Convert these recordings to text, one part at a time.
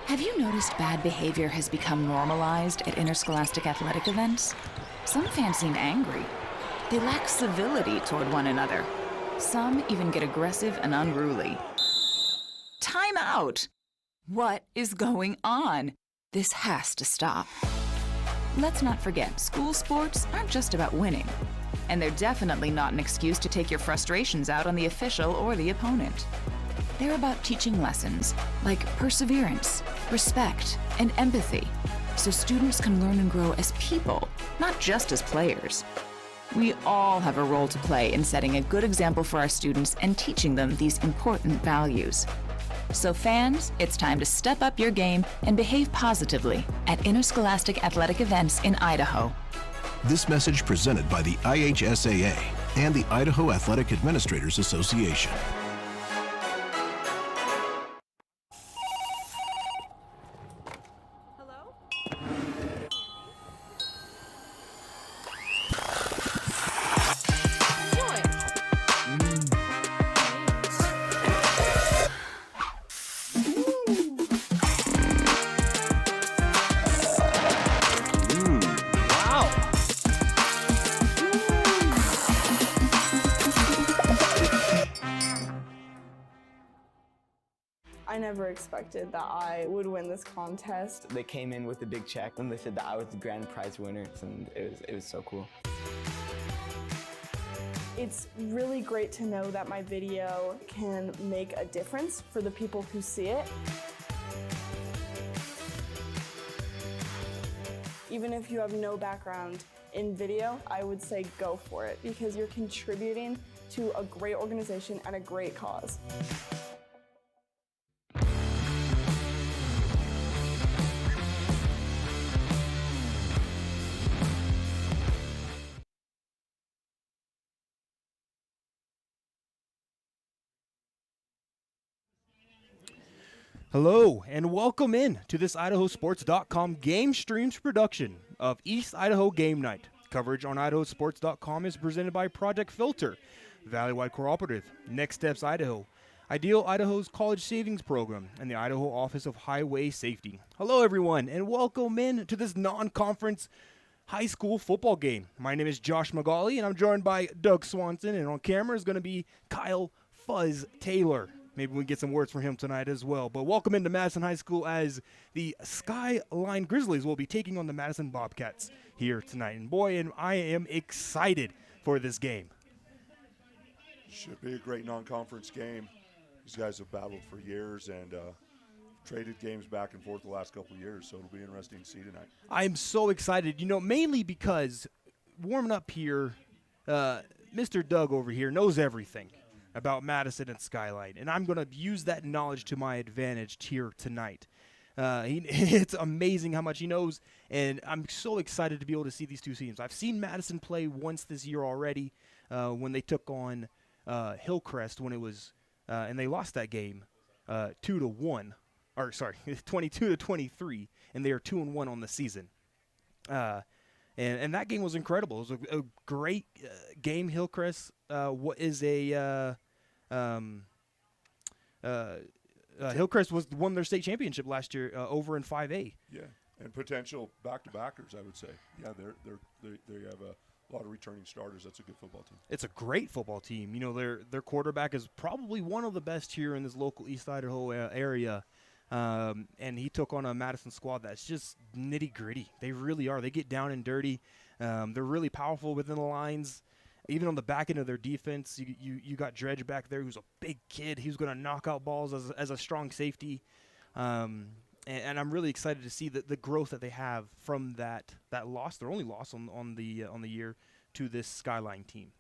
Have you noticed bad behavior has become normalized at interscholastic athletic events? Some fans seem angry. They lack civility toward one another. Some even get aggressive and unruly. Time out! What is going on? This has to stop. Let's not forget, school sports aren't just about winning. And they're definitely not an excuse to take your frustrations out on the official or the opponent. They're about teaching lessons like perseverance, respect, and empathy, so students can learn and grow as people, not just as players. We all have a role to play in setting a good example for our students and teaching them these important values. So fans, it's time to step up your game and behave positively at interscholastic athletic events in Idaho. This message presented by the IHSAA and the Idaho Athletic Administrators Association. I never expected that I would win this contest. They came in with a big check and they said that I was the grand prize winner, and it was so cool. It's really great to know that my video can make a difference for the people who see it. Even if you have no background in video, I would say go for it because you're contributing to a great organization and a great cause. Hello, and welcome in to this IdahoSports.com game streams production of East Idaho Game Night. Coverage on IdahoSports.com is presented by Project Filter, Valleywide Cooperative, Next Steps Idaho, Ideal Idaho's College Savings Program, and the Idaho Office of Highway Safety. Hello, everyone, and welcome in to this non-conference high school football game. My name is Josh Magali, and I'm joined by Doug Swanson, and on camera is going to be Kyle Fuzz Taylor. Maybe we can get some words from him tonight as well. But welcome into Madison High School as the Skyline Grizzlies will be taking on the Madison Bobcats here tonight. And boy, I am excited for this game. Should be a great non-conference game. These guys have battled for years and traded games back and forth the last couple of years, so it'll be interesting to see tonight. I'm so excited, mainly because warming up here, Mr. Doug over here knows everything about Madison and Skyline, and I'm going to use that knowledge to my advantage here tonight. It's amazing how much he knows, and I'm so excited to be able to see these two teams. I've seen Madison play once this year already when they took on Hillcrest when it was, and they lost that game 2-1, or sorry, 22-23, and they are 2-1 on the season. And that game was incredible. It was a great game. Hillcrest Hillcrest won their state championship last year over in 5A. Yeah, and potential back-to-backers, I would say. Yeah, they have a lot of returning starters. That's a good football team. It's a great football team. Their quarterback is probably one of the best here in this local East Idaho area. And he took on a Madison squad that's just nitty-gritty. They really are. They get down and dirty. They're really powerful within the lines. Even on the back end of their defense, you got Dredge back there who's a big kid. He's going to knock out balls as a strong safety. And I'm really excited to see the growth that they have from that loss, their only loss on the year, to this Skyline team.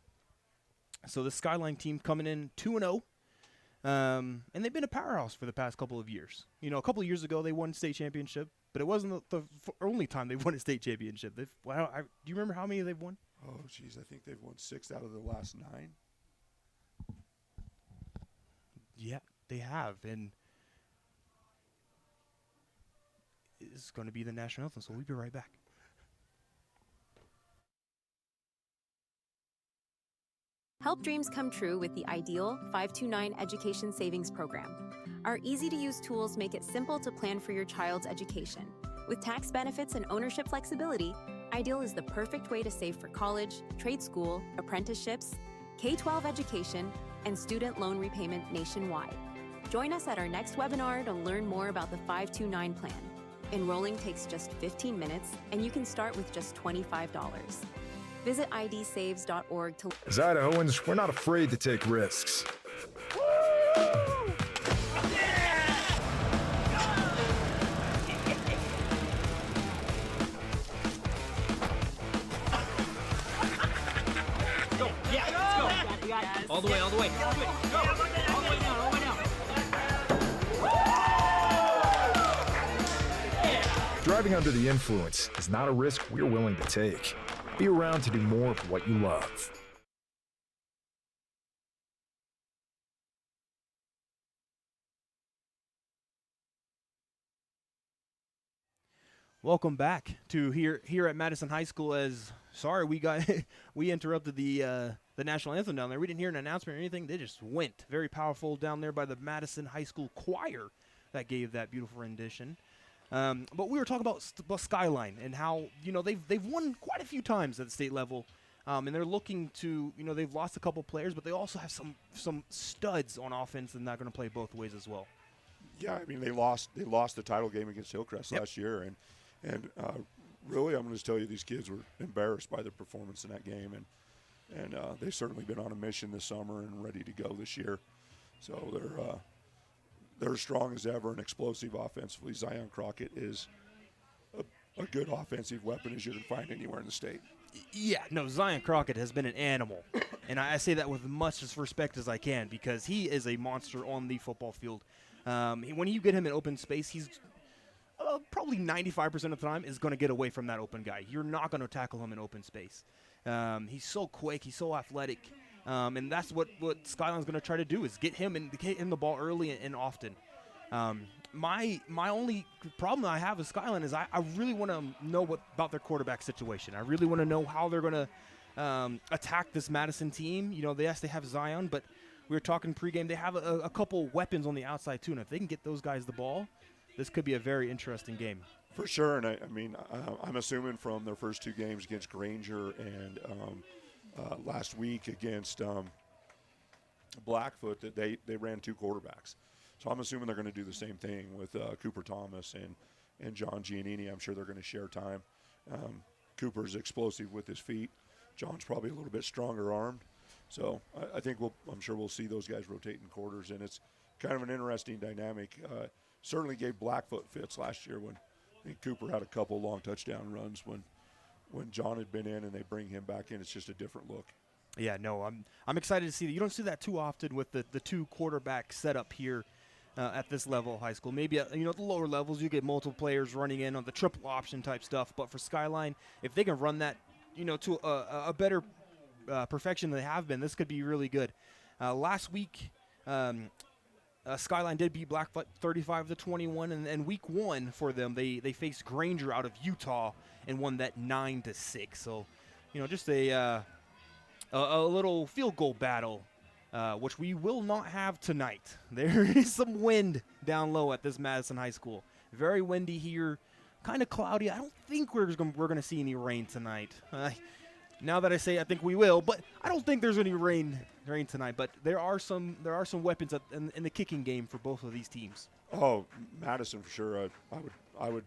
So the Skyline team coming in 2-0. And they've been a powerhouse for the past couple of years. A couple of years ago they won state championship, but it wasn't the only time they've won a state championship. Do you remember how many they've won? Oh, geez, I think they've won 6 out of the last 9. Yeah, they have, and it's going to be the national anthem, so we'll be right back. Help dreams come true with the Ideal 529 Education Savings Program. Our easy-to-use tools make it simple to plan for your child's education. With tax benefits and ownership flexibility, Ideal is the perfect way to save for college, trade school, apprenticeships, K-12 education, and student loan repayment nationwide. Join us at our next webinar to learn more about the 529 plan. Enrolling takes just 15 minutes, and you can start with just $25. Visit idsaves.org to... As Idahoans, we're not afraid to take risks. All the way, all the way. Go. All the way down, all the way down. Driving under the influence is not a risk we're willing to take. Be around to do more of what you love. Welcome back to here at Madison High School. We interrupted the national anthem down there. We didn't hear an announcement or anything. They just went. Very powerful down there by the Madison High School choir that gave that beautiful rendition. But we were talking about Skyline and how they've won quite a few times at the state level, and they're looking to they've lost a couple players, but they also have some studs on offense and not going to play both ways as well. Yeah, I mean they lost the title game against Hillcrest last year, and really I'm going to just tell you these kids were embarrassed by their performance in that game, and they've certainly been on a mission this summer and ready to go this year. So they're as strong as ever and explosive offensively. Zion Crockett is a good offensive weapon as you can find anywhere in the state. Yeah, no, Zion Crockett has been an animal, and I say that with much as respect as I can because he is a monster on the football field. When you get him in open space, he's probably 95% of the time is going to get away from that open guy. You're not going to tackle him in open space. He's so quick. He's so athletic. And that's what Skyline's going to try to do is get him in the ball early and often. My only problem I have with Skyline is I really want to know about their quarterback situation. I really want to know how they're going to attack this Madison team. They have Zion, but we were talking pregame. They have a couple weapons on the outside too, and if they can get those guys the ball, this could be a very interesting game. For sure, and I'm assuming from their first two games against Granger and last week against Blackfoot that they ran two quarterbacks. So I'm assuming they're going to do the same thing with Cooper Thomas and John Giannini. I'm sure they're going to share time. Cooper's explosive with his feet. John's probably a little bit stronger armed. So I think I'm sure we'll see those guys rotate in quarters, and it's kind of an interesting dynamic. Certainly gave Blackfoot fits last year when I think Cooper had a couple long touchdown runs when John had been in and they bring him back in. It's just a different look. Yeah, no, I'm excited to see that. You don't see that too often with the two quarterback setup here at this level of high school. Maybe at the lower levels you get multiple players running in on the triple option type stuff. But for Skyline, if they can run that to a better perfection than they have been, this could be really good. Last week, Skyline did beat Blackfoot 35-21, and week one for them they faced Granger out of Utah and won that 9-6. So, just a little field goal battle, which we will not have tonight. There is some wind down low at this Madison High School. Very windy here, kind of cloudy. I don't think we're going to see any rain tonight. Now that I say I think we will, but I don't think there's any rain tonight. But there are some weapons in the kicking game for both of these teams. Oh, Madison for sure. I would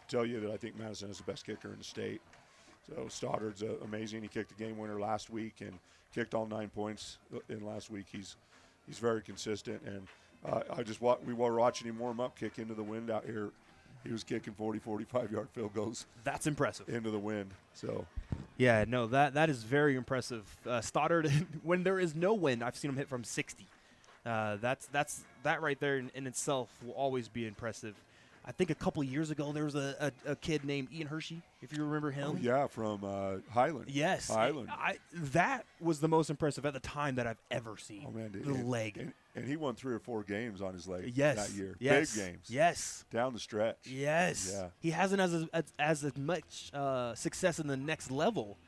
tell you that I think Madison is the best kicker in the state. So Stoddard's amazing. He kicked the game winner last week and kicked all 9 points in last week. He's very consistent, and we were watching him warm up, kick into the wind out here. He was kicking 40, 45-yard field goals. That's impressive. Into the wind. So. Yeah, no, that is very impressive. Stoddard, when there is no wind, I've seen him hit from 60. That right there in itself will always be impressive. I think a couple of years ago there was a kid named Ian Hershey, if you remember him. Oh, yeah, from Highland. Yes. Highland. That was the most impressive at the time that I've ever seen. Oh, man. The leg. And he won 3 or 4 games on his leg that year. Yes. Big games. Yes. Down the stretch. Yes. Yeah. He hasn't as much success in the next level,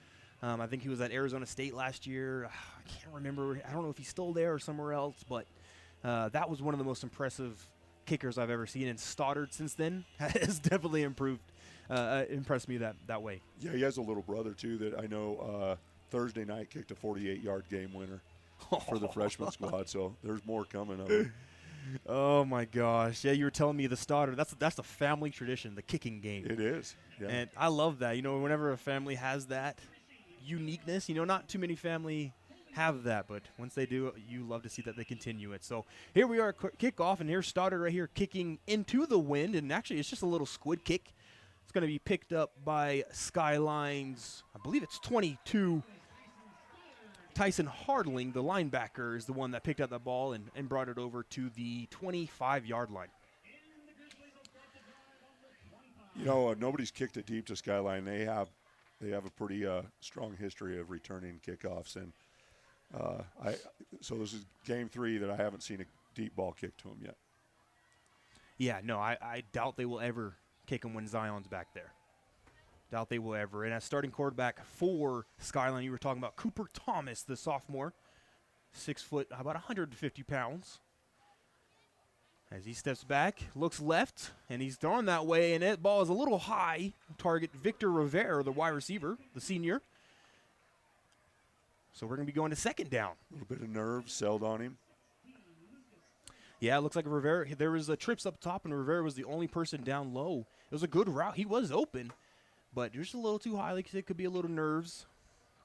I think he was at Arizona State last year. I can't remember. I don't know if he's still there or somewhere else, but that was one of the most impressive kickers I've ever seen. And Stoddard since then has definitely impressed me that way. Yeah, he has a little brother, too, that I know Thursday night kicked a 48-yard game winner for the freshman squad, so there's more coming of it. Oh, my gosh. Yeah, you were telling me the Stoddard. That's a family tradition, the kicking game. It is. Yeah. And I love that. Whenever a family has that uniqueness, not too many family have that, but once they do, you love to see that they continue it. So here we are, kickoff, and here's Stoddard right here kicking into the wind, and actually it's just a little squid kick. It's going to be picked up by Skyline's, I believe it's 22. Tyson Hardling, the linebacker, is the one that picked up that ball and brought it over to the 25-yard line. Nobody's kicked it deep to Skyline. They have a pretty strong history of returning kickoffs, and so this is game 3 that I haven't seen a deep ball kick to him yet. Yeah, no, I doubt they will ever kick him when Zion's back there. Doubt they will ever. And as starting quarterback for Skyline, you were talking about Cooper Thomas, the sophomore, 6 foot, about 150 pounds. As he steps back, looks left, and he's throwing that way, and that ball is a little high. Target Victor Rivera, the wide receiver, the senior. So we're going to be going to second down. A little bit of nerve settled on him. Yeah, it looks like Rivera. There was trips up top, and Rivera was the only person down low. It was a good route. He was open, but just a little too high. Like it could be a little nerves.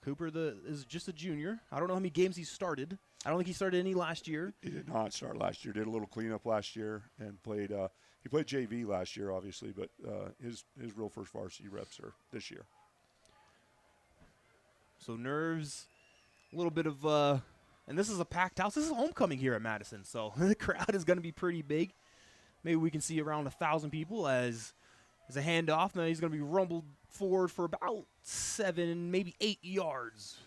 Cooper is just a junior. I don't know how many games he started. I don't think he started any last year. He did not start last year. Did a little cleanup last year and played. He played JV last year, obviously, but his real first varsity reps are this year. So nerves, a little bit of, and this is a packed house. This is homecoming here at Madison, so the crowd is going to be pretty big. Maybe we can see around 1,000 people as a handoff. Now he's going to be rumbled forward for about 7, maybe 8 yards.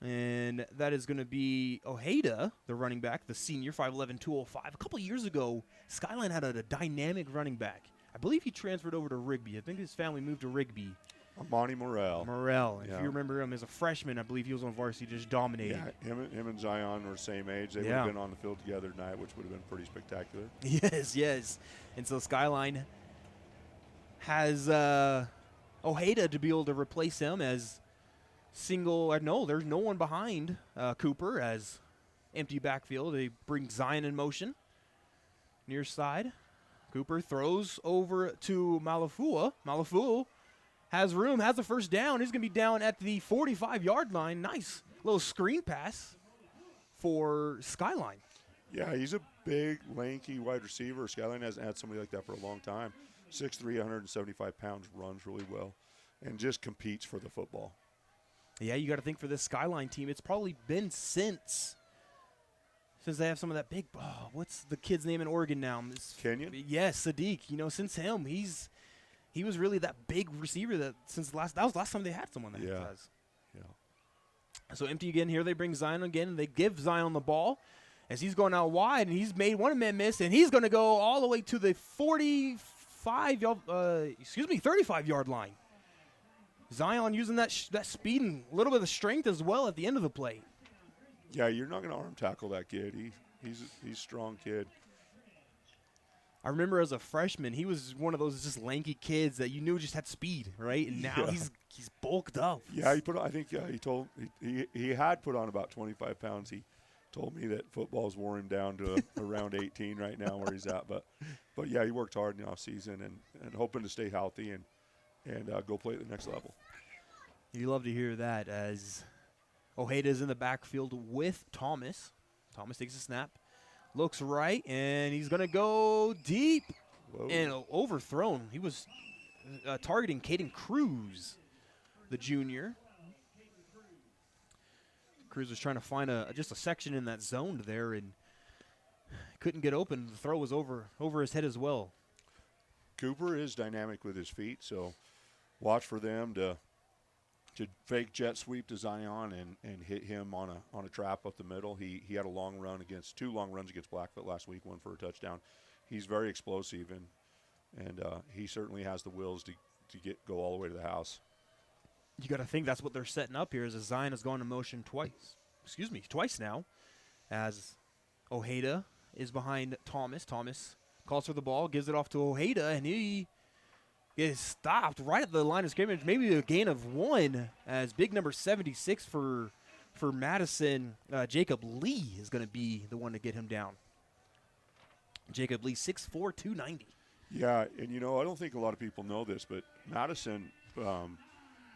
And that is going to be Ojeda, the running back, the senior, 5'11", 205. A couple years ago, Skyline had a dynamic running back. I believe he transferred over to Rigby. I think his family moved to Rigby. Monty Morrell. If you remember him as a freshman, I believe he was on varsity, just dominating. Yeah, him and Zion were the same age. They would have been on the field together tonight, which would have been pretty spectacular. Yes. And so Skyline has Ojeda to be able to replace him as single. No, there's no one behind Cooper as empty backfield. They bring Zion in motion. Near side. Cooper throws over to Malafua. Malafua has room, has a first down. He's going to be down at the 45-yard line. Nice little screen pass for Skyline. Yeah, he's a big, lanky wide receiver. Skyline hasn't had somebody like that for a long time. 6'3", 175 pounds, runs really well, and just competes for the football. Yeah, you got to think for this Skyline team, it's probably been since they have some of that big, what's the kid's name in Oregon now? Kenyon? Yes, Sadiq. Since him, he was really that big receiver that was the last time they had someone that size. Yeah. So empty again here. They bring Zion again, and they give Zion the ball as he's going out wide, and he's made one man miss, and he's going to go all the way to the 35-yard line. Zion using that speed and a little bit of strength as well at the end of the play. Yeah, you're not going to arm tackle that kid. He's a strong kid. I remember as a freshman, he was one of those just lanky kids that you knew just had speed, right? And now he's bulked up. Yeah, he had put on about 25 pounds. He told me that football's wore him down to around 18 right now where he's at. But yeah, he worked hard in the offseason and hoping to stay healthy and go play at the next level. You love to hear that as Ojeda's in the backfield with Thomas. Thomas takes a snap, looks right, and he's going to go deep. Whoa. And overthrown. He was targeting Caden Cruz, the junior. Cruz was trying to find just a section in that zone there and couldn't get open. The throw was over his head as well. Cooper is dynamic with his feet, so watch for them to fake jet sweep to Zion and hit him on a trap up the middle. He had two long runs against Blackfoot last week, one for a touchdown. He's very explosive and he certainly has the wills go all the way to the house. You got to think that's what they're setting up here. Is Zion has gone to motion twice now, as Ojeda is behind Thomas. Thomas calls for the ball, gives it off to Ojeda, and he is stopped right at the line of scrimmage. Maybe a gain of 1, as big number 76 for Madison, Jacob Lee is going to be the one to get him down. Jacob Lee, 6'4", 290. Yeah, and I don't think a lot of people know this, but Madison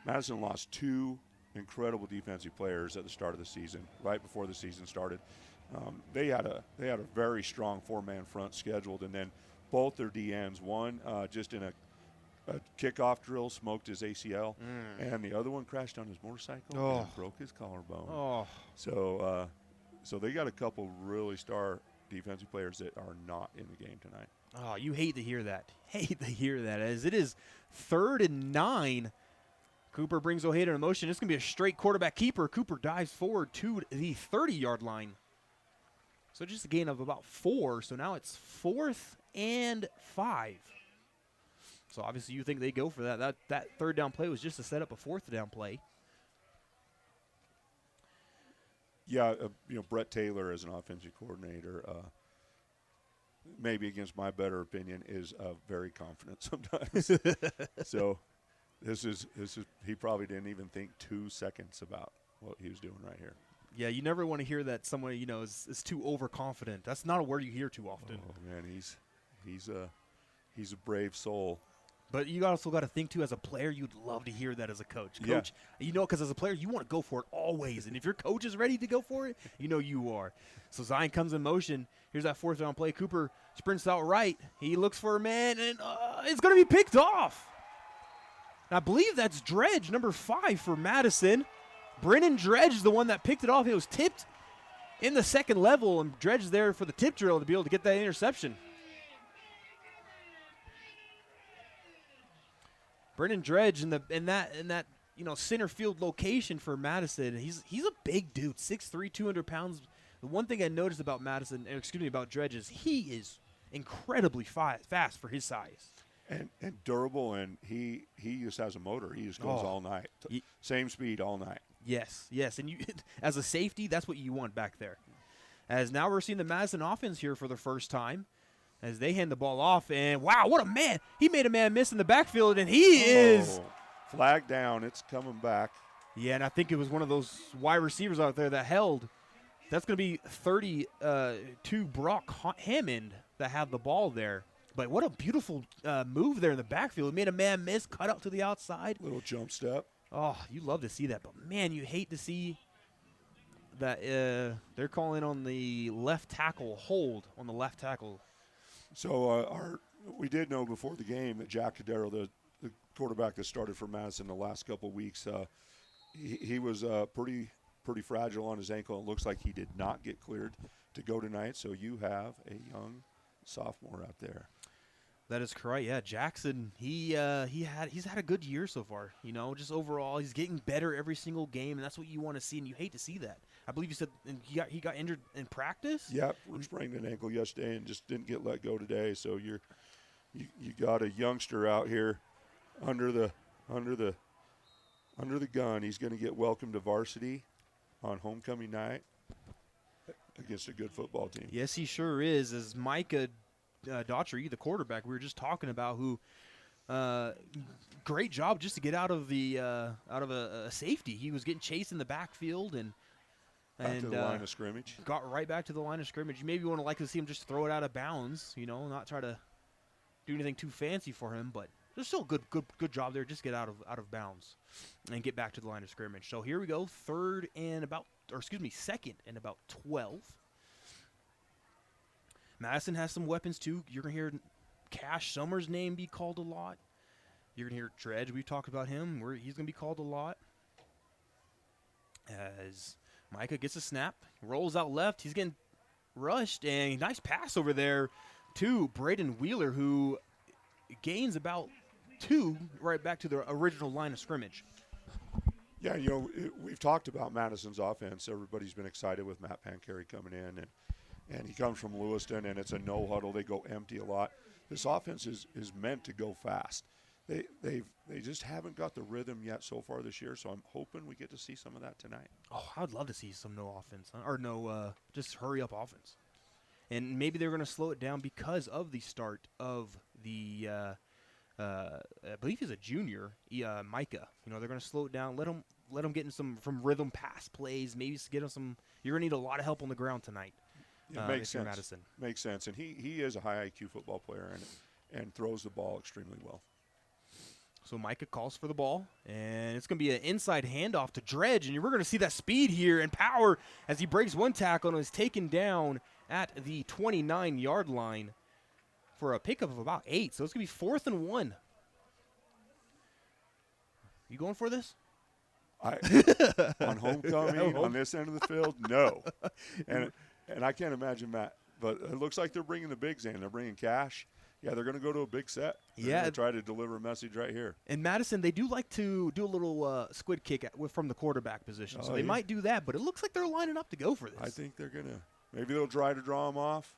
lost 2 incredible defensive players at the start of the season, right before the season started. They had a very strong 4-man front scheduled, and then both their DNs, one just in a kickoff drill smoked his ACL, and the other one crashed on his motorcycle and broke his collarbone. So they got a couple really star defensive players that are not in the game tonight. Oh, you hate to hear that. As it is 3rd and 9. Cooper brings Ojeda in motion. It's going to be a straight quarterback keeper. Cooper dives forward to the 30-yard line. So just a gain of about 4. So now it's 4th and 5. So obviously you think they go for that. That 3rd down play was just to set up a 4th down play. Yeah, Brett Taylor as an offensive coordinator, maybe against my better opinion, is very confident sometimes. So this is he probably didn't even think 2 seconds about what he was doing right here. Yeah, you never want to hear that someone is too overconfident. That's not a word you hear too often. Oh man, he's a brave soul. But you also got to think, too, as a player, you'd love to hear that as a coach. Coach, because as a player, you want to go for it always. And if your coach is ready to go for it, you are. So Zion comes in motion. Here's that 4th down play. Cooper sprints out right. He looks for a man, and it's going to be picked off. And I believe that's Dredge, number 5 for Madison. Brennan Dredge is the one that picked it off. It was tipped in the 2nd level, and Dredge is there for the tip drill to be able to get that interception. Brennan Dredge in that center field location for Madison. He's a big dude, 6'3", 200 pounds. The one thing I noticed about about Dredge is he is incredibly fast for his size. And durable, and he just has a motor. He just goes all night. Same speed all night. Yes. And you, as a safety, that's what you want back there. As now we're seeing the Madison offense here for the first time, as they hand the ball off, and wow, what a man. He made a man miss in the backfield, and he is. Flag down. It's coming back. Yeah, and I think it was one of those wide receivers out there that held. That's going to be 32 Brock Hammond that had the ball there. But what a beautiful move there in the backfield. It made a man miss, cut out to the outside. Little jump step. Oh, you love to see that. But, man, you hate to see that they're calling on the left tackle hold on the left tackle. So we did know before the game that Jack Cadero, the quarterback that started for Madison the last couple of weeks, he was pretty fragile on his ankle. It looks like he did not get cleared to go tonight. So you have a young sophomore out there. That is correct. Yeah, Jackson. He's had a good year so far. Just overall, he's getting better every single game, and that's what you want to see. And you hate to see that. I believe you said he got injured in practice. Yep, sprained an ankle yesterday and just didn't get let go today. So you got a youngster out here under the gun. He's going to get welcomed to varsity on homecoming night against a good football team. Yes, he sure is. As Micah Daughtry, the quarterback we were just talking about, who great job just to get out of a safety. He was getting chased in the backfield and to the line of scrimmage. Got right back to the line of scrimmage. You maybe want to like to see him just throw it out of bounds, not try to do anything too fancy for him, but there's still a good job there. Just get out of bounds and get back to the line of scrimmage. So here we go, 2nd and about 12. Madison has some weapons too. You're going to hear Cash Summers' name be called a lot. You're going to hear Dredge. We've talked about him. He's going to be called a lot. As Micah gets a snap, rolls out left. He's getting rushed, and nice pass over there to Braden Wheeler, who gains about 2 right back to the original line of scrimmage. Yeah, we've talked about Madison's offense. Everybody's been excited with Matt Pancari coming in, and he comes from Lewiston, and it's a no huddle. They go empty a lot. This offense is meant to go fast. they just haven't got the rhythm yet so far this year. So I'm hoping we get to see some of that tonight. Oh, I would love to see some no offense or no just hurry up offense. And maybe they're going to slow it down because of the start of the I believe he's a junior, Micah. You know, they're going to slow it down, let him get in some from rhythm pass plays, maybe get him some. You're going to need a lot of help on the ground tonight. Yeah, makes sense. Madison. Makes sense. And he is a high IQ football player and throws the ball extremely well. So Micah calls for the ball, and it's going to be an inside handoff to Dredge, and we're going to see that speed here and power as he breaks one tackle and is taken down at the 29-yard line for a pickup of about 8. So it's going to be 4th and 1. You going for this? On homecoming, on this end of the field, no. And I can't imagine Matt, but it looks like they're bringing the bigs in. They're bringing Cash. Yeah, they're going to go to a big set. They're going to try to deliver a message right here. And Madison, they do like to do a little squid kick from the quarterback position. So they might do that, but it looks like they're lining up to go for this. I think they're going to. Maybe they'll try to draw them off.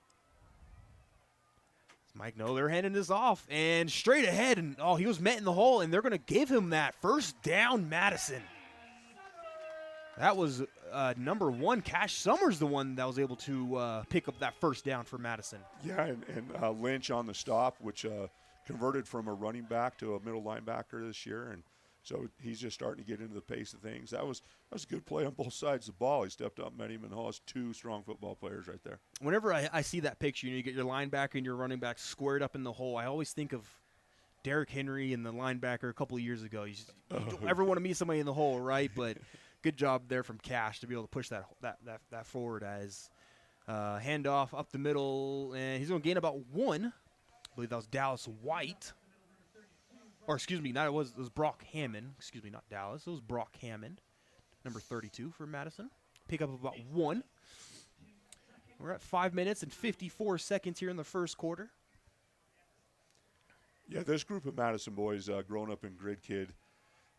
Mike, no, they're handing this off. And straight ahead, and he was met in the hole, and they're going to give him that first down, Madison. That was number 1, Cash Summers, the one that was able to pick up that first down for Madison. Yeah, and Lynch on the stop, which converted from a running back to a middle linebacker this year, and so he's just starting to get into the pace of things. That was a good play on both sides of the ball. He stepped up, met him in the hole. It's 2 strong football players right there. Whenever I see that picture, you get your linebacker and your running back squared up in the hole, I always think of Derrick Henry and the linebacker a couple of years ago. You don't ever want to meet somebody in the hole, right? But good job there from Cash to be able to push that forward as handoff up the middle, and he's going to gain about 1. I believe that was Dallas White. Or excuse me, it was Brock Hammond. Excuse me, not Dallas. It was Brock Hammond, number 32 for Madison. Pick up about 1. We're at 5 minutes and 54 seconds here in the first quarter. Yeah, this group of Madison boys growing up in Grid Kid,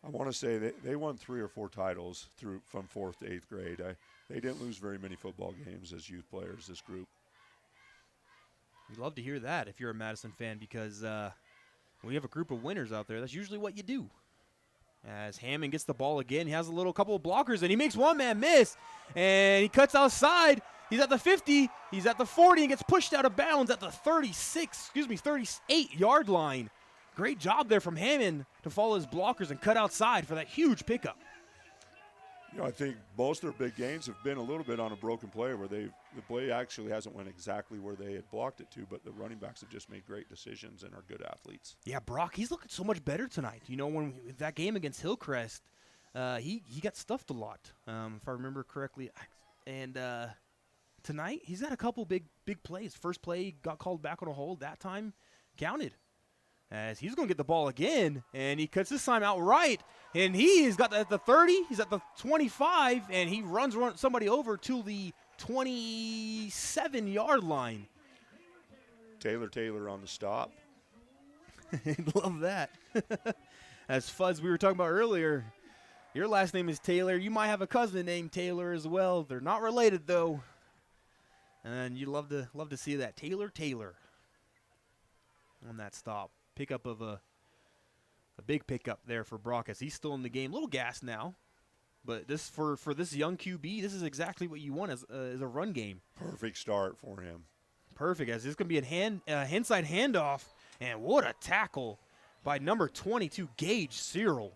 I want to say they won 3 or 4 titles from 4th to 8th grade. They didn't lose very many football games as youth players, this group. We'd love to hear that if you're a Madison fan, because when you have a group of winners out there, that's usually what you do. As Hammond gets the ball again, he has a couple of blockers, and he makes one-man miss, and he cuts outside. He's at the 50, he's at the 40, and gets pushed out of bounds at the 38-yard line. Great job there from Hammond to follow his blockers and cut outside for that huge pickup. You know, I think most of their big gains have been a little bit on a broken play where the play actually hasn't went exactly where they had blocked it to, but the running backs have just made great decisions and are good athletes. Yeah, Brock, he's looking so much better tonight. You know, when that game against Hillcrest, he got stuffed a lot, if I remember correctly. And tonight, he's had a couple big plays. First play got called back on a hold. That time counted. As he's going to get the ball again, and he cuts this time out right, and he's got at the 30, he's at the 25, and he runs somebody over to the 27-yard line. Taylor on the stop. Love that. As Fuzz, we were talking about earlier, your last name is Taylor. You might have a cousin named Taylor as well. They're not related, though. And you love to see that. Taylor on that stop. Pickup of a big pickup there for Brock as he's still in the game. A little gas now, but this for this young QB, this is exactly what you want as a run game. Perfect start for him. Perfect, as this going to be a inside handoff, and what a tackle by number 22, Gage Cyril.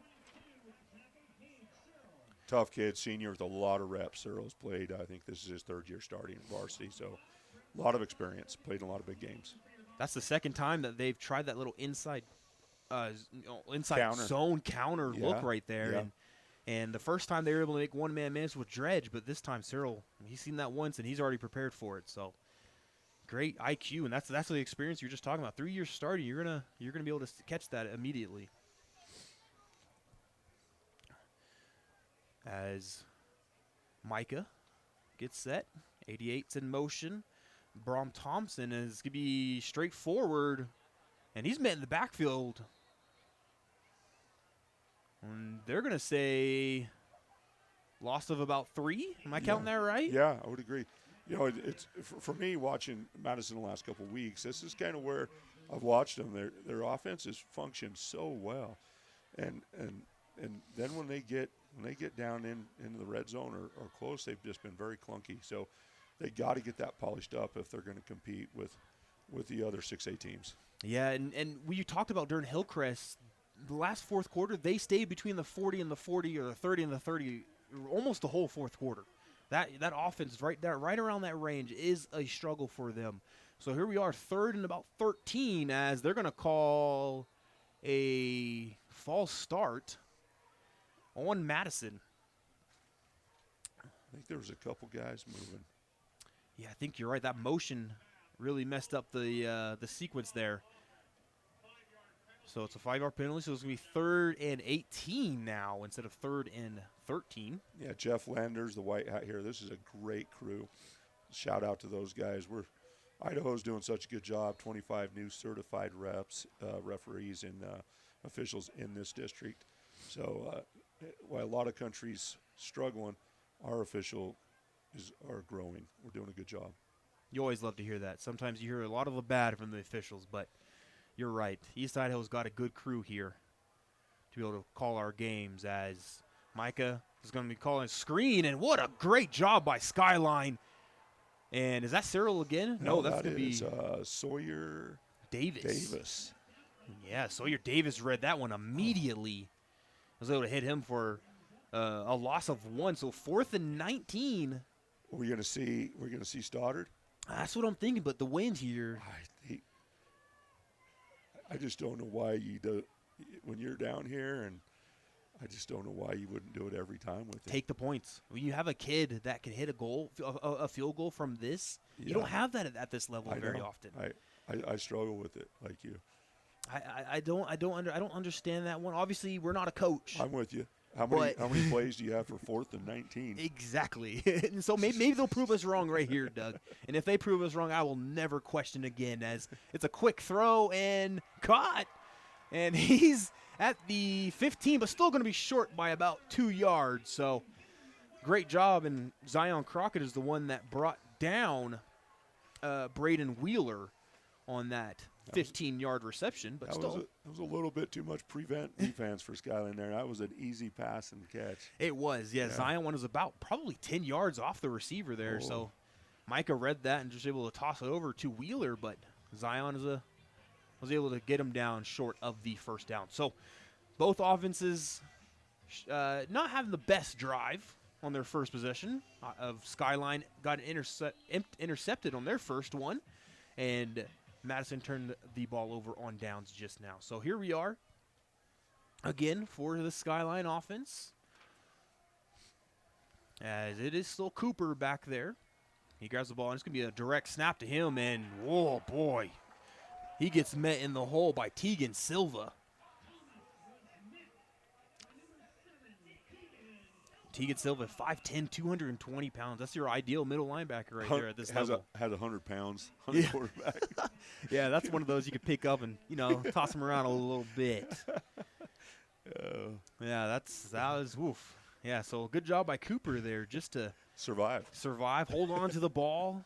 Tough kid, senior with a lot of reps. Cyril's played, I think this is his 3rd year starting at varsity, so a lot of experience, played in a lot of big games. That's the second time that they've tried that little inside counter. Zone counter look right there. Yeah. And the first time they were able to make one-man miss with Dredge, but this time Cyril, he's seen that once, and he's already prepared for it. So great IQ, and that's the experience you're just talking about. 3 years starting, you're gonna be able to catch that immediately. As Micah gets set, 88's in motion. Brom Thompson is going to be straightforward, and he's met in the backfield. And they're going to say loss of about 3. Am I counting that right? Yeah, I would agree. You know, it's for me watching Madison the last couple of weeks. This is kind of where I've watched them. Their offense has functioned so well, and then when they get down into the red zone or close, they've just been very clunky. So they got to get that polished up if they're going to compete with the other 6A teams. Yeah, and we talked about during Hillcrest, the last fourth quarter, they stayed between the 40 and the 40 or the 30 and the 30 almost the whole fourth quarter. That offense right there, right around that range, is a struggle for them. So here we are, 3rd and about 13, as they're going to call a false start on Madison. I think there was a couple guys moving. Yeah, I think you're right. That motion really messed up the sequence there. So it's a 5-yard penalty, so it's going to be 3rd and 18 now instead of 3rd and 13. Yeah, Jeff Landers, the white hat here. This is a great crew. Shout out to those guys. Idaho's doing such a good job. 25 new certified referees and officials in this district. So while a lot of countries struggling, our official are growing. We're doing a good job. You always love to hear that. Sometimes you hear a lot of the bad from the officials, but you're right. East Idaho's got a good crew here to be able to call our games, as Micah is going to be calling a screen, and what a great job by Skyline. And is that Cyril again? No, that's going to be Sawyer Davis. Yeah, Sawyer Davis read that one immediately. Was able to hit him for a loss of 1. So 4th and 19. We're going to see Stoddard. That's what I'm thinking. But the wind here. I just don't know why you do when you're down here, and I just don't know why you wouldn't do it every time with it. Take the points. When you have a kid that can hit a field goal from this, you don't have that at this level very often. I struggle with it like you. I don't understand that one. Obviously, we're not a coach. I'm with you. How many plays do you have for 4th and 19? Exactly. And so maybe they'll prove us wrong right here, Doug. And if they prove us wrong, I will never question again, as it's a quick throw and caught. And he's at the 15, but still going to be short by about 2 yards. So great job. And Zion Crockett is the one that brought down Braden Wheeler on that 15-yard reception, but still. That was a little bit too much prevent defense for Skyline there. That was an easy pass and catch. It was, yeah. Zion one was about probably 10 yards off the receiver there. So Micah read that and just able to toss it over to Wheeler, but Zion was able to get him down short of the first down. So both offenses not having the best drive on their first possession. Of Skyline got intercepted on their first one, and Madison turned the ball over on downs just now. So here we are again for the Skyline offense, as it is still Cooper back there. He grabs the ball, and it's going to be a direct snap to him, and whoa, boy, he gets met in the hole by Tegan Silva. Tegan Silva, 5'10", 220 pounds. That's your ideal middle linebacker right there at this level. Has 100 pounds, 100 quarterback. Yeah, that's one of those you could pick up and, toss him around a little bit. Yeah, that was woof. Yeah, so good job by Cooper there just to survive, hold on to the ball,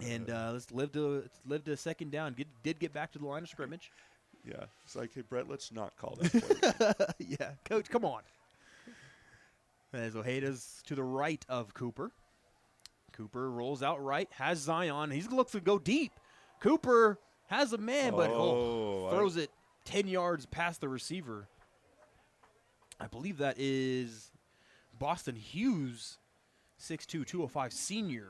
and let's live to second down. Did get back to the line of scrimmage. Yeah, it's like, hey, Brett, let's not call that play. Yeah, Coach, come on. As Ojeda's to the right of Cooper. Cooper rolls out right, has Zion. He's looks to go deep. Cooper has a man, but throws it 10 yards past the receiver. I believe that is Boston Hughes, 6'2", 205 senior.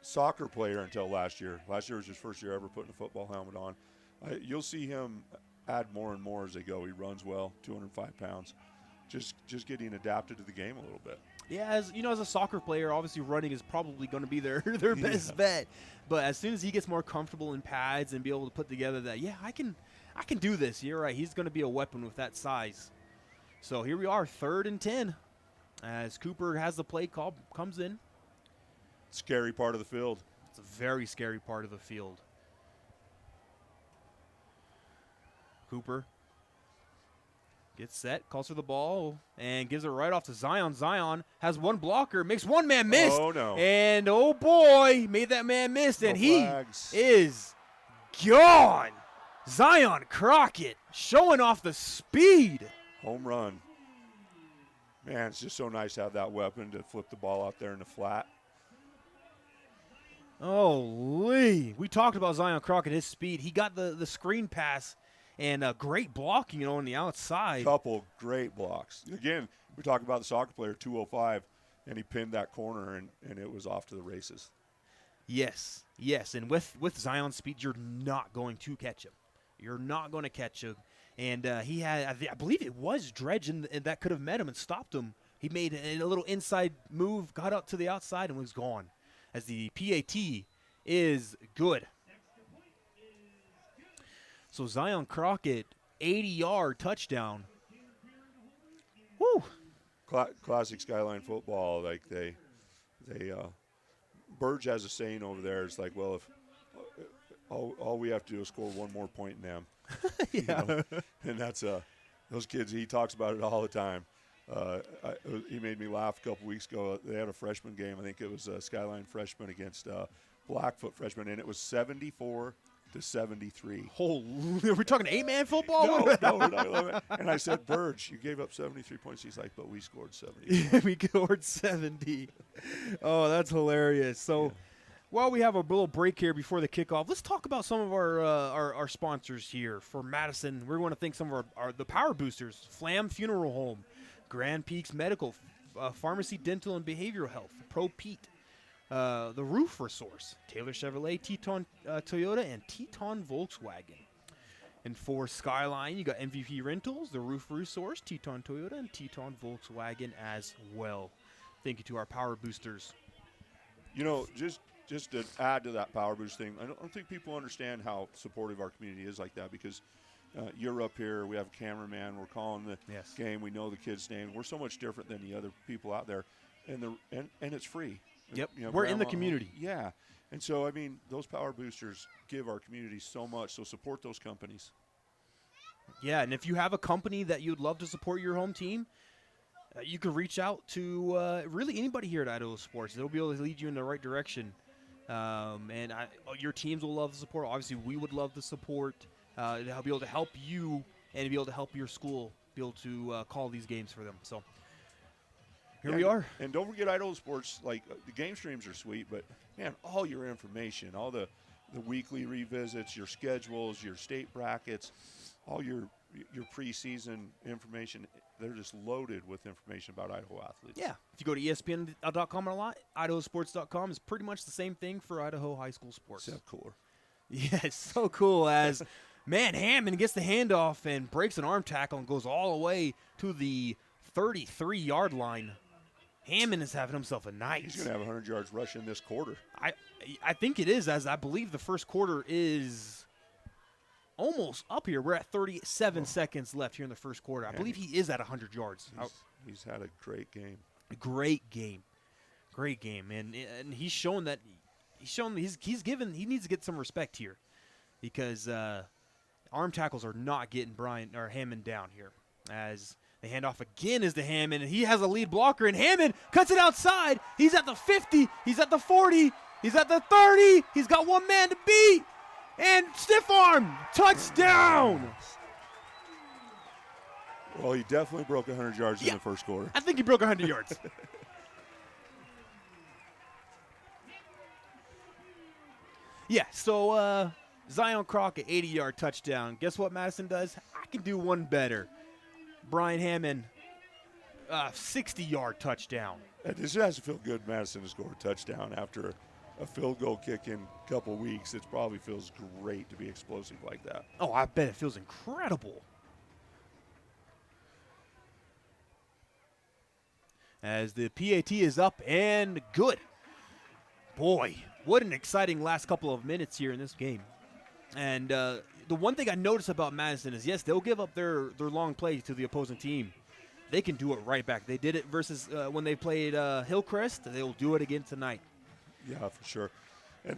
Soccer player until last year. Last year was his first year ever putting a football helmet on. You'll see him add more and more as they go. He runs well, 205 pounds. Just getting adapted to the game a little bit. Yeah, as a soccer player, obviously running is probably going to be their best bet. But as soon as he gets more comfortable in pads and be able to put together that, I can do this. You're right. He's going to be a weapon with that size. So here we are, 3rd and 10, as Cooper has the play call, comes in. Scary part of the field. It's a very scary part of the field. Cooper Gets set, calls for the ball, and gives it right off to Zion. Zion has one blocker, makes one man miss. Oh, no. And, oh, boy, made that man miss, and he flags. is gone. Zion Crockett showing off the speed. Home run. Man, it's just so nice to have that weapon to flip the ball out there in the flat. Oh, Lee. We talked about Zion Crockett, his speed. He got the screen pass and great blocking, on the outside. Couple great blocks. Again, we talk about the soccer player, 205, and he pinned that corner, and it was off to the races. Yes. And with Zion's speed, you're not going to catch him. You're not going to catch him. And he had, I believe it was Dredge and that could have met him and stopped him. He made a little inside move, got up to the outside, and was gone. As the PAT is good. So Zion Crockett, 80-yard touchdown. Woo! Classic Skyline football. Like they Burge has a saying over there. It's like, well, if all we have to do is score one more point in them. Yeah. And that's those kids. He talks about it all the time. He made me laugh a couple weeks ago. They had a freshman game. I think it was Skyline freshman against Blackfoot freshman, and it was 74-73. Holy, are we talking 8-man football? No, we're not 11. And I said, Burge, you gave up 73 points. He's like, but we scored 70. We scored 70. Oh, that's hilarious. So, while we have a little break here before the kickoff, let's talk about some of our sponsors here for Madison. We're going to thank some of the power boosters: Flam Funeral Home, Grand Peaks Medical, Pharmacy, Dental, and Behavioral Health, Pro Pete, the Roof Resource, Taylor Chevrolet, Teton Toyota, and Teton Volkswagen. And for Skyline, you got MVP Rentals, the Roof Resource, Teton Toyota, and Teton Volkswagen as well. Thank you to our power boosters. You know, just to add to that power boost thing, I don't think people understand how supportive our community is like that, because you're up here, we have a cameraman, we're calling the game, we know the kid's name. We're so much different than the other people out there, and it's free. Yep, you know, we're in the community. Yeah, and so, I mean, those power boosters give our community so much, so support those companies. Yeah, and if you have a company that you'd love to support your home team, you can reach out to really anybody here at Idaho Sports. They'll be able to lead you in the right direction. And your teams will love the support. Obviously, we would love the support to be able to help you and to be able to help your school be able to call these games for them. So here we are. And don't forget Idaho Sports. Like, the game streams are sweet, but, man, all your information, all the weekly revisits, your schedules, your state brackets, all your preseason information, they're just loaded with information about Idaho athletes. Yeah. If you go to ESPN.com a lot, IdahoSports.com is pretty much the same thing for Idaho high school sports. Except cooler. Yeah, it's so cool as, man, Hammond gets the handoff and breaks an arm tackle and goes all the way to the 33-yard line. Hammond is having himself a night. He's going to have 100 yards rushing this quarter. I think it is, as I believe the first quarter is almost up here. We're at 37 seconds left here in the first quarter. I believe he is at 100 yards. He's had a great game. Great game. And he's shown that he needs to get some respect here, because arm tackles are not getting Hammond down here. As the handoff again is to Hammond, and he has a lead blocker, and Hammond cuts it outside. He's at the 50, he's at the 40, he's at the 30. He's got one man to beat, and stiff arm, touchdown. Well, he definitely broke 100 yards in the first quarter. I think he broke 100 yards. Yeah, so Zion Crockett, 80-yard touchdown. Guess what Madison does? I can do one better. Brian Hammond, 60-yard touchdown. It just has to feel good, Madison, to score a touchdown after a field goal kick in a couple weeks. It probably feels great to be explosive like that. Oh, I bet it feels incredible. As the PAT is up and good. Boy, what an exciting last couple of minutes here in this game. And the one thing I notice about Madison is, yes, they'll give up their long plays to the opposing team. They can do it right back. They did it versus when they played Hillcrest. They will do it again tonight. Yeah, for sure. And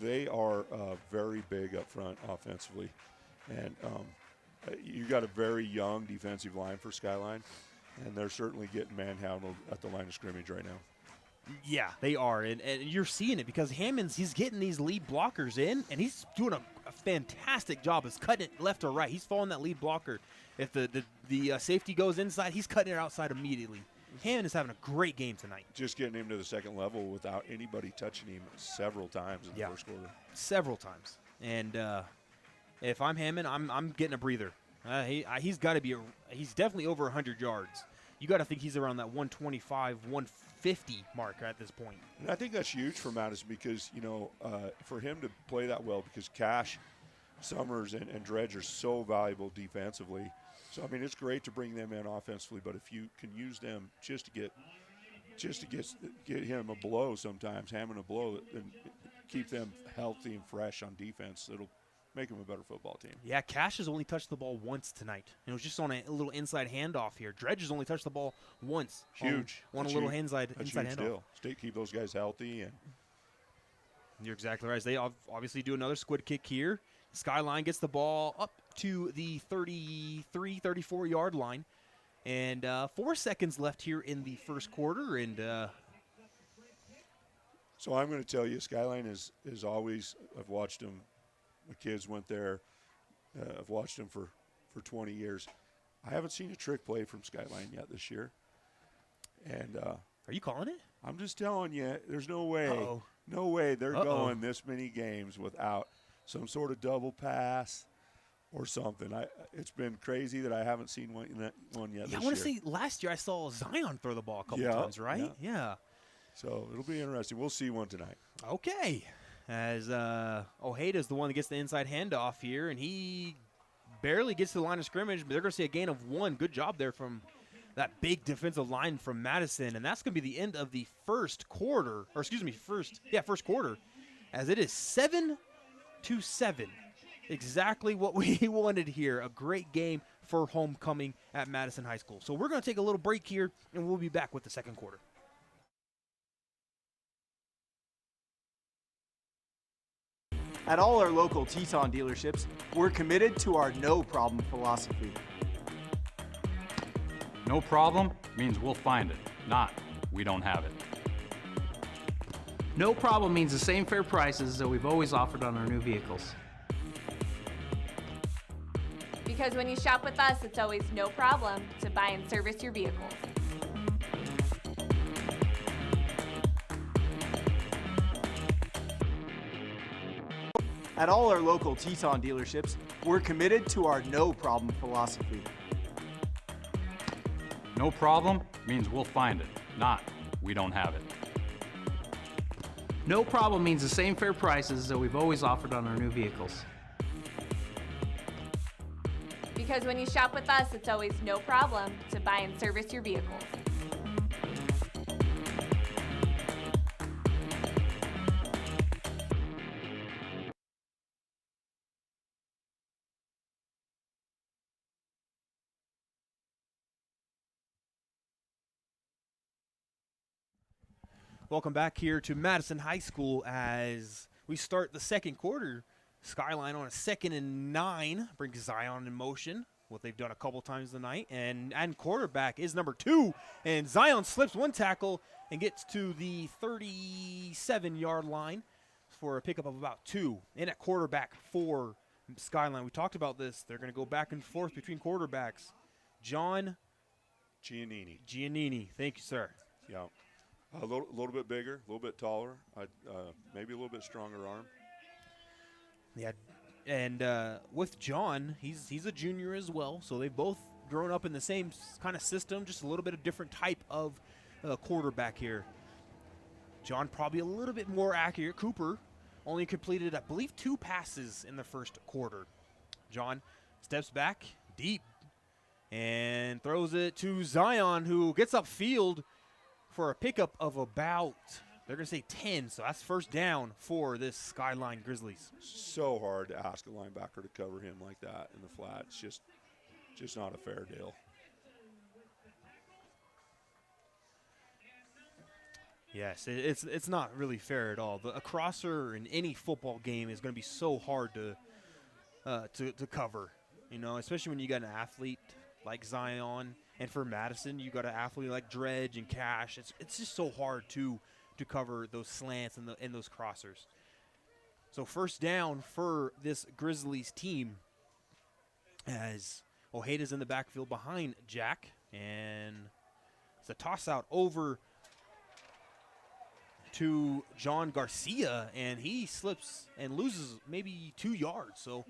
they are very big up front offensively. And You got a very young defensive line for Skyline, and they're certainly getting manhandled at the line of scrimmage right now. Yeah, they are, and you're seeing it because Hammonds, he's getting these lead blockers in, and he's doing a fantastic job. He's cutting it left or right. He's following that lead blocker. If the safety goes inside, he's cutting it outside immediately. Hammond is having a great game tonight. Just getting him to the second level without anybody touching him several times in the first quarter. Several times. And if I'm Hammond, I'm getting a breather. He's got to be he's definitely over 100 yards. You got to think he's around that 125, 150 mark at this point. And I think that's huge for Madison because, for him to play that well, because Cash, Summers, and Dredge are so valuable defensively. So, I mean, it's great to bring them in offensively, but if you can use them just to get him a blow sometimes, Hammond a blow, and keep them healthy and fresh on defense, it'll make them a better football team. Yeah, Cash has only touched the ball once tonight. And it was just on a little inside handoff here. Dredge has only touched the ball once. Huge. On a little inside handoff. Deal. Keep those guys healthy. And you're exactly right. They obviously do another squid kick here. Skyline gets the ball up to the 33, 34-yard line. And 4 seconds left here in the first quarter. And so I'm going to tell you, Skyline is always, I've watched them. My kids went there. I've watched them for 20 years. I haven't seen a trick play from Skyline yet this year. And are you calling it? I'm just telling you, there's no way. Uh-oh. No way they're going this many games without some sort of double pass or something. It's been crazy that I haven't seen one yet this year. I want to say last year I saw Zion throw the ball a couple times, right? Yeah. So it'll be interesting. We'll see one tonight. Okay. As Ojeda's the one that gets the inside handoff here, and he barely gets to the line of scrimmage, but they're going to see a gain of 1. Good job there from that big defensive line from Madison, and that's going to be the end of the first quarter, first quarter, as it is 7-7. Exactly what we wanted here. A great game for homecoming at Madison High School. So we're going to take a little break here, and we'll be back with the second quarter. At all our local Teton dealerships, we're committed to our no problem philosophy. No problem means we'll find it, not we don't have it. No problem means the same fair prices that we've always offered on our new vehicles. Because when you shop with us, it's always no problem to buy and service your vehicles. At all our local Teton dealerships, we're committed to our no problem philosophy. No problem means we'll find it, not we don't have it. No problem means the same fair prices that we've always offered on our new vehicles. Because when you shop with us, it's always no problem to buy and service your vehicles. Welcome back here to Madison High School as we start the second quarter. Skyline on a 2nd and 9 brings Zion in motion, what they've done a couple times tonight. And quarterback is number 2. And Zion slips one tackle and gets to the 37-yard line for a pickup of about 2. And at quarterback for Skyline, we talked about this. They're going to go back and forth between quarterbacks. John Giannini. Thank you, sir. Yeah. A little bit bigger, a little bit taller, maybe a little bit stronger arm. Yeah, and with John, he's a junior as well, so they've both grown up in the same kind of system, just a little bit of different type of quarterback here. John probably a little bit more accurate. Cooper only completed, I believe, 2 passes in the first quarter. John steps back deep and throws it to Zion, who gets upfield for a pickup of about, they're going to say 10, so that's first down for this Skyline Grizzlies. So hard to ask a linebacker to cover him like that in the flat. It's just not a fair deal. Yes, it's not really fair at all. A crosser in any football game is going to be so hard to cover. You know, especially when you got an athlete like Zion, and for Madison, you got an athlete like Dredge and Cash. It's just so hard to cover those slants and those crossers. So first down for this Grizzlies team as Ojeda's in the backfield behind Jack, and it's a toss out over to John Garcia, and he slips and loses maybe 2 yards. So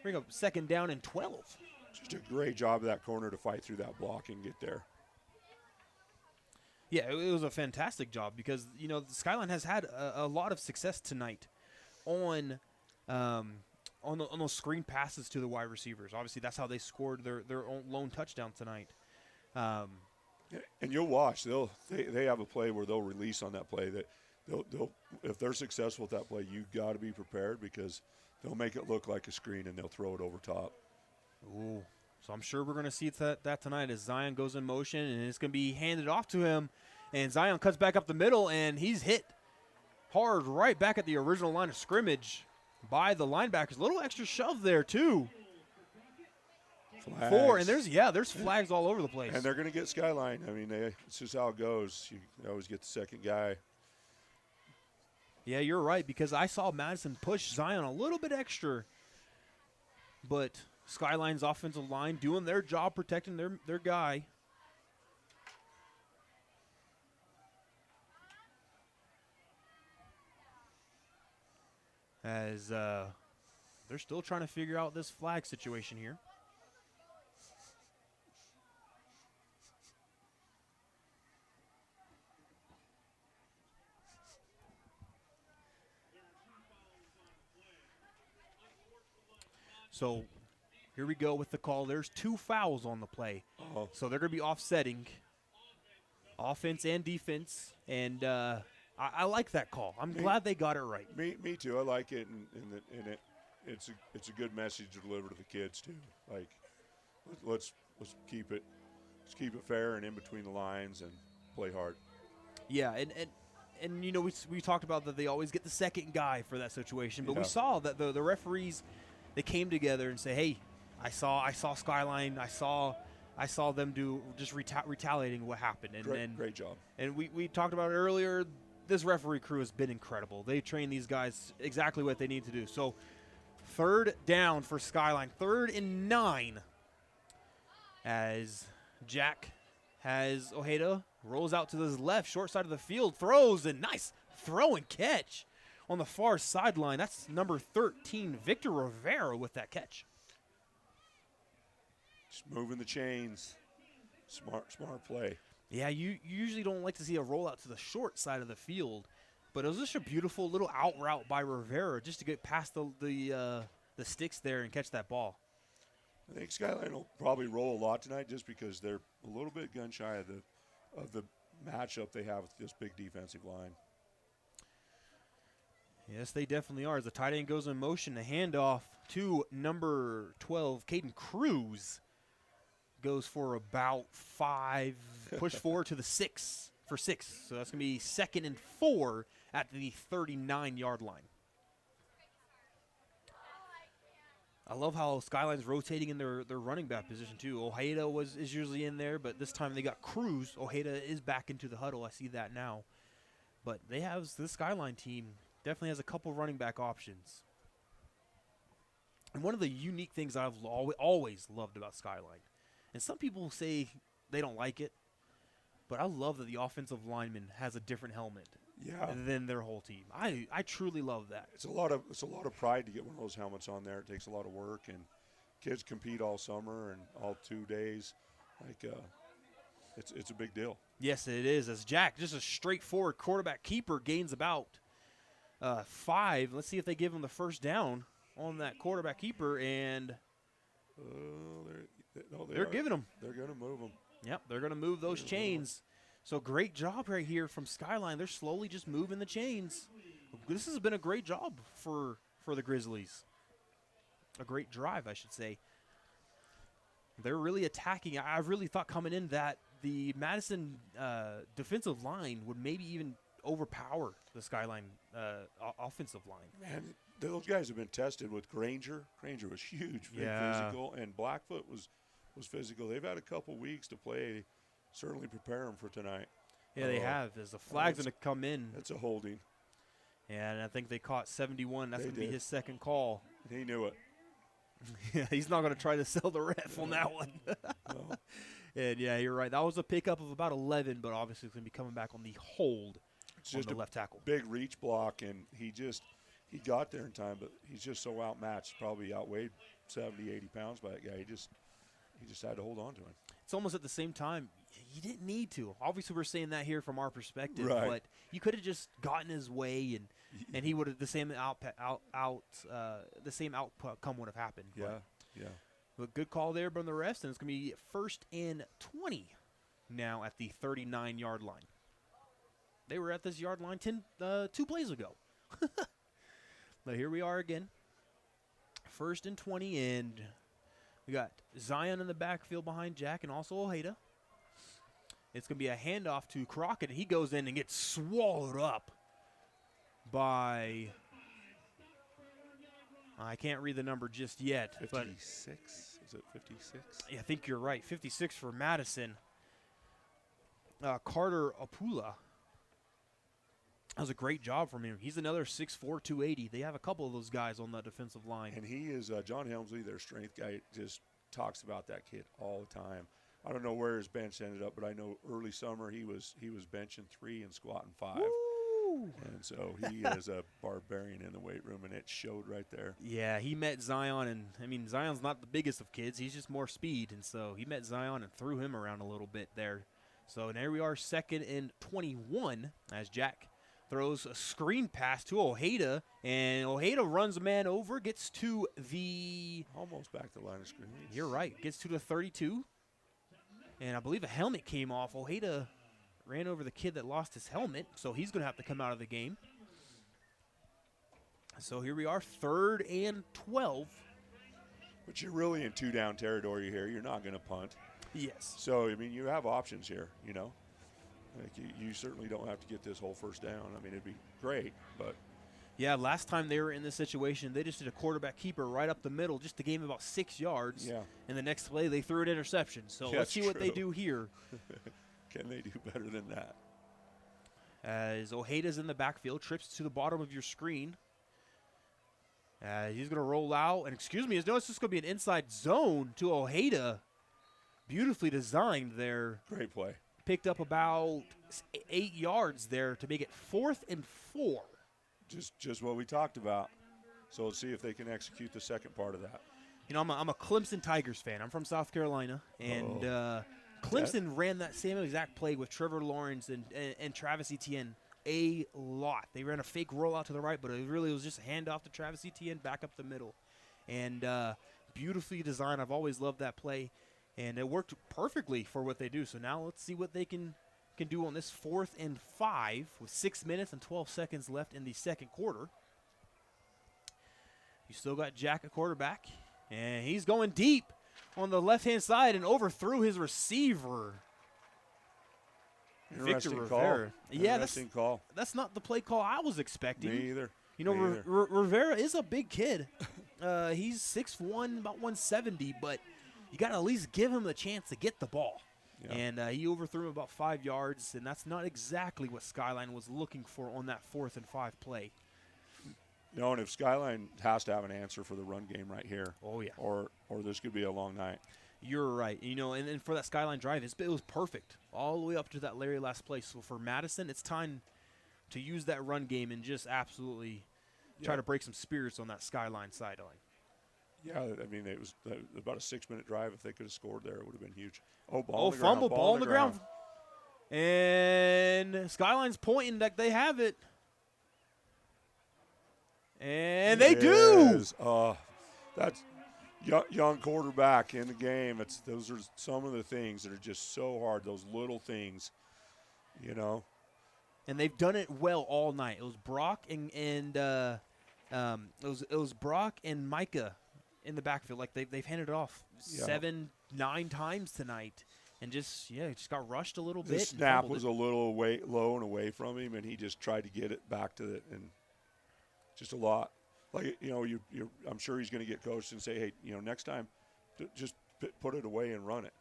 bring up second down and 12. Just a great job of that corner to fight through that block and get there. Yeah, it was a fantastic job because, you know, the Skyline has had a lot of success tonight on those screen passes to the wide receivers. Obviously, that's how they scored their own lone touchdown tonight. And you'll watch. They have a play where they'll release on that play. That they'll if they're successful with that play, you got to be prepared because they'll make it look like a screen and they'll throw it over top. Ooh. So I'm sure we're going to see that tonight as Zion goes in motion, and it's going to be handed off to him. And Zion cuts back up the middle, and he's hit hard right back at the original line of scrimmage by the linebackers. A little extra shove there, too. Flags. 4, and there's flags all over the place. And they're going to get Skyline. I mean, it's just how it goes. You always get the second guy. Yeah, you're right, because I saw Madison push Zion a little bit extra, but Skyline's offensive line doing their job protecting their guy. As they're still trying to figure out this flag situation here. So here we go with the call. There's 2 fouls on the play. Uh-huh. So they're going to be offsetting offense and defense. And I like that call. I'm glad they got it right. Me too. I like it, and it's a good message to deliver to the kids too. Like, let's keep it fair and in between the lines and play hard. Yeah, and you know we talked about that they always get the second guy for that situation, but Yeah. we saw that the referees, they came together and say, hey, I saw Skyline, I saw them do just retaliating what happened. And great job. And we talked about it earlier. This referee crew has been incredible. They train these guys exactly what they need to do. So third down for Skyline, 3rd and 9, as Jack has Ojeda, rolls out to his left, short side of the field, throws, and nice throw and catch on the far sideline. That's number 13, Victor Rivera, with that catch. Just moving the chains. Smart play. Yeah, you usually don't like to see a rollout to the short side of the field, but it was just a beautiful little out route by Rivera just to get past the sticks there and catch that ball. I think Skyline will probably roll a lot tonight just because they're a little bit gun shy of the matchup they have with this big defensive line. Yes, they definitely are. As the tight end goes in motion, a handoff to number 12, Caden Cruz. Goes for about 5, push forward to the 6 for 6. So that's going to be 2nd and 4 at the 39-yard line. I love how Skyline's rotating in their running back position too. Ojeda is usually in there, but this time they got Cruz. Ojeda is back into the huddle. I see that now. But the Skyline team definitely has a couple running back options. And one of the unique things I've always loved about Skyline, and some people say they don't like it, but I love that the offensive lineman has a different helmet than their whole team. I truly love that. It's a lot of pride to get one of those helmets on there. It takes a lot of work, and kids compete all summer and all 2 days. It's a big deal. Yes, it is. As Jack, just a straightforward quarterback keeper, gains about 5. Let's see if they give him the first down on that quarterback keeper, and they're giving him. They're going to move them. Yep, they're going to move those chains. So great job right here from Skyline. They're slowly just moving the chains. This has been a great job for the Grizzlies. A great drive, I should say. They're really attacking. I really thought coming in that the Madison defensive line would maybe even overpower the Skyline offensive line. Man, those guys have been tested with Granger. Granger was huge, big physical, and Blackfoot was physical. They've had a couple weeks to play, certainly prepare them for tonight. Yeah, they have. As the flag's going to come in. That's a holding. And I think they caught 71. That's going to be his second call. He knew it. Yeah, he's not going to try to sell the ref on that one. No. And, yeah, you're right. That was a pickup of about 11, but obviously it's going to be coming back on the hold on the left tackle. Big reach block, and he got there in time, but he's just so outmatched, probably outweighed 70, 80 pounds by that guy. He just had to hold on to him. It's almost at the same time, you didn't need to. Obviously, we're saying that here from our perspective, right. But you could have just gotten his way, and he would have the same outcome would have happened. Yeah, But good call there from the refs, and it's going to be 1st and 20 now at the 39-yard line. They were at this yard line 2 plays ago. But here we are again. 1st and 20, and we got Zion in the backfield behind Jack and also Ojeda. It's going to be a handoff to Crockett. He goes in and gets swallowed up by, I can't read the number just yet. 56? Is it 56? Yeah, I think you're right. 56 for Madison. Carter Apula. That was a great job from him. He's another 6'4", 280. They have a couple of those guys on that defensive line. And he is John Helmsley, their strength guy, just talks about that kid all the time. I don't know where his bench ended up, but I know early summer he was benching 3 and squatting 5. Woo! And so he is a barbarian in the weight room, and it showed right there. Yeah, he met Zion, and I mean Zion's not the biggest of kids. He's just more speed, and so he met Zion and threw him around a little bit there. So there we are, 2nd and 21 as Jack throws a screen pass to Ojeda, and Ojeda runs a man over, gets to the almost back to the line of scrimmage. You're right, gets to the 32. And I believe a helmet came off. Ojeda ran over the kid that lost his helmet, so he's going to have to come out of the game. So here we are, 3rd and 12. But you're really in 2-down territory here. You're not going to punt. Yes. So, I mean, you have options here, you know. Like you certainly don't have to get this whole 1st down. I mean, it'd be great, but. Yeah, last time they were in this situation, they just did a quarterback keeper right up the middle, just to gain about 6 yards. Yeah. And the next play, they threw an interception. So let's see what they do here. Can they do better than that? As Ojeda's in the backfield, trips to the bottom of your screen. He's going to roll out. And excuse me, no, it's just going to be an inside zone to Ojeda. Beautifully designed there. Great play. Picked up about 8 yards there to make it 4th and 4. Just what we talked about. So let's see if they can execute the second part of that. You know, I'm a Clemson Tigers fan. I'm from South Carolina, and Clemson ran that same exact play with Trevor Lawrence and Travis Etienne a lot. They ran a fake rollout to the right, but it really was just a handoff to Travis Etienne back up the middle. And beautifully designed. I've always loved that play, and it worked perfectly for what they do. So now let's see what they can do on this 4th and 5 with 6 minutes and 12 seconds left in the second quarter. You still got Jack at quarterback, and he's going deep on the left-hand side and overthrew his receiver. Interesting Victor call. Rivera. Yeah, Interesting call. That's not the play call I was expecting. Me either. You know, Rivera is a big kid. He's 6'1", about 170, but you got to at least give him the chance to get the ball. Yeah. And he overthrew him about 5 yards, and that's not exactly what Skyline was looking for on that 4th and 5 play. No, and if Skyline has to have an answer for the run game right here. Oh, yeah. Or this could be a long night. You're right. You know, and then for that Skyline drive, it was perfect all the way up to that very last play. So for Madison, it's time to use that run game and just absolutely try to break some spirits on that Skyline sideline. Yeah, I mean, it was about a 6-minute drive. If they could have scored there, it would have been huge. Oh, fumble, ball on the ground. And Skyline's pointing like they have it. And they do. That's young quarterback in the game. Those are some of the things that are just so hard, those little things, you know. And they've done it well all night. It was Brock and it was Brock and Micah in the backfield. Like they've handed it off 7-9 times tonight, and just got rushed a little The bit. snap was a little low and away from him, and he just tried to get it back to it, and just a lot. Like, I'm sure he's going to get coached and say, hey, next time, just put it away and run it,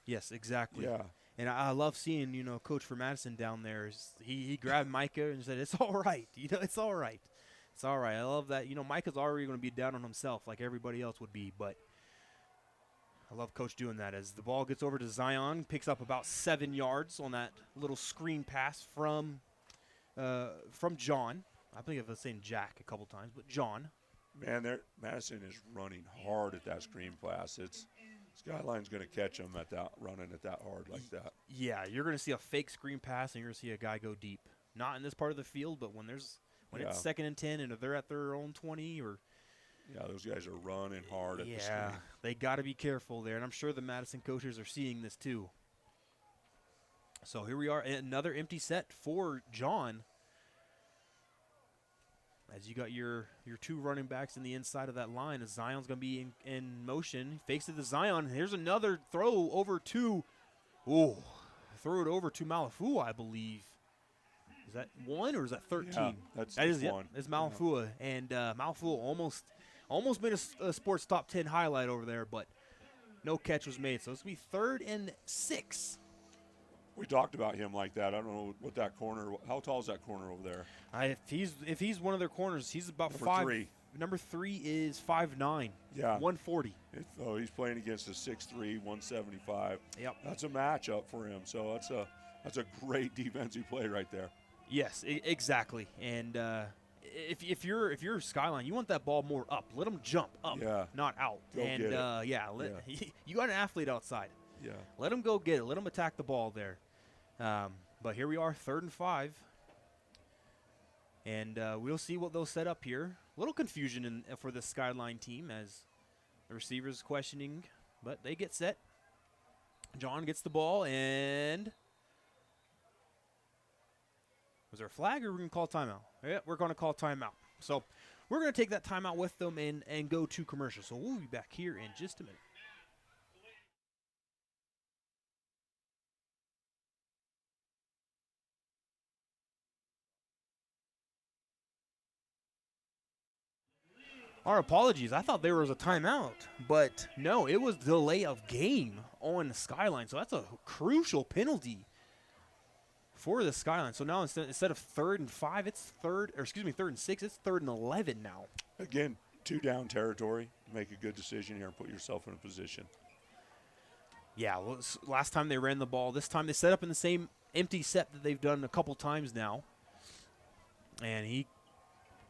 Yes, exactly. Yeah. And I love seeing, Coach for Madison down there. He grabbed Micah and said, it's all right. It's all right. It's all right. I love that. Micah's already going to be down on himself like everybody else would be, but I love Coach doing that. As the ball gets over to Zion, picks up about 7 yards on that little screen pass from John. I think I was saying Jack a couple times, but John. Man, Madison is running hard at that screen pass. Skyline's going to catch him running it that hard like that. Yeah, you're going to see a fake screen pass, and you're going to see a guy go deep. Not in this part of the field, but when it's 2nd and 10 and they're at their own 20 or. Yeah, those guys are running hard at the screen. Yeah, they got to be careful there, and I'm sure the Madison coaches are seeing this too. So here we are, another empty set for John. As you got your 2 running backs in the inside of that line, as Zion's going to be in motion. Fakes it to Zion. Here's another throw over to, throw it over to Malafua, I believe. Is that 1 or is that 13? Yeah, that's 1. It's Malafua, and Malafua almost made a sports top 10 highlight over there, but no catch was made. So it's going to be 3rd and 6. We talked about him like that. I don't know what that corner. How tall is that corner over there? If he's one of their corners, he's about Number 5. 3. Number 3 is 5'9". Yeah, 140. He's playing against a 6'3", 175. Yep, that's a matchup for him. So that's a great defensive play right there. Yes, exactly. And if you're Skyline, you want that ball more up. Let him jump up, not out. Go and get it. You got an athlete outside. Yeah. Let him go get it. Let him attack the ball there. But here we are, 3rd and 5. And we'll see what they'll set up here. A little confusion for the Skyline team as the receiver's questioning, but they get set. John gets the ball, and was there a flag, or are we going to call timeout? Yeah, we're going to call timeout. So we're going to take that timeout with them and go to commercial. So we'll be back here in just a minute. Our apologies. I thought there was a timeout, but no, it was delay of game on Skyline. So that's a crucial penalty for the Skyline. So now instead of 3rd and 5, it's 3rd and 6. It's 3rd and 11 now. Again, 2 down territory. Make a good decision here and put yourself in a position. Yeah, well, last time they ran the ball. This time they set up in the same empty set that they've done a couple times now. And he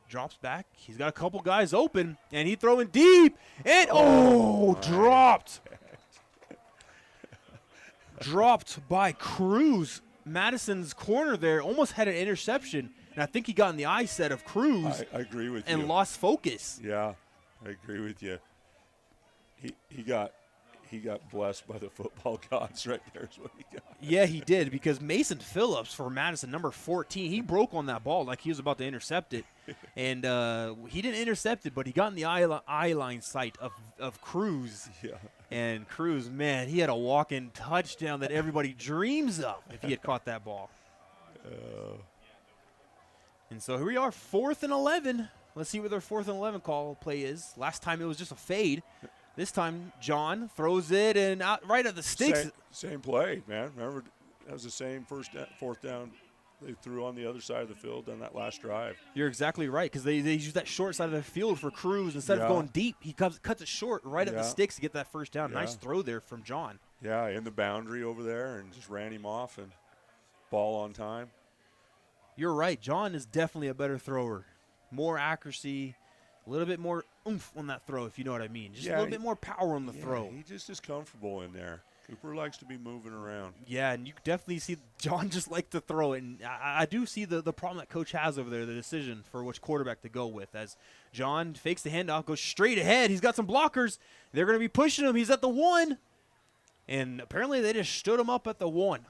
drops back. He's got a couple guys open, and he throwing deep. And, dropped. Dropped by Cruz. Madison's corner there almost had an interception, and I think he got in the eye set of Cruz. I agree with you. And lost focus. Yeah, I agree with you. He got blessed by the football gods right there is what he got. Yeah, he did, because Mason Phillips for Madison, number 14, he broke on that ball like he was about to intercept it. And he didn't intercept it, but he got in the eye line sight of Cruz. Yeah. And Cruz, man, he had a walk-in touchdown that everybody dreams of if he had caught that ball. And so here we are, 4th and 11. Let's see what their 4th and 11 call play is. Last time it was just a fade. This time, John throws it and out right at the sticks. Same play, man. Remember, that was the same 4th down they threw on the other side of the field on that last drive. You're exactly right, because they use that short side of the field for Cruz. Instead of going deep, he cuts it short right at the sticks to get that first down. Nice throw there from John. Yeah, in the boundary over there, and just ran him off and ball on time. You're right. John is definitely a better thrower. More accuracy, a little bit more oomph on that throw, if you know what I mean. Just a little bit more power on the throw. He just is comfortable in there. Cooper likes to be moving around. Yeah, and you definitely see John just like to throw it. And I do see the problem that Coach has over there, the decision for which quarterback to go with. As John fakes the handoff, goes straight ahead. He's got some blockers. They're going to be pushing him. He's at the 1. And apparently they just stood him up at the 1.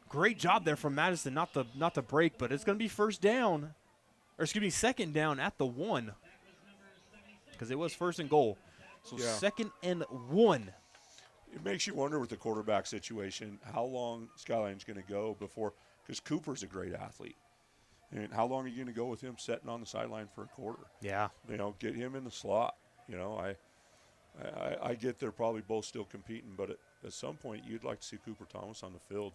Great job there from Madison, not to break, but it's going to be 2nd down at the 1. Because it was 1st and goal. So 2nd and 1. it makes you wonder with the quarterback situation how long Skyline's going to go before, because Cooper's a great athlete. And how long are you going to go with him sitting on the sideline for a quarter? Yeah. You know, get him in the slot. You know, I get they're probably both still competing, but at some point you'd like to see Cooper Thomas on the field.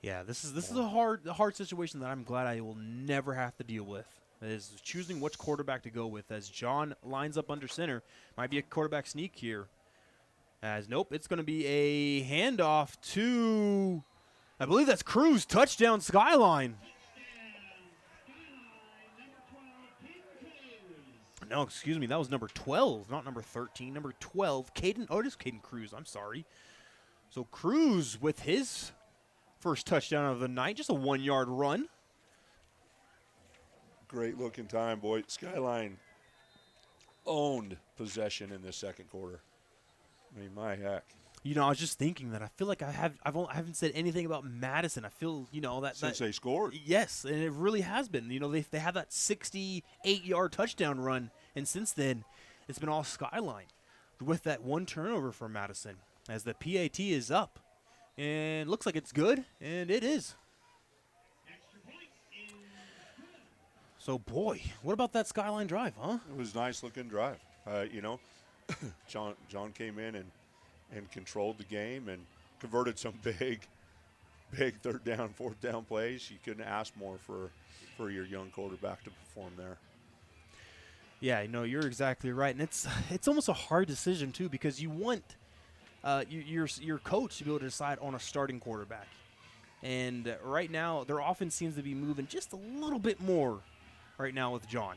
Yeah, this is a hard situation that I'm glad I will never have to deal with, is choosing which quarterback to go with. As John lines up under center, might be a quarterback sneak here. As nope, it's going to be a handoff to, I believe that's Cruz, touchdown Skyline. No, excuse me, that was number 12, not number 13, number 12, Caden. Oh, it is Caden Cruz, I'm sorry. So Cruz with his first touchdown of the night, just a 1-yard run. Great looking time, boy. Skyline owned possession in this second quarter. I mean, my heck. You know, I was just thinking that I feel like I haven't said anything about Madison. I feel, you know, that since they scored. Yes, and it really has been. You know, they have that 68-yard touchdown run, and since then, it's been all Skyline with that one turnover for Madison as the PAT is up, and looks like it's good, and it is. So, boy, what about that Skyline drive, huh? It was a nice-looking drive. You know, John came in and controlled the game and converted some big third down, fourth down plays. You couldn't ask more for your young quarterback to perform there. Yeah, you know, you're exactly right, and it's almost a hard decision too, because you want your coach to be able to decide on a starting quarterback, and right now their offense seems to be moving just a little bit more right now with John,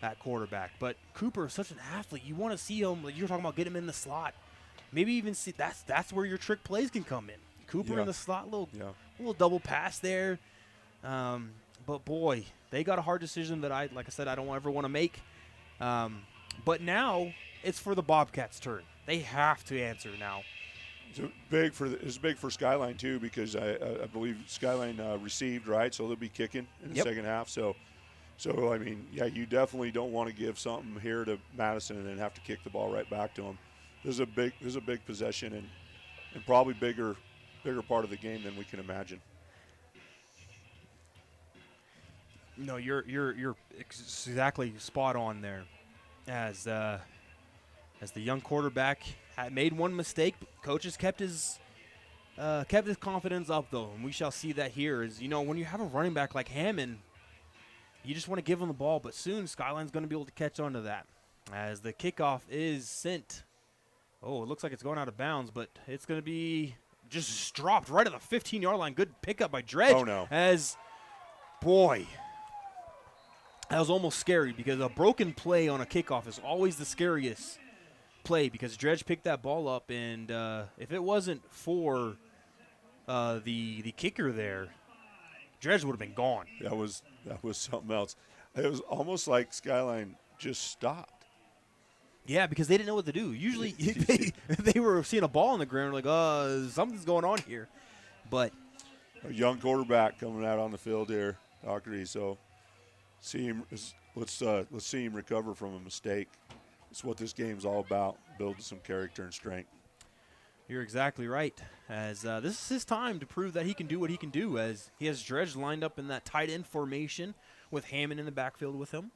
that quarterback. But Cooper is such an athlete. You want to see him. Like you're talking about, get him in the slot. Maybe even see that's where your trick plays can come in. Cooper in the slot, little double pass there. But boy, they got a hard decision that I don't ever want to make. But now it's for the Bobcats' turn. They have to answer now. It's big for Skyline too, because I believe Skyline received, right, so they'll be kicking in the second half. So I mean, yeah, you definitely don't want to give something here to Madison and then have to kick the ball right back to them. This is a big possession and probably bigger part of the game than we can imagine. No, you're exactly spot on there. As the young quarterback had made one mistake, coaches kept his confidence up though, and we shall see that here. Is, you know, when you have a running back like Hammond, you just want to give him the ball, but soon Skyline's going to be able to catch on to that. As the kickoff is sent. Oh, it looks like it's going out of bounds, but it's going to be just dropped right at the 15-yard line. Good pickup by Dredge. Oh, no. Boy, that was almost scary, because a broken play on a kickoff is always the scariest play, because Dredge picked that ball up, and if it wasn't for the kicker there, Dredge would have been gone. That was something else. It was almost like Skyline just stopped. Yeah, because they didn't know what to do. Usually they were seeing a ball on the ground, like, something's going on here. But a young quarterback coming out on the field here, Doherty. So let's see him recover from a mistake. It's what this game's all about, building some character and strength. You're exactly right. As this is his time to prove that he can do what he can do, as he has Dredge lined up in that tight end formation with Hammond in the backfield with him.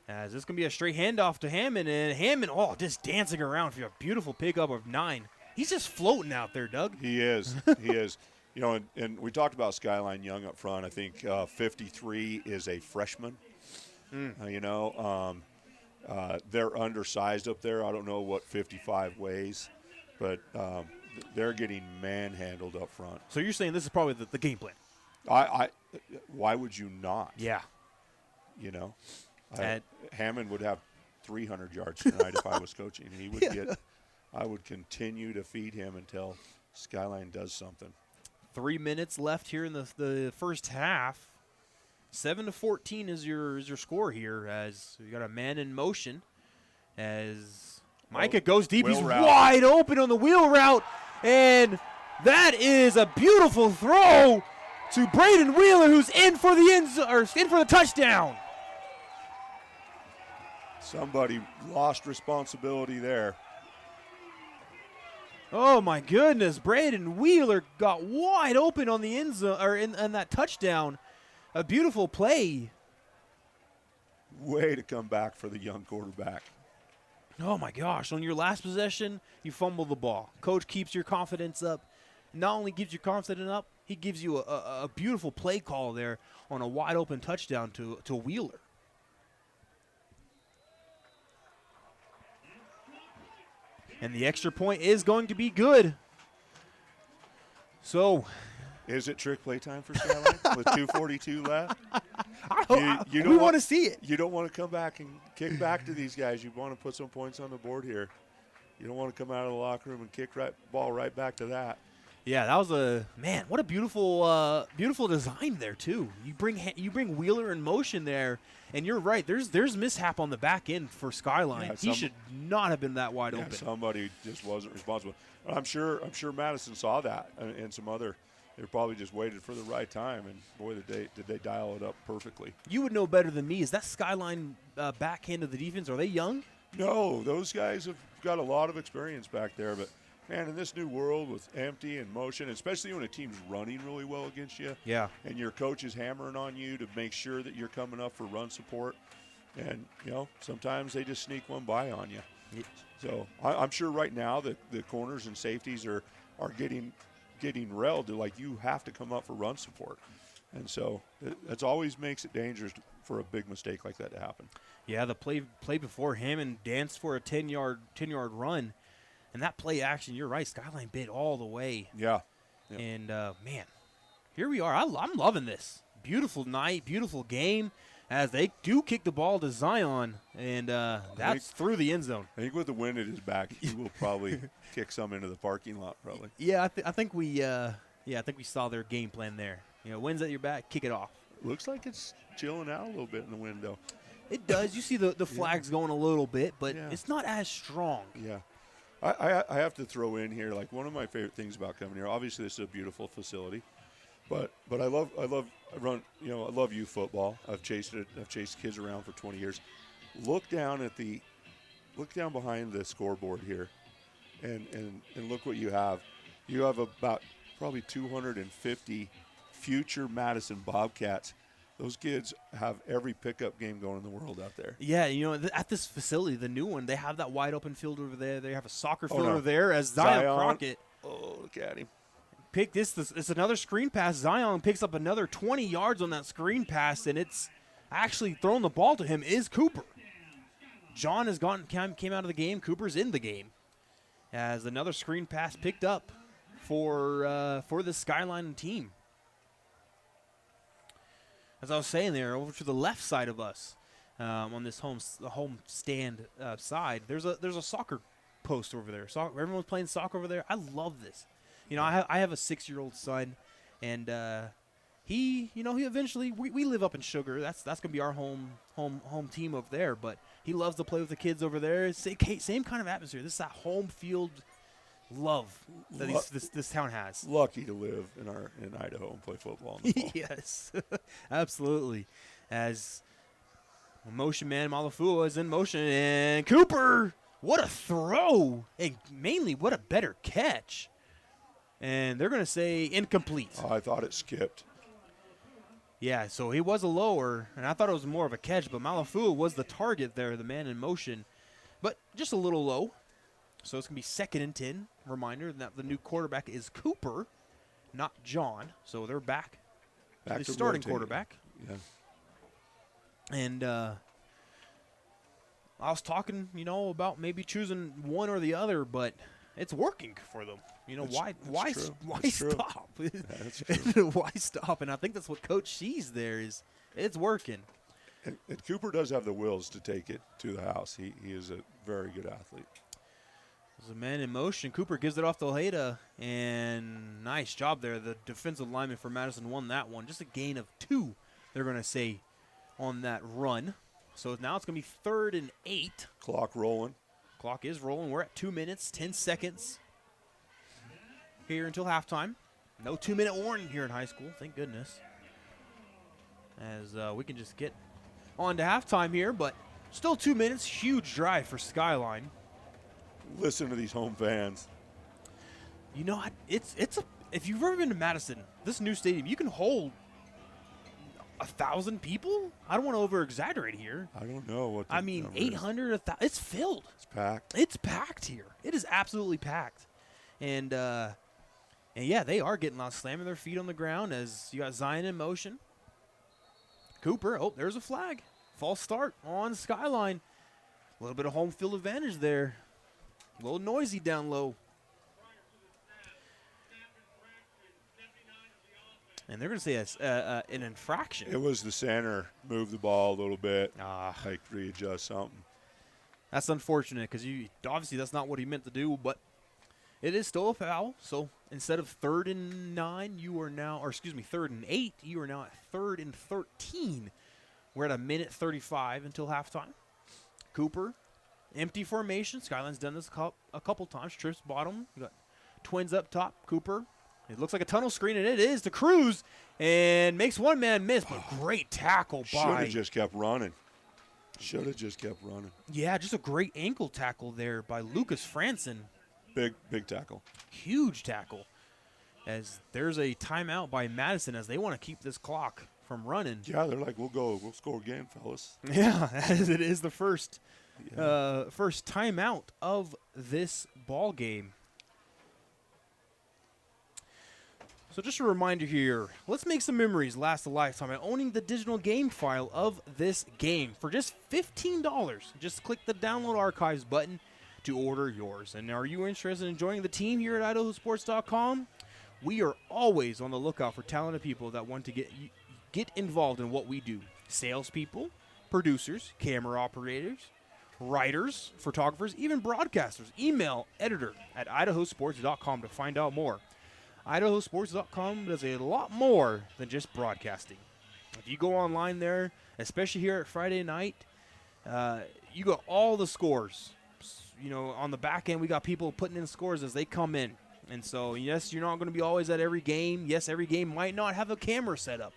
As this is going to be a straight handoff to Hammond, and Hammond, just dancing around for a beautiful pickup of 9. He's just floating out there, Doug. He is. He is. You know, and we talked about Skyline Young up front. I think 53 is a freshman. You know, they're undersized up there. I don't know what 55 weighs, but they're getting manhandled up front. So you're saying this is probably the game plan? Why would you not? Yeah. You know, Hammond would have 300 yards tonight if I was coaching. He would get. I would continue to feed him until Skyline does something. 3 minutes left here in the first half. 7-14 is your score here, as you got a man in motion. As Micah goes deep, he's wide open on the wheel route, and that is a beautiful throw to Braden Wheeler, who's in for the touchdown. Somebody lost responsibility there. Oh my goodness, Braden Wheeler got wide open on the end zone, or in that touchdown. A beautiful play. Way to come back for the young quarterback. Oh my gosh, on your last possession, you fumble the ball. Coach keeps your confidence up. Not only gives you confidence up, he gives you a beautiful play call there on a wide open touchdown to Wheeler. And the extra point is going to be good. So, is it trick play time for Skyline with 2:42 left? We want to see it. You don't want to come back and kick back to these guys. You want to put some points on the board here. You don't want to come out of the locker room and kick ball right back to that. Yeah, that was what a beautiful beautiful design there too. You bring Wheeler in motion there, and you're right. There's mishap on the back end for Skyline. He should not have been that wide open. Somebody just wasn't responsible. I'm sure Madison saw that, and some other. They probably just waited for the right time, and boy, did they dial it up perfectly. You would know better than me. Is that Skyline back end of the defense? Are they young? No, those guys have got a lot of experience back there, but. Man, in this new world with empty and motion, especially when a team's running really well against you, and your coach is hammering on you to make sure that you're coming up for run support, and sometimes they just sneak one by on you. Yeah. So I'm sure right now that the corners and safeties are getting railed to you have to come up for run support, and so it always makes it dangerous for a big mistake like that to happen. Yeah, the play before him and danced for a 10-yard run. And that play action, you're right, Skyline bit all the way. Yeah. And, man, here we are. I'm loving this. Beautiful night, beautiful game, as they do kick the ball to Zion, and that's through the end zone. I think with the wind at his back, he will probably kick some into the parking lot probably. Yeah, I think we saw their game plan there. Wind's at your back, kick it off. Looks like it's chilling out a little bit in the wind, though. It does. You see the flags going a little bit, but it's not as strong. Yeah. I have to throw in here, one of my favorite things about coming here. Obviously, this is a beautiful facility, but I love youth football. I've chased kids around for 20 years. Look down behind the scoreboard here, and look what you have. You have about probably 250 future Madison Bobcats. Those kids have every pickup game going in the world out there. Yeah, at this facility, the new one, they have that wide open field over there. They have a soccer field over there as Zion Crockett. Oh, look at him. It's another screen pass. Zion picks up another 20 yards on that screen pass, and it's actually throwing the ball to him is Cooper. John came out of the game. Cooper's in the game as another screen pass picked up for the Skyline team. As I was saying there, over to the left side of us, on this home stand side, there's a soccer post over there. Everyone's playing soccer over there. I love this. I have a 6-year-old son, and he eventually we live up in Sugar. That's gonna be our home team over there. But he loves to play with the kids over there. Same kind of atmosphere. This is that home field love that this town has. Lucky to live in Idaho and play football in the fall. Yes, absolutely. As motion man Malafua is in motion, and Cooper, what a throw, and mainly what a better catch. And they're going to say incomplete. Oh, I thought it skipped. Yeah, so he was a lower, and I thought it was more of a catch, but Malafua was the target there, the man in motion, but just a little low. So it's going to be 2nd and 10. Reminder that the new quarterback is Cooper, not John. So they're back to the starting quarterback. Yeah. And I was talking, about maybe choosing one or the other, but it's working for them. Why stop? That's true. Why stop? And I think that's what Coach sees there is it's working. And Cooper does have the wills to take it to the house. He is a very good athlete. There's a man in motion. Cooper gives it off to Ojeda, and nice job there. The defensive lineman for Madison won that one. Just a gain of 2, they're going to say, on that run. So now it's going to be 3rd and 8. Clock rolling. Clock is rolling. We're at 2 minutes, 10 seconds here until halftime. No 2-minute warning here in high school, thank goodness. As we can just get on to halftime here, but still 2 minutes. Huge drive for Skyline. Listen to these home fans. You know, if you've ever been to Madison, this new stadium, you can hold 1,000 people. I don't want to over-exaggerate here. I don't know what. I mean, 800, 1,000. It's filled. It's packed. It's packed here. It is absolutely packed, and yeah, they are getting loud, slamming their feet on the ground as you got Zion in motion. Cooper. Oh, there's a flag. False start on Skyline. A little bit of home field advantage there. A little noisy down low. And they're going to say an infraction. It was the center moved the ball a little bit, like readjust something. That's unfortunate because obviously that's not what he meant to do, but it is still a foul. So instead of 3rd and 9, you are now, or excuse me, 3rd and 8, you are now at 3rd and 13. We're at 1:35 until halftime. Cooper, empty formation. Skyline's done this a couple times. Trips bottom. You got twins up top. Cooper. It looks like a tunnel screen, and it is to Cruz, and makes one man miss, but great tackle by. Should have just kept running. Should have just kept running. Yeah, just a great ankle tackle there by Lucas Franson. Big tackle. Huge tackle. As there's a timeout by Madison as they want to keep this clock from running. Yeah, they're like, we'll score again, fellas. Yeah, as it is the first timeout of this ball game. So just a reminder here, let's make some memories last a lifetime by owning the digital game file of this game for just $15. Just click the download archives button to order yours. And are you interested in joining the team here at IdahoSports.com? We are always on the lookout for talented people that want to get involved in what we do. Salespeople, producers, camera operators, writers, photographers, even broadcasters. Email editor@IdahoSports.com to find out more. IdahoSports.com does a lot more than just broadcasting. If you go online there, especially here at Friday night, you got all the scores. You know, on the back end, we got people putting in scores as they come in. And so, yes, you're not going to be always at every game. Yes, every game might not have a camera set up.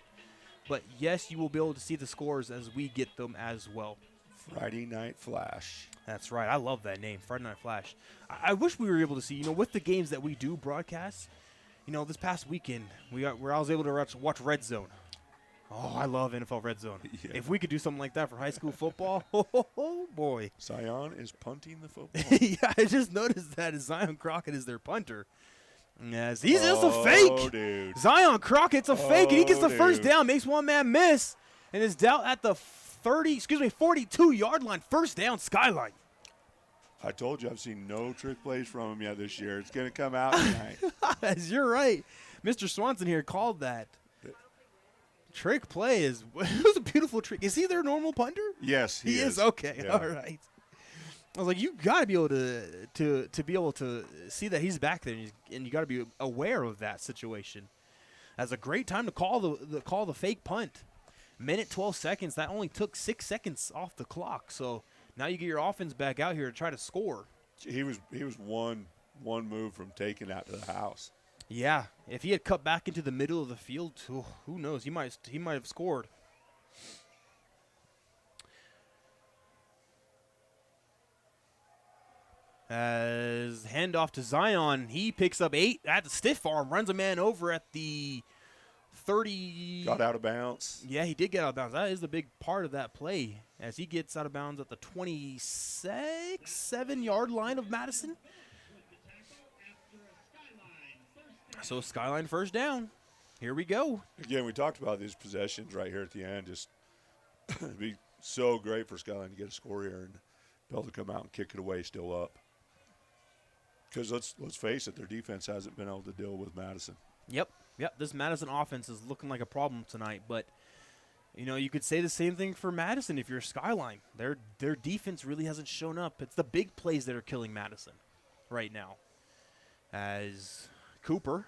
But, yes, you will be able to see the scores as we get them as well. Friday Night Flash. That's right. I love that name, Friday Night Flash. I wish we were able to see, with the games that we do broadcast, this past weekend, where I was able to watch Red Zone. Oh, I love NFL Red Zone. Yeah. If we could do something like that for high school football, oh boy. Zion is punting the football. Yeah, I just noticed that Zion Crockett is their punter. Yes, he's just a fake. Dude. Zion Crockett's a fake, and he gets the first down, makes one man miss, and is down at the 42-yard line. First down, Skyline. I told you I've seen no trick plays from him yet this year. It's going to come out tonight. You're right. Mr. Swanson here called that. Trick play it was a beautiful trick. Is he their normal punter? Yes, he is. Okay, yeah. All right. I was like, you got to be able to be able to see that he's back there, and you got to be aware of that situation. That's a great time to call the fake punt. Minute 12 seconds. That only took 6 seconds off the clock. So now you get your offense back out here to try to score. He was one move from taking that to the house. Yeah, if he had cut back into the middle of the field, who knows? He might have scored. As handoff to Zion, he picks up 8 at the stiff arm, runs a man over at the 30. Got out of bounds. Yeah, he did get out of bounds. That is the big part of that play, as he gets out of bounds at the 27-yard line of Madison. So Skyline first down. Here we go. Again, we talked about these possessions right here at the end. Just it'd be so great for Skyline to get a score here and be able to come out and kick it away still up. Because let's face it, their defense hasn't been able to deal with Madison. Yep. This Madison offense is looking like a problem tonight. But, you could say the same thing for Madison if you're Skyline. Their defense really hasn't shown up. It's the big plays that are killing Madison right now. As Cooper,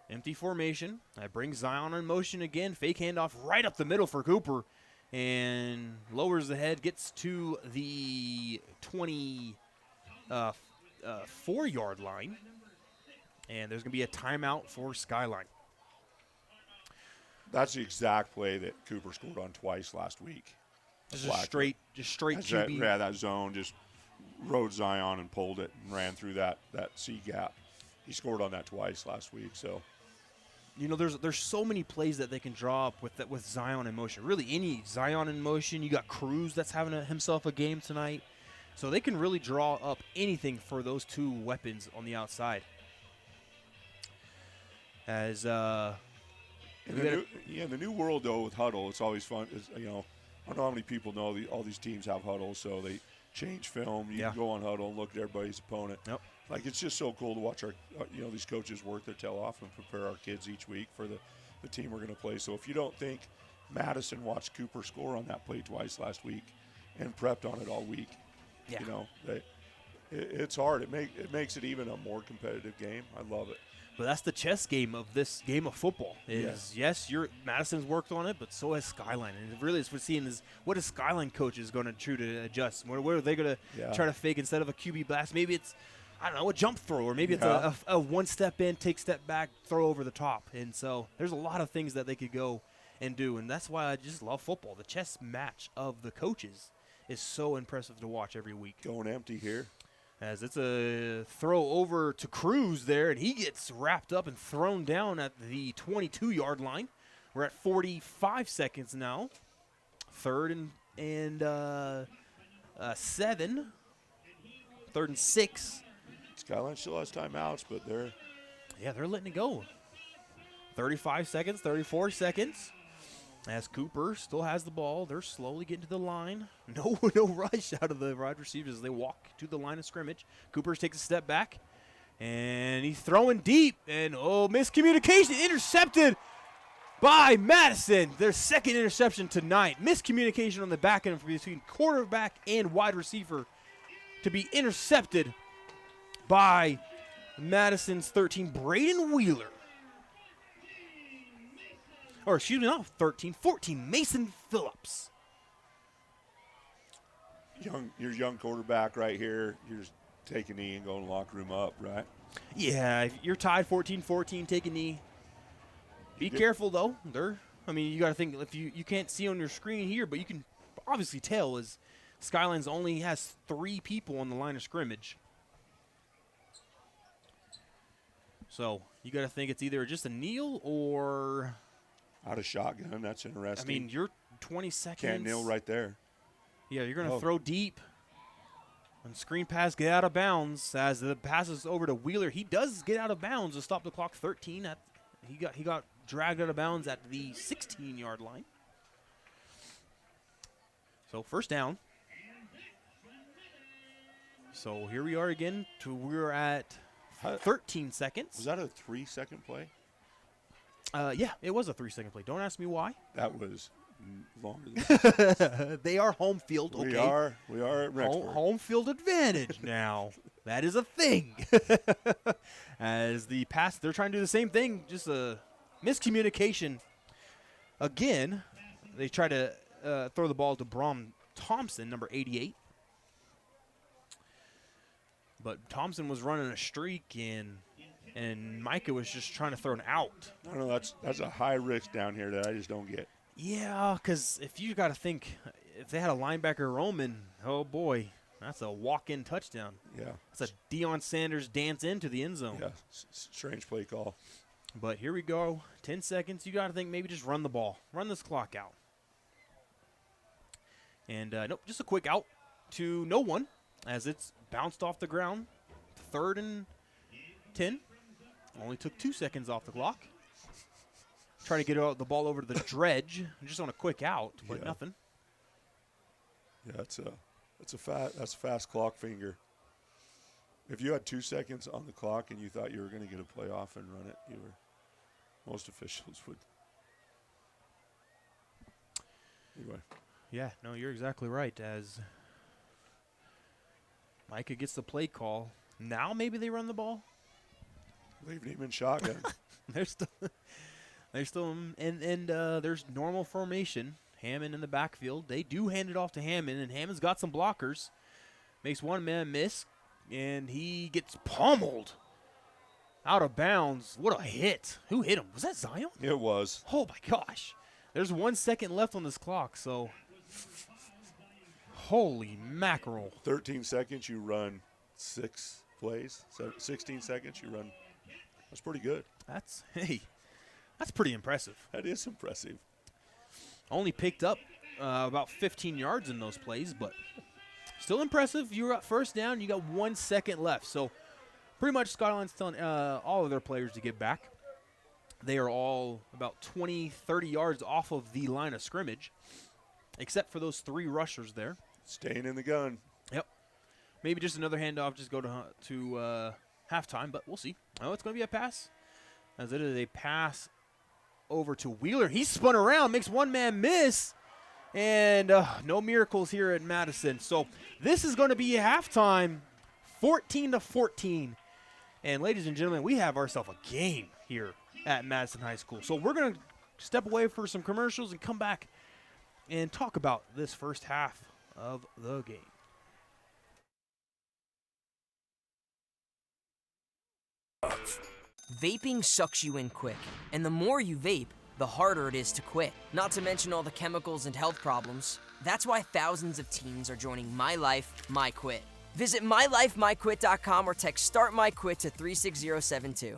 empty formation. That brings Zion in motion again. Fake handoff right up the middle for Cooper. And lowers the head, gets to the 24-yard line. And there's going to be a timeout for Skyline. That's the exact play that Cooper scored on twice last week. Just straight QB. That zone just rode Zion and pulled it and ran through that C gap. he scored on that twice last week. So, you know, there's so many plays that they can draw up with Zion in motion. Really, any Zion in motion. You got Cruz that's having himself a game tonight. So they can really draw up anything for those two weapons on the outside. As in the new world though with huddle, it's always fun. I don't know how many people know all these teams have huddles, so they change film. You can go on huddle and look at everybody's opponent. Yep. Like, it's just so cool to watch our these coaches work their tail off and prepare our kids each week for the team we're going to play. So if you don't think Madison watched Cooper score on that play twice last week and prepped on it all week, it's hard. It makes it even a more competitive game. I love it. But that's the chess game of this game of football. Yes, Madison's worked on it, but so has Skyline. And really, it's we're seeing is what is Skyline coaches going to try to adjust? What are they going to try to fake instead of a QB blast? Maybe it's, I don't know, a jump throw, or maybe it's a one step in, take step back, throw over the top. And so there's a lot of things that they could go and do, and that's why I just love football. The chess match of the coaches is so impressive to watch every week. Going empty here. As it's a throw over to Cruz there, and he gets wrapped up and thrown down at the 22-yard line. We're at 45 seconds now. 3rd and 7. 3rd and 6. Skyline still has timeouts, but they're letting it go. 35 seconds, 34 seconds. As Cooper still has the ball, they're slowly getting to the line. No rush out of the wide receivers as they walk to the line of scrimmage. Cooper takes a step back, and he's throwing deep. And, miscommunication, intercepted by Madison. Their second interception tonight. Miscommunication on the back end between quarterback and wide receiver to be intercepted by Madison's 13, Braden Wheeler. Or, excuse me, not 13, 14, Mason Phillips. Your young quarterback right here. You're just taking a knee and going locker room up, right? Yeah, if you're tied 14-14, take a knee. Be careful, though. You got to think, if you can't see on your screen here, but you can obviously tell is Skyline's only has 3 people on the line of scrimmage. So you got to think it's either just a kneel or out of shotgun. That's interesting. I mean, you're 20 seconds. Can't kneel right there. Yeah, you're going to throw deep. And screen pass, get out of bounds. As the pass is over to Wheeler, he does get out of bounds to stop the clock. 13. He got dragged out of bounds at the 16-yard line. So first down. So here we are again. We're at 13 seconds. Was that a 3-second play? Yeah, it was a 3-second play. Don't ask me why. That was longer than that. They are home field, okay? We are at Rexburg. Home field advantage now. That is a thing. As the pass, they're trying to do the same thing, just a miscommunication. Again, they try to throw the ball to Brom Thompson, number 88. But Thompson was running a streak, and Micah was just trying to throw an out. I don't know. That's a high risk down here that I just don't get. Yeah, because if you got to think, if they had a linebacker Roman, oh boy, that's a walk-in touchdown. Yeah. That's a Deion Sanders dance into the end zone. Yeah, strange play call. But here we go, 10 seconds. You got to think maybe just run the ball. Run this clock out. And, nope, just a quick out to no one as it's bounced off the ground. 3rd and 10. Only took 2 seconds off the clock. Try to get the ball over to the dredge, just on a quick out, but nothing. Yeah, that's a fast clock finger. If you had 2 seconds on the clock and you thought you were going to get a play off and run it, most officials would. Anyway. Yeah, no, you're exactly right. As Micah gets the play call, now maybe they run the ball. Leaving him in shotgun. They're still and there's normal formation. Hammond in the backfield. They do hand it off to Hammond, and Hammond's got some blockers. Makes one man miss, and he gets pummeled out of bounds. What a hit. Who hit him? Was that Zion? It was. Oh, my gosh. There's 1 second left on this clock, so holy mackerel. 13 seconds, you run 6 plays. So 16 seconds, you run That's pretty good. That's pretty impressive. That is impressive. Only picked up about 15 yards in those plays, but still impressive. You were at first down. You got 1 second left. So pretty much Skyline's telling all of their players to get back. They are all about 20, 30 yards off of the line of scrimmage, except for those 3 rushers there. Staying in the gun. Yep. Maybe just another handoff, just go to halftime, but we'll see. Oh, it's going to be a pass, as it is a pass over to Wheeler. He spun around, makes one man miss, and no miracles here at Madison. So this is going to be halftime, 14-14. And ladies and gentlemen, we have ourselves a game here at Madison High School. So we're going to step away for some commercials and come back and talk about this first half of the game. Vaping sucks you in quick, and the more you vape, the harder it is to quit. Not to mention all the chemicals and health problems. That's why thousands of teens are joining My Life, My Quit. Visit mylifemyquit.com or text Start My Quit to 36072.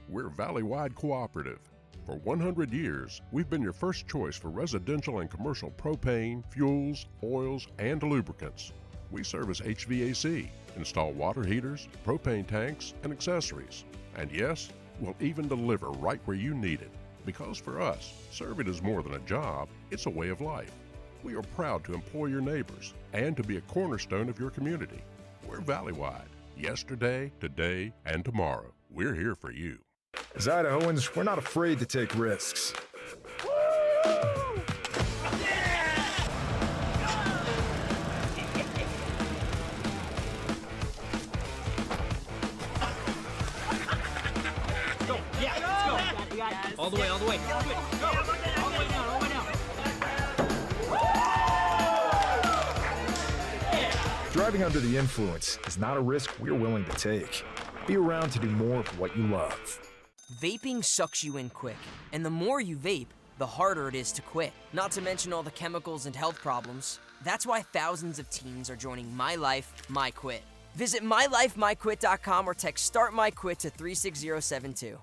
We're Valley-wide cooperative. For 100 years, we've been your first choice for residential and commercial propane, fuels, oils, and lubricants. We service HVAC, install water heaters, propane tanks, and accessories. And yes, we'll even deliver right where you need it. Because for us, serving is more than a job, it's a way of life. We are proud to employ your neighbors and to be a cornerstone of your community. We're Valley-wide. Yesterday, today, and tomorrow. We're here for you. As Idahoans, we're not afraid to take risks. All the way, all the way. Go. All the way down, all the way down. Driving under the influence is not a risk we're willing to take. Be around to do more of what you love. Vaping sucks you in quick, and the more you vape, the harder it is to quit. Not to mention all the chemicals and health problems. That's why thousands of teens are joining My Life, My Quit. Visit mylifemyquit.com or text Start My Quit to 36072.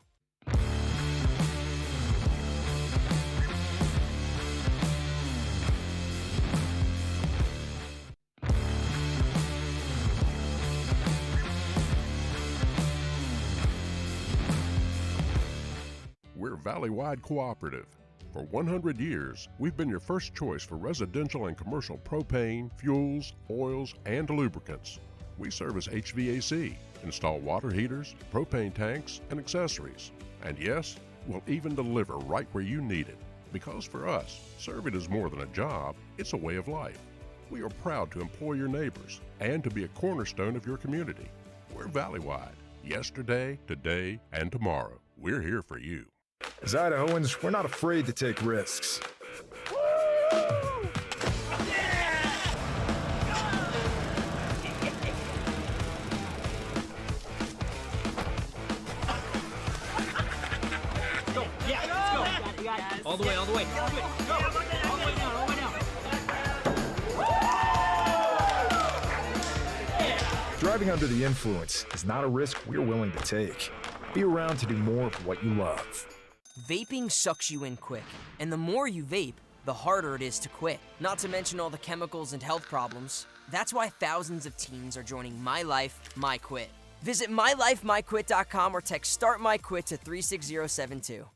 We're Valley-wide cooperative. For 100 years, we've been your first choice for residential and commercial propane, fuels, oils, and lubricants. We service HVAC, install water heaters, propane tanks, and accessories. And yes, we'll even deliver right where you need it. Because for us, serving is more than a job, it's a way of life. We are proud to employ your neighbors and to be a cornerstone of your community. We're Valley-wide. Yesterday, today, and tomorrow. We're here for you. As Idahoans, we're not afraid to take risks. All the way, all the way. Go. All the way down, all the way down. Driving under the influence is not a risk we're willing to take. Be around to do more of what you love. Vaping sucks you in quick, and the more you vape, the harder it is to quit. Not to mention all the chemicals and health problems. That's why thousands of teens are joining My Life, My Quit. Visit mylifemyquit.com or text Start My Quit to 36072.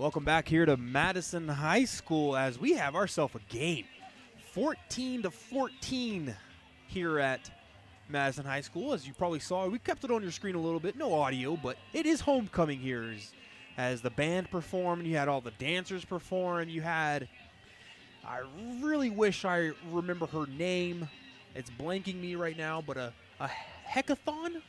Welcome back here to Madison High School as we have ourselves a game. 14-14 here at Madison High School. As you probably saw, we kept it on your screen a little bit. No audio, but it is homecoming here as the band performed. You had all the dancers perform. You had, I really wish I remember her name. It's blanking me right now, but a hackathon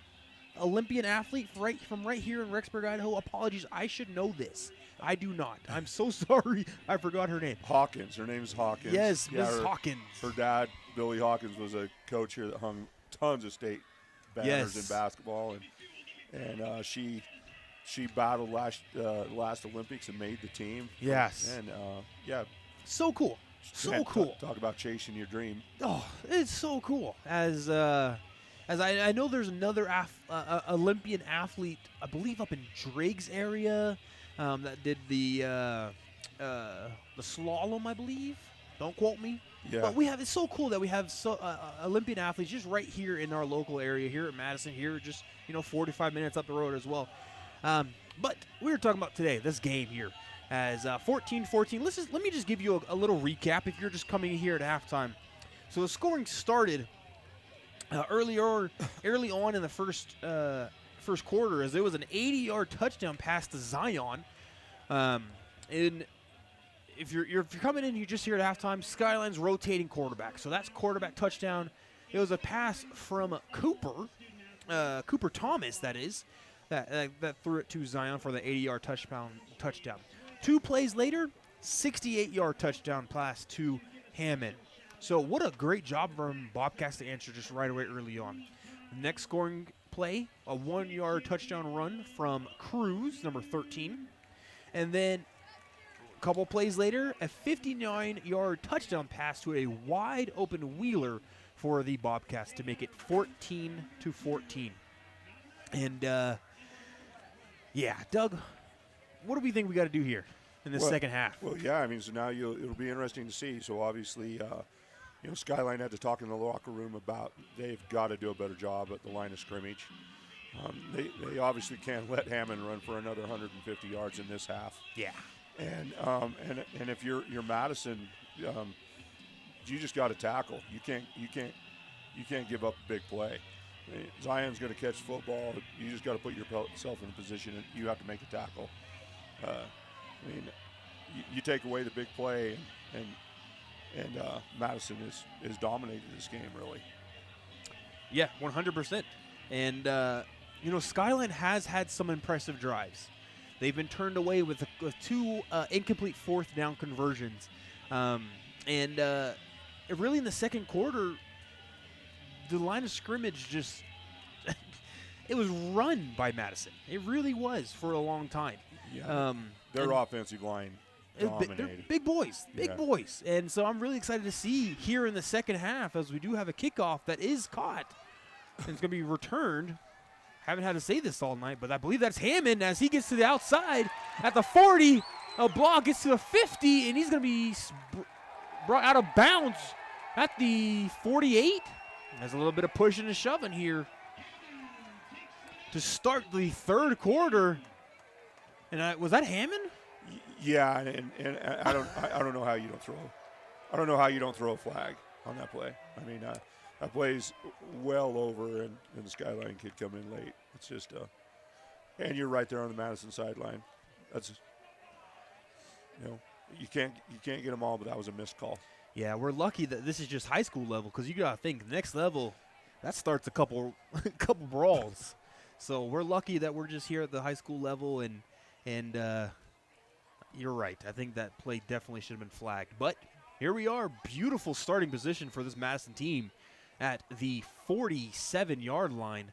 Olympian athlete from right here in Rexburg, Idaho. Apologies, I should know this. I do not. I'm so sorry. I forgot her name. Hawkins. Her name is Hawkins. Yes, Ms. Hawkins. Her dad, Billy Hawkins, was a coach here that hung tons of state banners in basketball, and she battled last Olympics and made the team. Yes. And so cool. So cool. Talk about chasing your dream. Oh, it's so cool. As I know, there's another Olympian athlete, I believe, up in Drake's area. That did the slalom, I believe. Don't quote me. Yeah. But it's so cool that we have Olympian athletes just right here in our local area here at Madison. Here, just 45 minutes up the road as well. But we were talking about today this game here as 14-14. Let me just give you a little recap if you're just coming here at halftime. So the scoring started early on in the first quarter, as there was an 80-yard touchdown pass to Zion. And if you're coming in, you just here at halftime, Skyline's rotating quarterback. So that's quarterback touchdown. It was a pass from Cooper Thomas, that is, that threw it to Zion for the 80-yard touchdown. 2 plays later, 68-yard touchdown pass to Hammond. So what a great job from Bobcats to answer just right away early on. Next scoring play, a 1-yard touchdown run from Cruz, number 13. And then a couple plays later, a 59-yard touchdown pass to a wide-open Wheeler for the Bobcats to make it 14-14. And, Doug, what do we think we got to do here in the second half? Well, yeah, I mean, so now it'll be interesting to see. So obviously, Skyline had to talk in the locker room about they've got to do a better job at the line of scrimmage. They obviously can't let Hammond run for another 150 yards in this half. Yeah. And if you're Madison, you just got to tackle. You can't give up a big play. Zion's going to catch football. You just got to put yourself in a position and you have to make a tackle. You take away the big play and Madison is dominated this game, really. Yeah, 100%. And, Skyline has had some impressive drives. They've been turned away with 2 incomplete fourth down conversions. Really in the second quarter, the line of scrimmage just – it was run by Madison. It really was for a long time. Yeah. Their offensive line dominated. They're big boys. And so I'm really excited to see here in the second half, as we do have a kickoff that is caught and it's going to be returned. Haven't had to say this all night, but I believe that's Hammond as he gets to the outside at the 40. A block gets to the 50, and he's going to be brought out of bounds at the 48. There's a little bit of pushing and shoving here to start the third quarter. And was that Hammond? Yeah, and I don't know how you don't throw. I don't know how you don't throw a flag on that play. I mean, that play's well over, and the Skyline kid come in late. It's just, and you're right there on the Madison sideline. That's, you can't get them all, but that was a missed call. Yeah, we're lucky that this is just high school level, because you gotta think the next level, that starts a couple brawls. So we're lucky that we're just here at the high school level, and you're right. I think that play definitely should have been flagged. But here we are, beautiful starting position for this Madison team at the 47-yard line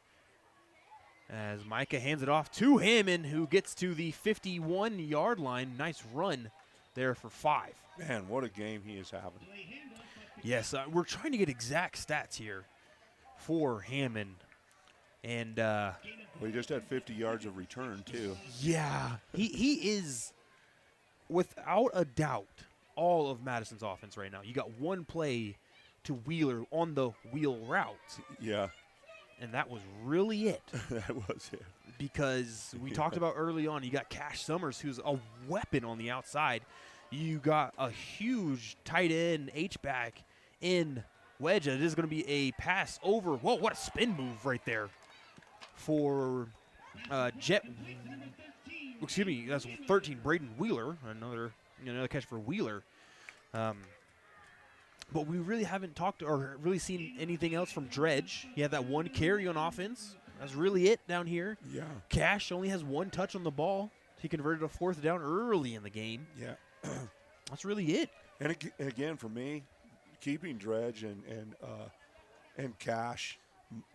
as Micah hands it off to Hammond, who gets to the 51-yard line. Nice run there for 5. Man, what a game he is having. Yes, we're trying to get exact stats here for Hammond. And he just had 50 yards of return, too. Yeah, he is, without a doubt, all of Madison's offense right now. You got one play to Wheeler on the wheel route. Yeah. And that was really it. That was it. because we talked about early on, you got Cash Summers, who's a weapon on the outside. You got a huge tight end H-back in Wedge. It is going to be a pass over. Whoa, what a spin move right there for Jet. Excuse me, that's 13, Braden Wheeler. Another catch for Wheeler. But we really haven't talked or really seen anything else from Dredge. He had that one carry on offense. That's really it down here. Yeah. Cash only has one touch on the ball. He converted a 4th down early in the game. Yeah. That's really it. And again, for me, keeping Dredge and Cash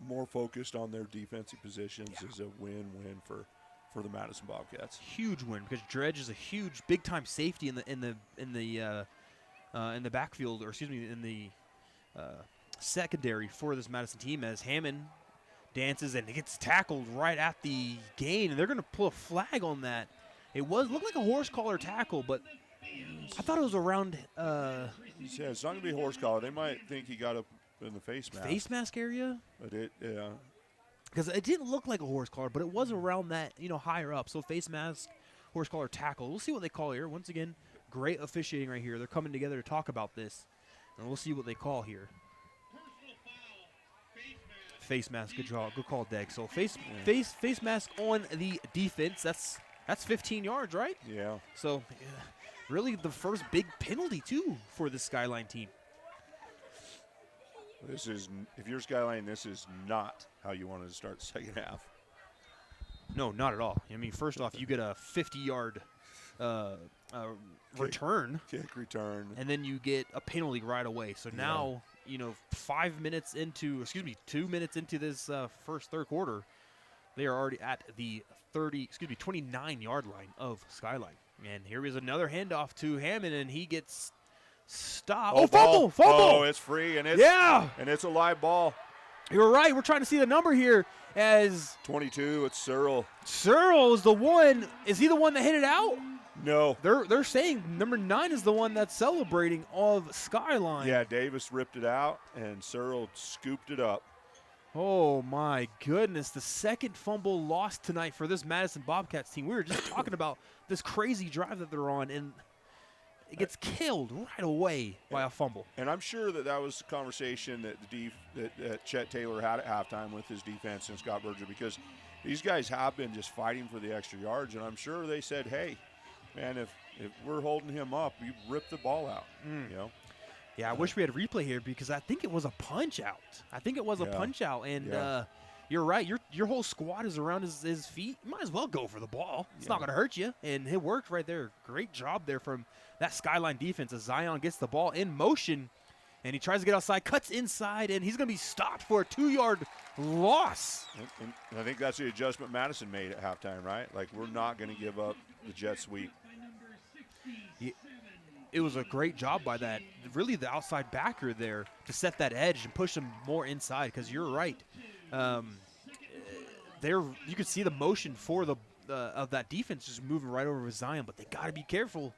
more focused on their defensive positions is a win-win for the Madison Bobcats. Huge win because Dredge is a huge, big-time safety in the backfield, or excuse me, in the secondary for this Madison team, as Hammond dances and gets tackled right at the gain, and they're going to pull a flag on that. It looked like a horse collar tackle, but I thought it was around. Yeah, it's not going to be a horse collar. They might think he got up in the face mask. Face mask area? But yeah. Because it didn't look like a horse collar, but it was around that, higher up. So face mask, horse collar tackle. We'll see what they call here. Once again, great officiating right here. They're coming together to talk about this, and we'll see what they call here. Face mask, good job, good call, Deg. So face mask on the defense. That's 15 yards, right? Yeah. So really the first big penalty too for the Skyline team. This is, if you're Skyline, this is not how you wanted to start the second half. No, not at all. I mean, first off, you get a 50-yard return. Kick return. And then you get a penalty right away. So now, 2 minutes into this third quarter, they are already at the 29-yard line of Skyline. And here is another handoff to Hammond, and he gets stopped. Oh, fumble! Oh, it's free, and it's a live ball. You're right. We're trying to see the number here as 22. It's Searle. Searle is the one. Is he the one that hit it out? No. They're saying number 9 is the one that's celebrating of Skyline. Yeah, Davis ripped it out, and Searle scooped it up. Oh, my goodness. The second fumble lost tonight for this Madison Bobcats team. We were just talking about this crazy drive that they're on, and it gets killed right away by a fumble. And I'm sure that was the conversation that Chet Taylor had at halftime with his defense and Scott Berger, because these guys have been just fighting for the extra yards, and I'm sure they said, hey, man, if we're holding him up, you rip the ball out, Yeah, I wish we had a replay here because I think it was a punch-out. And you're right. Your whole squad is around his feet. You might as well go for the ball. It's not going to hurt you. And it worked right there. Great job there from that Skyline defense as Zion gets the ball in motion, and he tries to get outside, cuts inside, and he's going to be stopped for a 2-yard loss. And I think that's the adjustment Madison made at halftime, right? Like, we're not going to give up the jet sweep. It was a great job by that, really the outside backer there to set that edge and push him more inside, because you're right. You could see the motion for of that defense just moving right over with Zion, but they got to be careful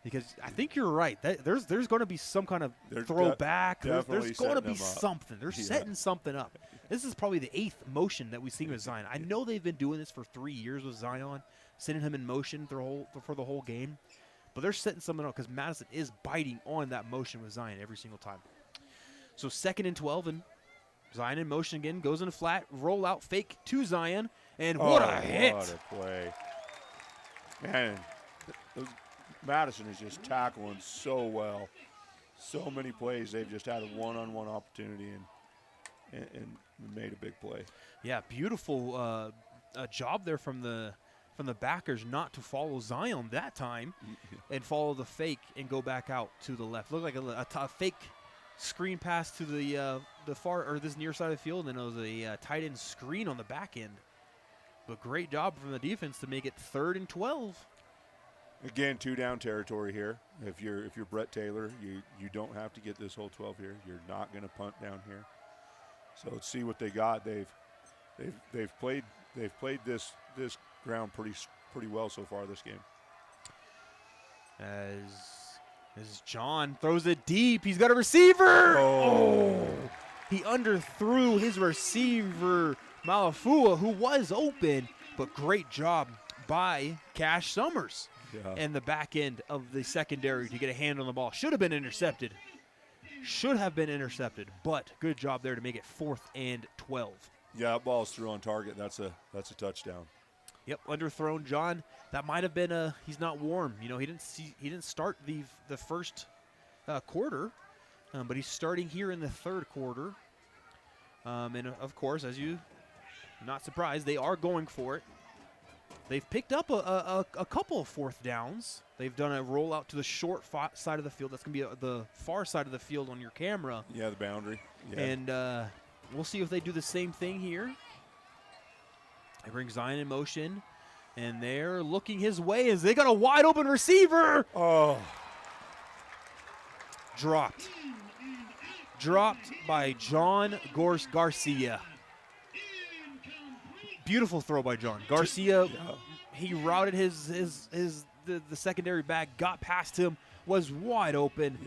because I think you're right. There's going to be some kind of throwback. There's going to be something. They're setting something up. This is probably the 8th motion that we've seen with Zion. I know they've been doing this for 3 years with Zion, sending him in motion for the whole game. But they're setting something up because Madison is biting on that motion with Zion every single time. So 2nd and 12, and Zion in motion again, goes in a flat, roll out, fake to Zion, and what a hit. What a play. Man, Madison is just tackling so well. So many plays, they've just had a one-on-one opportunity and made a big play. Yeah, beautiful job there from the backers not to follow Zion that time and follow the fake and go back out to the left. Looked like a fake screen pass to the far or this near side of the field, and it was a tight end screen on the back end. But great job from the defense to make it 3rd and 12. Again, 2-down territory here. If you're Brett Taylor, you don't have to get this whole 12 here. You're not going to punt down here. So let's see what they got. They've played this ground pretty well so far this game. As John throws it deep, he's got a receiver. Oh. He underthrew his receiver, Malafua, who was open, But great job by Cash Summers and the back end of the secondary to get a hand on the ball. Should have been intercepted. But good job there to make it 4th and 12. Yeah, that ball's through on target. That's a touchdown. Yep, underthrown, John. That might have been he's not warm. You know, he didn't start the first quarter, but he's starting here in the third quarter. And of course, as you not surprised, they are going for it. They've picked up a couple of 4th downs. They've done a rollout to the short side of the field. That's going to be the far side of the field on your camera. Yeah, the boundary. Yeah. And we'll see if they do the same thing here. They bring Zion in motion, and they're looking his way as they got a wide open receiver. Oh. Dropped by John Garcia. Beautiful throw by John Garcia. He routed the secondary back, got past him, was wide open,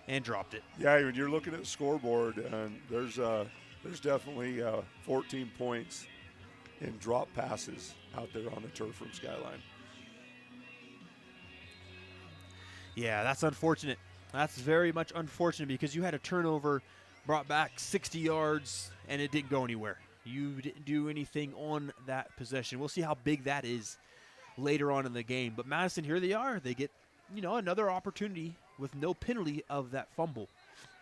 and dropped it. Yeah, when you're looking at the scoreboard, and there's definitely 14 points in drop passes out there on the turf from Skyline. Yeah, that's unfortunate. That's very much unfortunate because you had a turnover, brought back 60 yards, and it didn't go anywhere. You didn't do anything on that possession. We'll see how big that is later on in the game. But Madison, here they are. They get, another opportunity with no penalty of that fumble.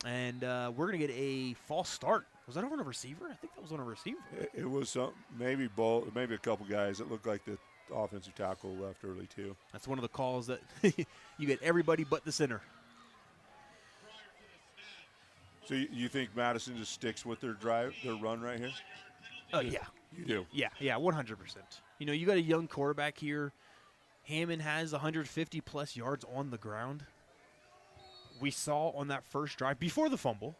And we're going to get a false start. Was that on a receiver? I think that was on a receiver. It was maybe a couple guys. It looked like the offensive tackle left early too. That's one of the calls that you get everybody but the center. So you think Madison just sticks with their run right here? Yeah. You do? Yeah, 100%. You got a young quarterback here. Hammond has 150-plus yards on the ground. We saw on that first drive, before the fumble,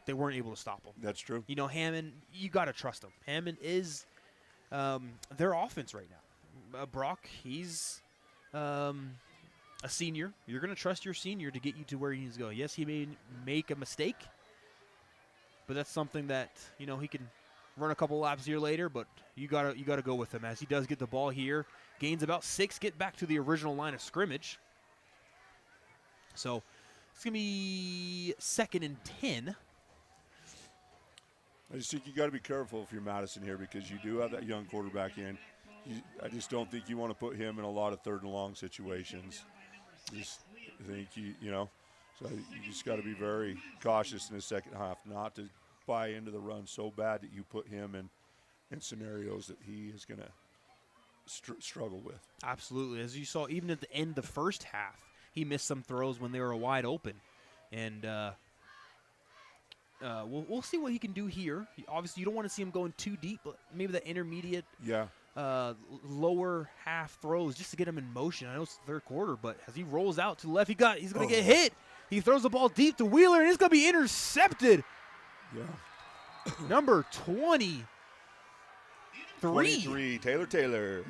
they weren't able to stop him. That's true. Hammond, you got to trust him. Hammond is their offense right now. Brock, he's a senior. You're going to trust your senior to get you to where he needs to go. Yes, he may make a mistake, but that's something that, he can run a couple laps here later, but you got to go with him as he does get the ball here. Gains about 6, get back to the original line of scrimmage. So it's going to be 2nd and 10. I just think you got to be careful if you're Madison here because you do have that young quarterback in. I just don't think you want to put him in a lot of 3rd and long situations. Just think so you just got to be very cautious in the second half, not to buy into the run so bad that you put him in scenarios that he is going to struggle with. Absolutely. As you saw, even at the end of the first half, he missed some throws when they were wide open. And we'll see what he can do here. Obviously, you don't want to see him going too deep, but maybe the intermediate lower half throws just to get him in motion. I know it's the 3rd quarter, but as he rolls out to the left, he's going to get hit. He throws the ball deep to Wheeler, and it's going to be intercepted. Yeah. Number 23. 23, Taylor.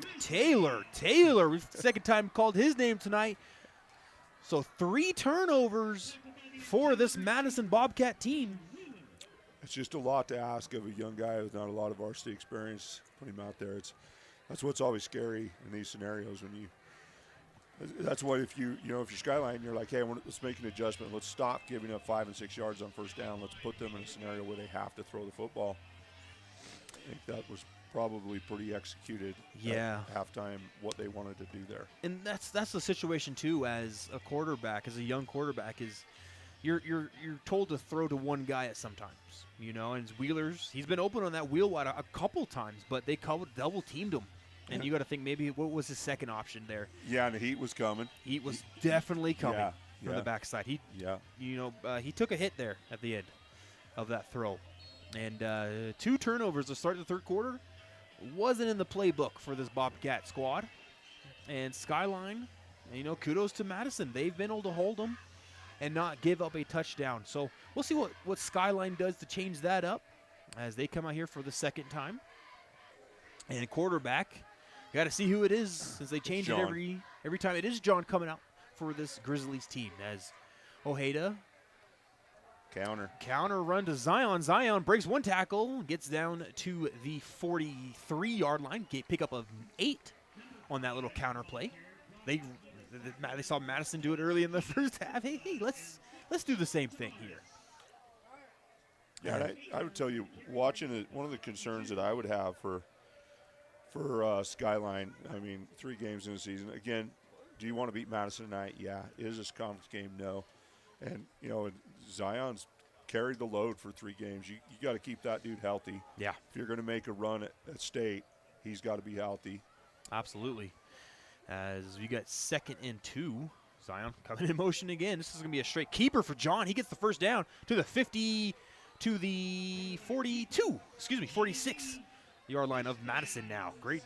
We've second time called his name tonight. So 3 turnovers for this Madison Bobcat team. It's just a lot to ask of a young guy with not a lot of varsity experience. Put him out there. That's what's always scary in these scenarios when you. That's what if you're Skyline, you're like, hey, let's make an adjustment. Let's stop giving up 5 and 6 yards on first down. Let's put them in a scenario where they have to throw the football. I think that was probably pretty executed. At halftime, what they wanted to do there. And that's the situation too. As a quarterback, as a young quarterback, is you're told to throw to one guy at sometimes. And Wheeler's, he's been open on that wheel wide a couple times, but they double teamed him. And you got to think maybe what was his second option there? Yeah, and the heat was coming. Heat was definitely coming from the backside. He took a hit there at the end of that throw. And 2 turnovers to start the 3rd quarter wasn't in the playbook for this Bobcat squad. And Skyline, kudos to Madison. They've been able to hold them and not give up a touchdown. So we'll see what Skyline does to change that up as they come out here for the 2nd time. And quarterback, got to see who it is since they change it every time. It is John coming out for this Grizzlies team as Ojeda Counter. Counter run to Zion. Zion breaks one tackle, gets down to the 43-yard line. Pick up of 8 on that little counter play. They saw Madison do it early in the first half. Hey, let's do the same thing here. Yeah, I would tell you, watching it, one of the concerns that I would have for Skyline, I mean, 3 games in the season. Again, do you want to beat Madison tonight? Yeah. Is this a conference game? No. And, Zion's carried the load for 3 games. You got to keep that dude healthy. Yeah. If you're going to make a run at state, he's got to be healthy. Absolutely. As we got 2nd and 2, Zion coming in motion again. This is going to be a straight keeper for John. He gets the first down to the 50, to the 46-yard line of Madison now. Great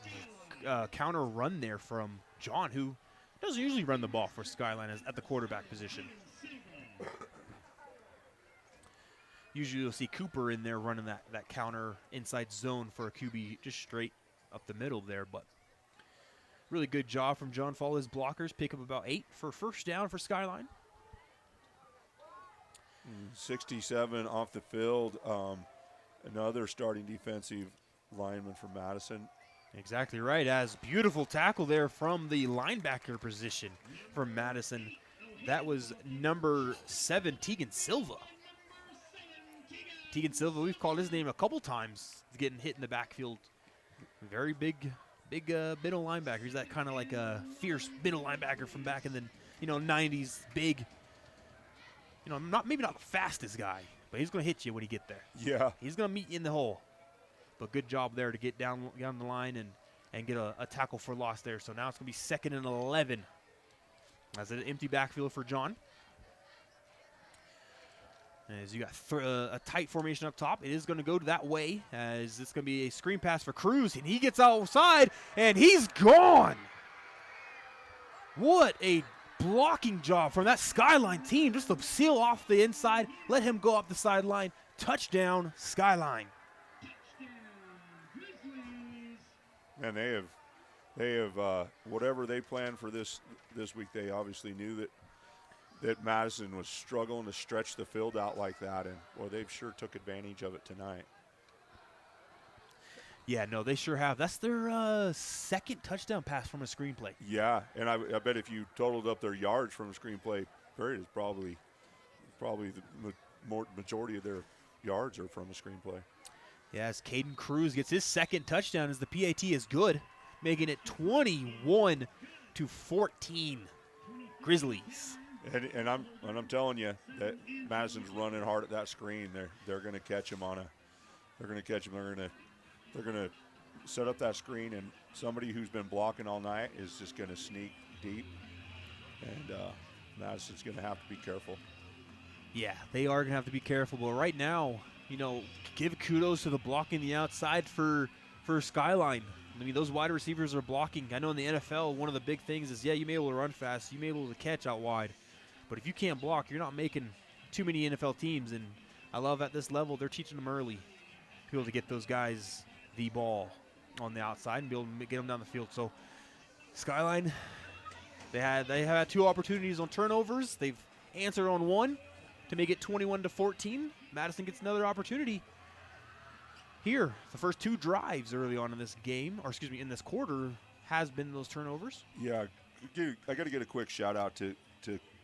counter run there from John, who doesn't usually run the ball for Skyline at the quarterback position. Usually you'll see Cooper in there running that counter inside zone for a QB just straight up the middle there. But really good job from John. Follow his blockers. Pick up about 8 for first down for Skyline. 67 off the field. Another starting defensive lineman for Madison. Exactly right. As beautiful tackle there from the linebacker position for Madison. That was number 7, Tegan Silva. Tegan Silva, we've called his name a couple times, getting hit in the backfield. Very big middle linebacker. He's that kind of like a fierce middle linebacker from back in the 90s. Big, maybe not the fastest guy, but he's going to hit you when he get there. Yeah. He's going to meet you in the hole. But good job there to get down the line and get a tackle for loss there. So now it's going to be 2nd and 11. As an empty backfield for John. As you got a tight formation up top, it is going to go that way, as it's going to be a screen pass for Cruz, and he gets outside, and he's gone. What a blocking job from that Skyline team, just to seal off the inside, let him go up the sideline. Touchdown, Skyline. And they have whatever they planned for this week. They obviously knew that Madison was struggling to stretch the field out like that, and they sure took advantage of it tonight. Yeah, no, they sure have. That's their 2nd touchdown pass from a screenplay. Yeah, and I bet if you totaled up their yards from a screenplay period, it's probably the majority of their yards are from a screenplay. Yes, Caden Cruz gets his 2nd touchdown as the PAT is good, making it 21-14 Grizzlies. And I'm telling you that Madison's running hard at that screen. They're going to catch him They're going to set up that screen, and somebody who's been blocking all night is just going to sneak deep, and Madison's going to have to be careful. Yeah, they are going to have to be careful. But right now, give kudos to the blocking the outside for Skyline. I mean, those wide receivers are blocking. I know in the NFL, one of the big things is, you may be able to run fast, you may be able to catch out wide. But if you can't block, you're not making too many NFL teams. And I love at this level, they're teaching them early to be able to get those guys the ball on the outside and be able to get them down the field. So Skyline, they had 2 opportunities on turnovers. They've answered on 1 to make it 21-14. Madison gets another opportunity here. The first 2 drives early on in this game, in this quarter, has been those turnovers. Yeah, I got to get a quick shout out to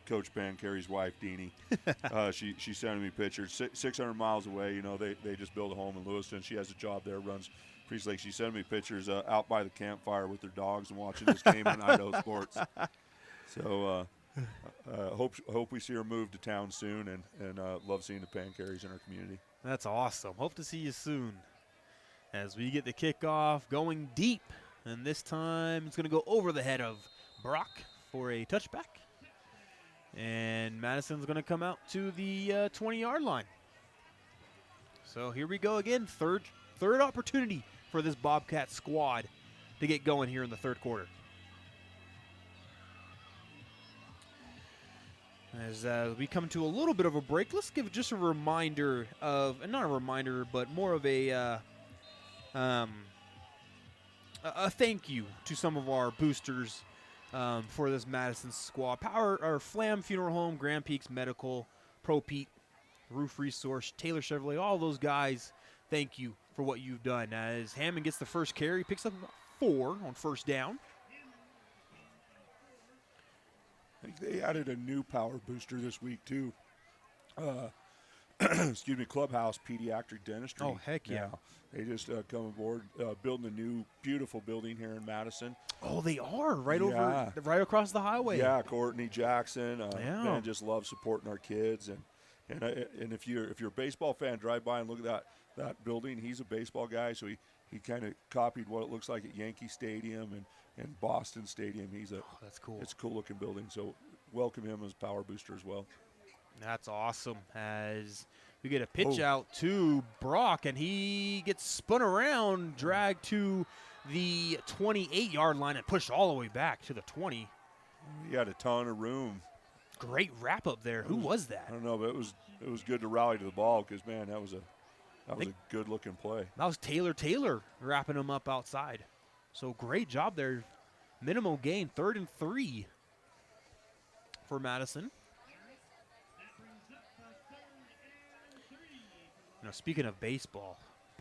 Coach Bancarey's wife, Deanie. She sent me pictures. 600 miles away, they just built a home in Lewiston. She has a job there, runs Priest Lake. She sent me pictures out by the campfire with their dogs and watching this game on Idaho Sports. So hope we see her move to town soon, and love seeing the Bancareys in our community. That's awesome. Hope to see you soon. As we get the kickoff going deep, and this time it's going to go over the head of Brock for a touchback. And Madison's going to come out to the 20-yard line. So here we go again. Third opportunity for this Bobcat squad to get going here in the third quarter. As we come to a little bit of a break, let's give just a reminder of, not a reminder, but more of a thank you to some of our boosters for this Madison squad. Flam Funeral Home, Grand Peaks Medical, Pro Pete, Roof Resource, Taylor Chevrolet, all those guys, thank you for what you've done. As Hammond gets the first carry, picks up about 4 on first down. I think they added a new power booster this week, too. Excuse me, Clubhouse Pediatric Dentistry. Oh, heck yeah. Now, they just come aboard, building a new, beautiful building here in Madison. Oh, they are right across the highway. Yeah, Courtney Jackson. Yeah. Man, just love supporting our kids. And if you're a baseball fan, drive by and look at that building. He's a baseball guy, so he kind of copied what it looks like at Yankee Stadium and Boston Stadium. That's cool. It's a cool looking building. So welcome him as power booster as well. That's awesome. As we get a pitch out to Brock, and he gets spun around, dragged to the 28-yard line, and pushed all the way back to the 20. He had a ton of room. Great wrap up there. Who was that? I don't know, but it was good to rally to the ball because, man, that was a good looking play. That was Taylor wrapping him up outside. So great job there. Minimal gain, 3rd and 3 for Madison. You know, speaking of baseball,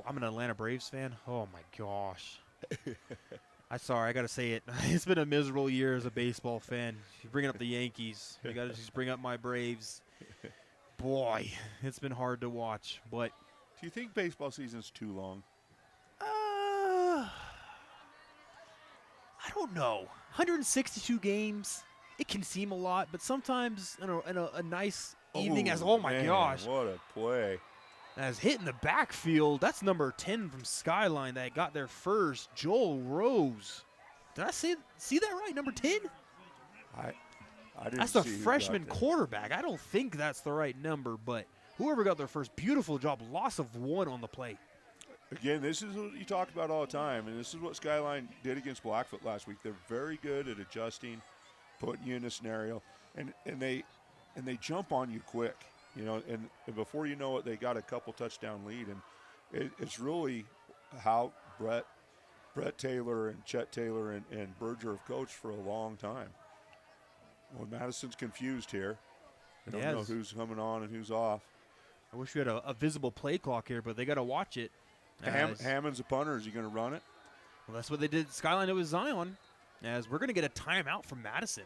I'm an Atlanta Braves fan. Oh my gosh. I got to say it. It's been a miserable year as a baseball fan. You're bringing up the Yankees. You got to just bring up my Braves. Boy, it's been hard to watch. But do you think baseball season's too long? I don't know. 162 games. It can seem a lot, but sometimes in a nice evening man, gosh. What a play. As hitting the backfield, that's number 10 from Skyline that got there first, Joel Rose. Did I see that right, number 10? I didn't That's the see who freshman got there. quarterback. I don't think that's the right number, but whoever got there first, beautiful job, loss of 1 on the play. Again, this is what you talk about all the time, and this is what Skyline did against Blackfoot last week. They're very good at adjusting, putting you in a scenario, and they jump on you quick. You know, and before you know it, they got a couple touchdown lead, and it's really how Brett Taylor and Chet Taylor and Berger have coached for a long time. Well, Madison's confused here. They don't know who's coming on and who's off. I wish we had a visible play clock here, but they got to watch it. Hammond's a punter. Is he going to run it? Well, that's what they did. Skyline, it was Zion. As we're going to get a timeout from Madison.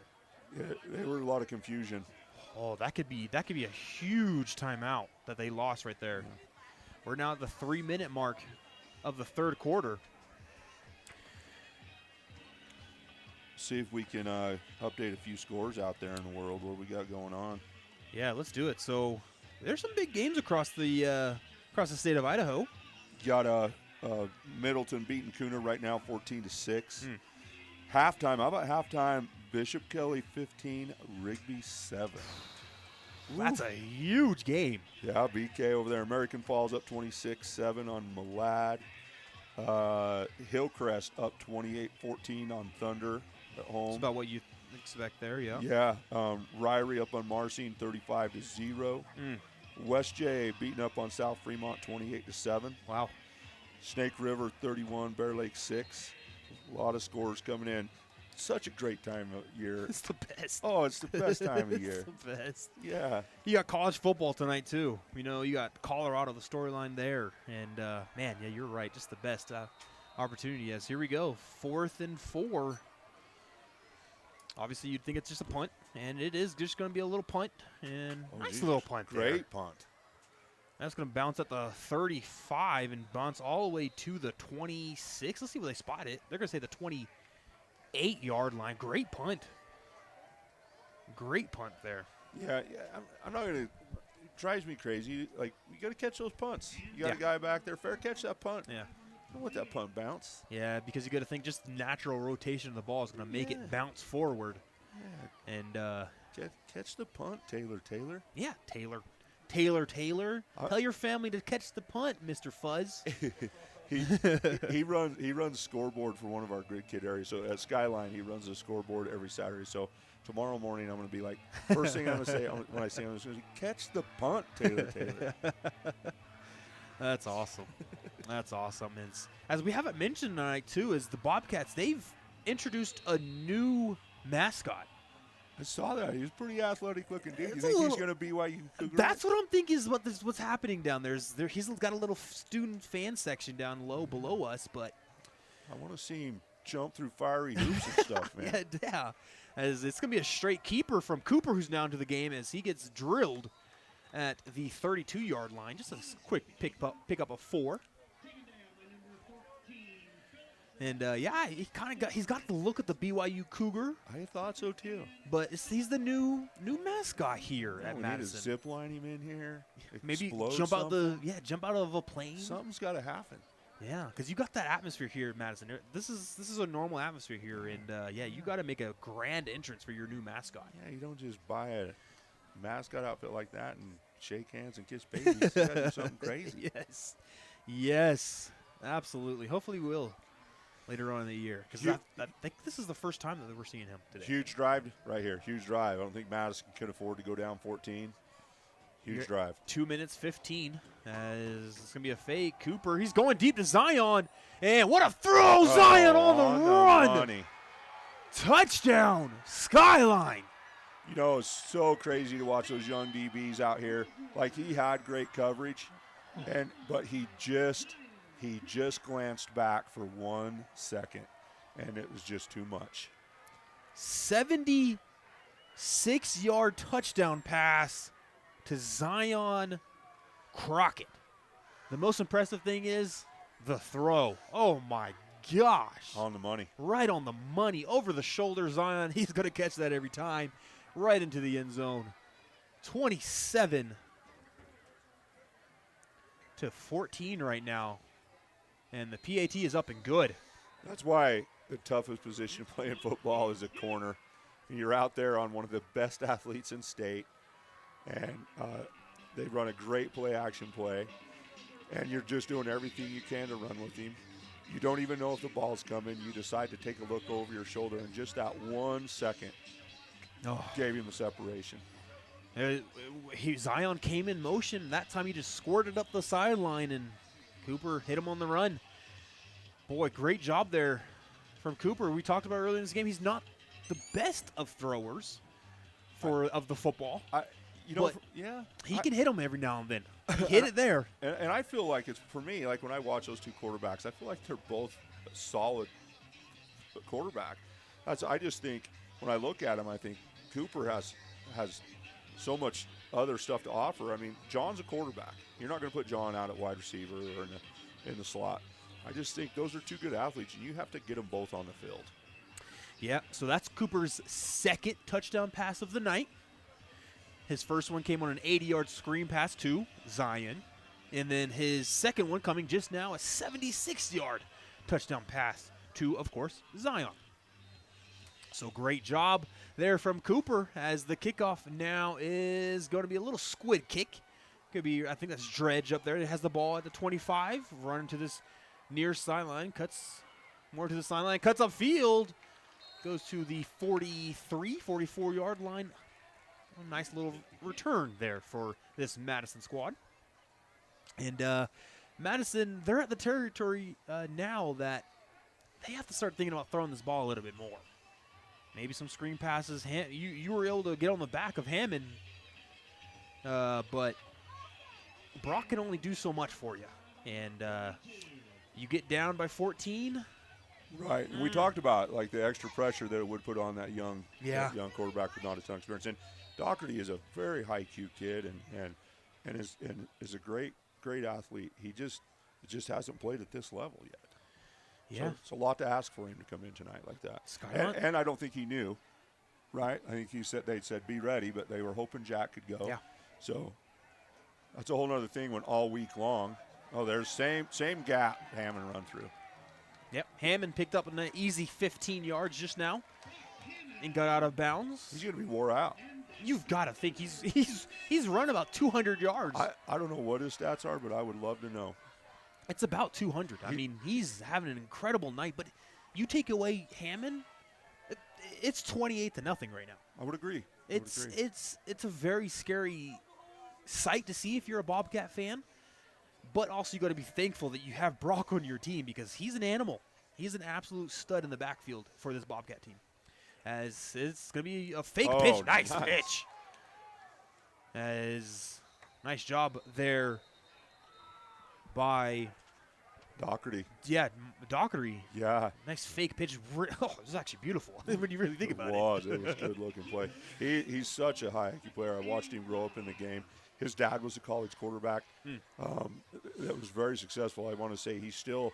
Yeah, there were a lot of confusion. Oh, that could be a huge timeout that they lost right there. Yeah. We're now at the 3-minute mark of the 3rd quarter. See if we can update a few scores out there in the world. What we got going on? Yeah, let's do it. So there's some big games across the state of Idaho. Got Middleton beating Cooner right now, 14-6. Halftime. How about halftime? Bishop Kelly 15, Rigby 7. That's a huge game. Yeah, BK over there. American Falls up 26-7 on Malad. Hillcrest up 28-14 on Thunder at home. That's about what you expect there, yeah. Yeah. Ryrie up on Marcine 35-0. West J beating up on South Fremont 28-7. Wow. Snake River 31, Bear Lake 6. A lot of scores coming in. Such a great time of year. It's the best. Oh, it's the best time of year. It's the best. Yeah. You got college football tonight, too. You know, you got Colorado, the storyline there. And, man, yeah, you're right. Just the best opportunity. As here we go. 4th and 4. Obviously, you'd think it's just a punt. And it is just going to be a little punt. And nice little punt there. Great punt. That's going to bounce at the 35 and bounce all the way to the 26. Let's see where they spot it. They're going to say the 28-yard line. Great punt. Great punt there. Yeah, I'm not going to – it drives me crazy. Like, you got to catch those punts. You got a guy back there. Fair catch that punt. Yeah. Don't let that punt bounce. Yeah, because you got to think just natural rotation of the ball is going to make it bounce forward. Yeah. And catch the punt, Taylor. Yeah, Taylor. Tell your family to catch the punt, Mr. Fuzz. he runs scoreboard for one of our grid kid areas. So at Skyline, he runs a scoreboard every Saturday. So tomorrow morning, I'm going to be like, first thing I'm going to say when I see him, I'm going to say, catch the punt, Taylor. That's awesome. That's awesome. And as we haven't mentioned tonight, too, is the Bobcats, they've introduced a new mascot. I saw that. He was pretty athletic looking dude. You It's think he's going to be BYU Cougar? That's what I'm thinking is what's happening down there. He's got a little student fan section down low below us, but I want to see him jump through fiery hoops and stuff, man. yeah. As it's going to be a straight keeper from Cooper, who's now into the game as he gets drilled at the 32-yard line. Just a quick pick up of 4. And he's got the look of the BYU Cougar. I thought so too. But he's the new mascot here at we Madison. Need to zip line him in here. Maybe jump out of a plane. Something's got to happen. Yeah, because you got that atmosphere here at Madison. This is a normal atmosphere here, and you got to make a grand entrance for your new mascot. Yeah, you don't just buy a mascot outfit like that and shake hands and kiss babies. You got to do something crazy. Yes, absolutely. Hopefully, we will. Later on in the year, because I think this is the first time that we're seeing him today. Huge drive right here. Huge drive. I don't think Madison can afford to go down 14. Huge drive. 2 minutes 15. As it's going to be a fake. Cooper, he's going deep to Zion. And what a throw! Zion on the run! Money. Touchdown! Skyline! You know, it's so crazy to watch those young DBs out here. Like, he had great coverage, but he just glanced back for 1 second, and it was just too much. 76-yard touchdown pass to Zion Crockett. The most impressive thing is the throw. Oh, my gosh. On the money. Right on the money. Over the shoulder, Zion. He's going to catch that every time. Right into the end zone. 27-14 right now. And the PAT is up and good. That's why the toughest position playing football is a corner. You're out there on one of the best athletes in state, and they run a great play-action play, and you're just doing everything you can to run with him. You don't even know if the ball's coming. You decide to take a look over your shoulder, and just that 1 second gave him the separation. Zion came in motion. That time he just squirted up the sideline, and Cooper hit him on the run. Boy, great job there from Cooper. We talked about earlier in this game, he's not the best of throwers of the football. He can hit them every now and then. He hit it there. And I feel like it's, for me, like when I watch those two quarterbacks, I feel like they're both solid quarterback. I just think when I look at him, I think Cooper has so much other stuff to offer. I mean, John's a quarterback. You're not going to put John out at wide receiver or in the slot. I just think those are two good athletes, and you have to get them both on the field. Yeah, so that's Cooper's second touchdown pass of the night. His first one came on an 80-yard screen pass to Zion. And then his second one coming just now, a 76-yard touchdown pass to, of course, Zion. So great job there from Cooper as the kickoff now is going to be a little squid kick. Could be, I think that's Dredge up there. It has the ball at the 25, running to this near sideline, cuts more to the sideline, cuts upfield, goes to the 43, 44-yard line. A nice little return there for this Madison squad. And Madison, they're at the territory now that they have to start thinking about throwing this ball a little bit more. Maybe some screen passes. You were able to get on the back of Hammond, but Brock can only do so much for you. And you get down by 14. Right. We talked about like the extra pressure that it would put on that young quarterback with not a ton of experience. And Doherty is a very high IQ kid and is a great athlete. He just hasn't played at this level yet. Yeah. So it's a lot to ask for him to come in tonight like that. And I don't think he knew, right? I think they said be ready, but they were hoping Jack could go. Yeah. So that's a whole other thing when all week long, there's same gap Hammond run through. Yep. Hammond picked up an easy 15 yards just now and got out of bounds. He's going to be wore out. You've got to think he's run about 200 yards. I don't know what his stats are, but I would love to know. It's about 200. I mean, he's having an incredible night, but you take away Hammond, it's 28-0 right now. I would agree. It's a very scary sight to see if you're a Bobcat fan, but also you got to be thankful that you have Brock on your team because he's an animal. He's an absolute stud in the backfield for this Bobcat team. as it's going to be a fake pitch. Nice pitch. As nice job there by Doherty. Yeah, Doherty. Yeah. Nice fake pitch. Oh, it was actually beautiful when you really think about it. It was a good-looking play. He's such a high IQ player. I watched him grow up in the game. His dad was a college quarterback that was very successful. I want to say he's still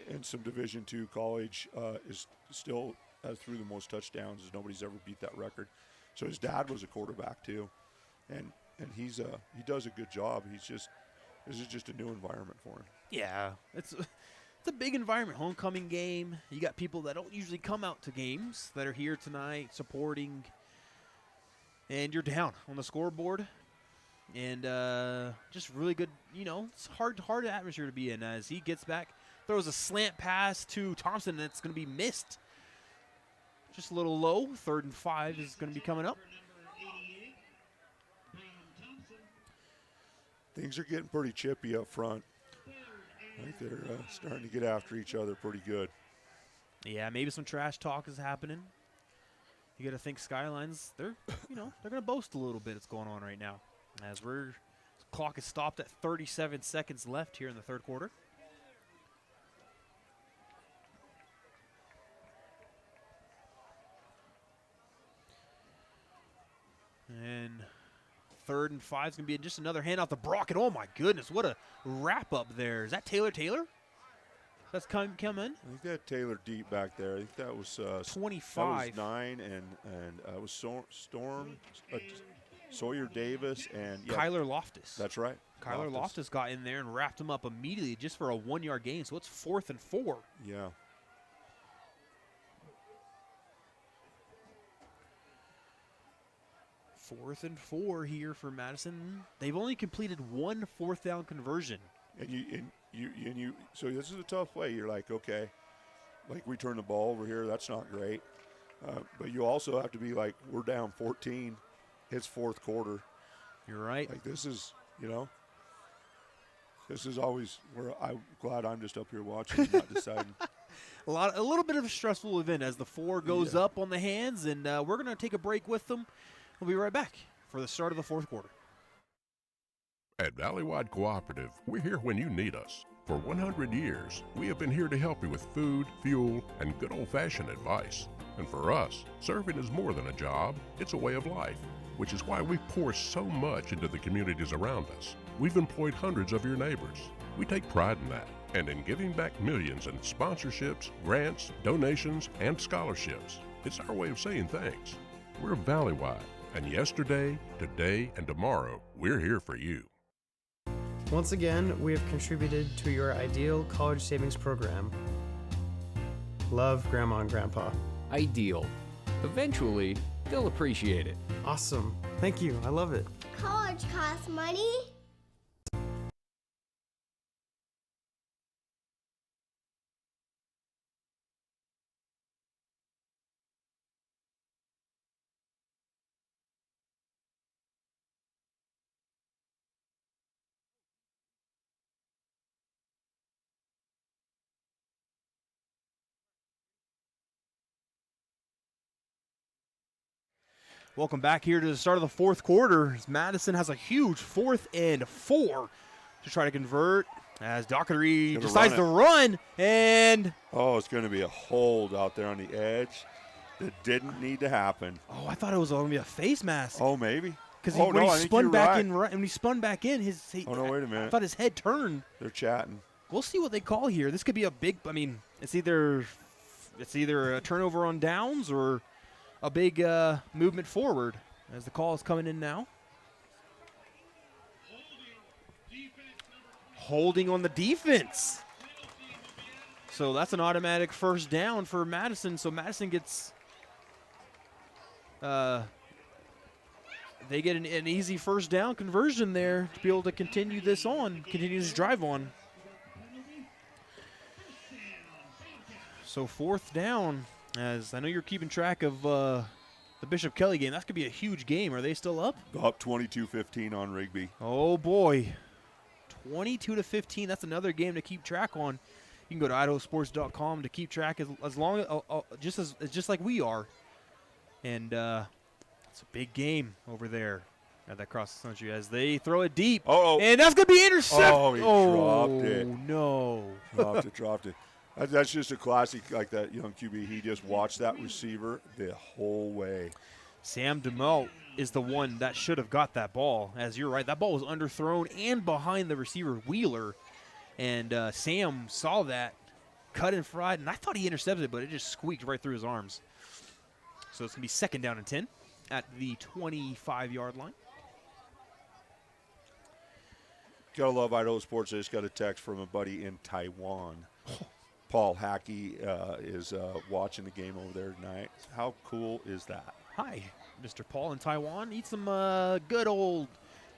in some Division II college, is still threw the most touchdowns as nobody's ever beat that record. So his dad was a quarterback too, and he does a good job. This is just a new environment for him. Yeah, it's a big environment. Homecoming game. You got people that don't usually come out to games that are here tonight supporting, and you're down on the scoreboard. And just really good, it's hard atmosphere to be in as he gets back, throws a slant pass to Thompson, and it's going to be missed. Just a little low. 3rd and 5 is going to be coming up. Things are getting pretty chippy up front. I think they're starting to get after each other pretty good. Yeah, maybe some trash talk is happening. You got to think Skylines, they're going to boast a little bit. It's going on right now. As clock is stopped at 37 seconds left here in the 3rd quarter. And 3rd and 5 is going to be just another handoff to Brockett. Oh, my goodness. What a wrap up there. Is that Taylor? That's come in? I think that Taylor deep back there. I think that was 25. That was 9, and it was Storm, Sawyer Davis, and Kyler Loftus. That's right. Kyler Loftus got in there and wrapped him up immediately just for a 1-yard gain. So it's 4th and 4. Yeah. Fourth and 4 here for Madison. They've only completed 1 4th down conversion. And you. So this is a tough play. You're like, okay, like we turn the ball over here. That's not great. But you also have to be like, we're down 14. It's 4th quarter. You're right. Like this is, this is always where I'm glad I'm just up here watching, not deciding. A little bit of a stressful event as the 4 goes up on the hands, and we're going to take a break with them. We'll be right back for the start of the 4th quarter. At Valleywide Cooperative, we're here when you need us. For 100 years, we have been here to help you with food, fuel, and good old-fashioned advice. And for us, serving is more than a job, it's a way of life, which is why we pour so much into the communities around us. We've employed hundreds of your neighbors. We take pride in that, and in giving back millions in sponsorships, grants, donations, and scholarships. It's our way of saying thanks. We're Valleywide, and yesterday, today, and tomorrow, we're here for you. Once again, we have contributed to your ideal college savings program. Love, Grandma and Grandpa. Ideal. Eventually, they'll appreciate it. Awesome. Thank you. I love it. College costs money. Welcome back here to the start of the 4th quarter. Madison has a huge 4th and 4 to try to convert as Doherty decides to run. And it's going to be a hold out there on the edge that didn't need to happen. Oh, I thought it was going to be a face mask. Oh, maybe. Because when he spun back in, wait a minute. I thought his head turned. They're chatting. We'll see what they call here. This could be a big. I mean, it's either a turnover on downs or a big movement forward as the call is coming in now. Holding on the defense. So that's an automatic 1st down for Madison. So Madison gets, they get an easy 1st down conversion there to be able to continue this drive on. So 4th down. As I know you're keeping track of the Bishop Kelly game. That could be a huge game. Are they still up? Up 22-15 on Rigby. Oh, boy. 22-15. That's another game to keep track on. You can go to IdahoSports.com to keep track as long just like we are. And it's a big game over there at that cross country as they throw it deep. Oh, and that's going to be intercepted. Oh, he dropped it. No. Dropped it. That's just a classic, like that young QB. He just watched that receiver the whole way. Sam DeMelt is the one that should have got that ball. As you're right, that ball was underthrown and behind the receiver, Wheeler. And Sam saw that, cut and fried, and I thought he intercepted it, but it just squeaked right through his arms. So it's going to be 2nd down and 10 at the 25-yard line. Gotta love Idaho Sports. I just got a text from a buddy in Taiwan. Paul Hackey is watching the game over there tonight. How cool is that? Hi, Mr. Paul in Taiwan. Eat some good old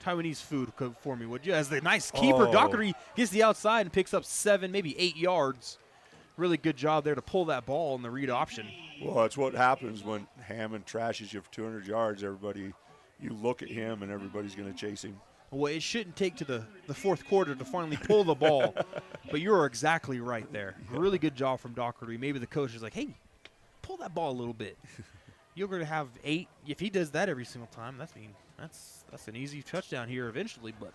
Taiwanese food for me, would you? As the nice keeper, Dockery, gets the outside and picks up 7, maybe 8 yards. Really good job there to pull that ball in the read option. Well, that's what happens when Hammond trashes you for 200 yards. Everybody, you look at him and everybody's going to chase him. Well, it shouldn't take to the 4th quarter to finally pull the ball, but you're exactly right there. Really good job from Dockery. Maybe the coach is like, hey, pull that ball a little bit. You're going to have 8. If he does that every single time, that's an easy touchdown here eventually. But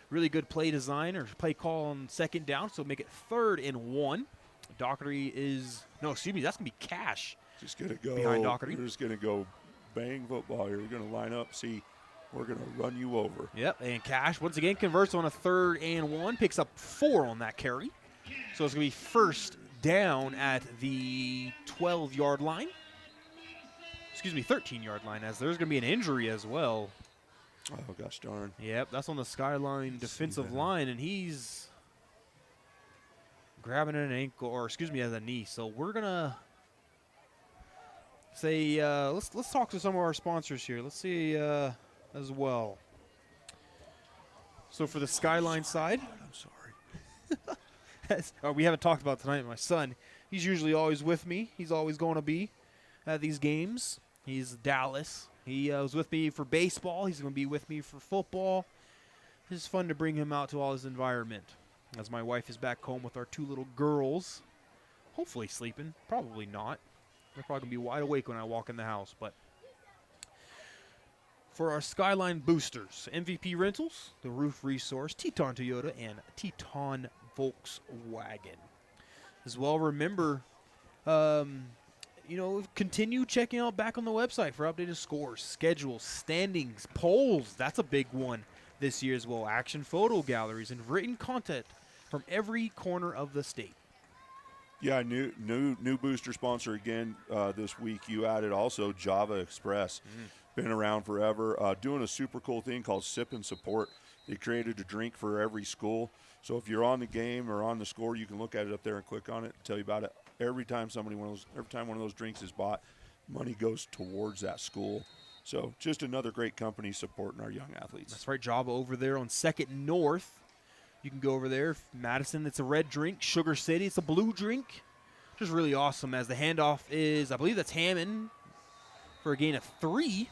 really good play design or play call on 2nd down, so make it 3rd and 1. Dockery is – no, excuse me, that's going to be Cash. Just going to go – behind Dockery. You're just going to go bang football. You're going to line up, see – we're going to run you over. Yep, and Cash once again converts on a 3rd and 1, picks up 4 on that carry. So it's going to be 1st down at the 12-yard line. Excuse me, 13-yard line, as there's going to be an injury as well. Oh, gosh darn. Yep, that's on the Skyline defensive line, and he's grabbing an ankle, or excuse me, at a knee. So we're going to say, let's talk to some of our sponsors here. Let's see as well. So for the Skyline side, I'm sorry. We haven't talked about tonight. My son, he's usually always with me. He's always going to be at these games. He's Dallas. He was with me for baseball. He's going to be with me for football. It's fun to bring him out to all his environment. As my wife is back home with our 2 little girls, hopefully sleeping. Probably not. They're probably going to be wide awake when I walk in the house, but for our Skyline boosters, MVP Rentals, The Roof Resource, Teton Toyota, and Teton Volkswagen. As well, remember, continue checking out back on the website for updated scores, schedules, standings, polls. That's a big one this year as well. Action photo galleries and written content from every corner of the state. Yeah, new booster sponsor again this week. You added also Java Express. Been around forever. Doing a super cool thing called Sip and Support. They created a drink for every school. So if you're on the game or on the score, you can look at it up there and click on it and tell you about it. Every time one of those drinks is bought, money goes towards that school. So just another great company supporting our young athletes. That's right, Java over there on 2nd North. You can go over there. Madison, it's a red drink. Sugar City, it's a blue drink. Just really awesome as the handoff is, I believe that's Hammond for a gain of 3.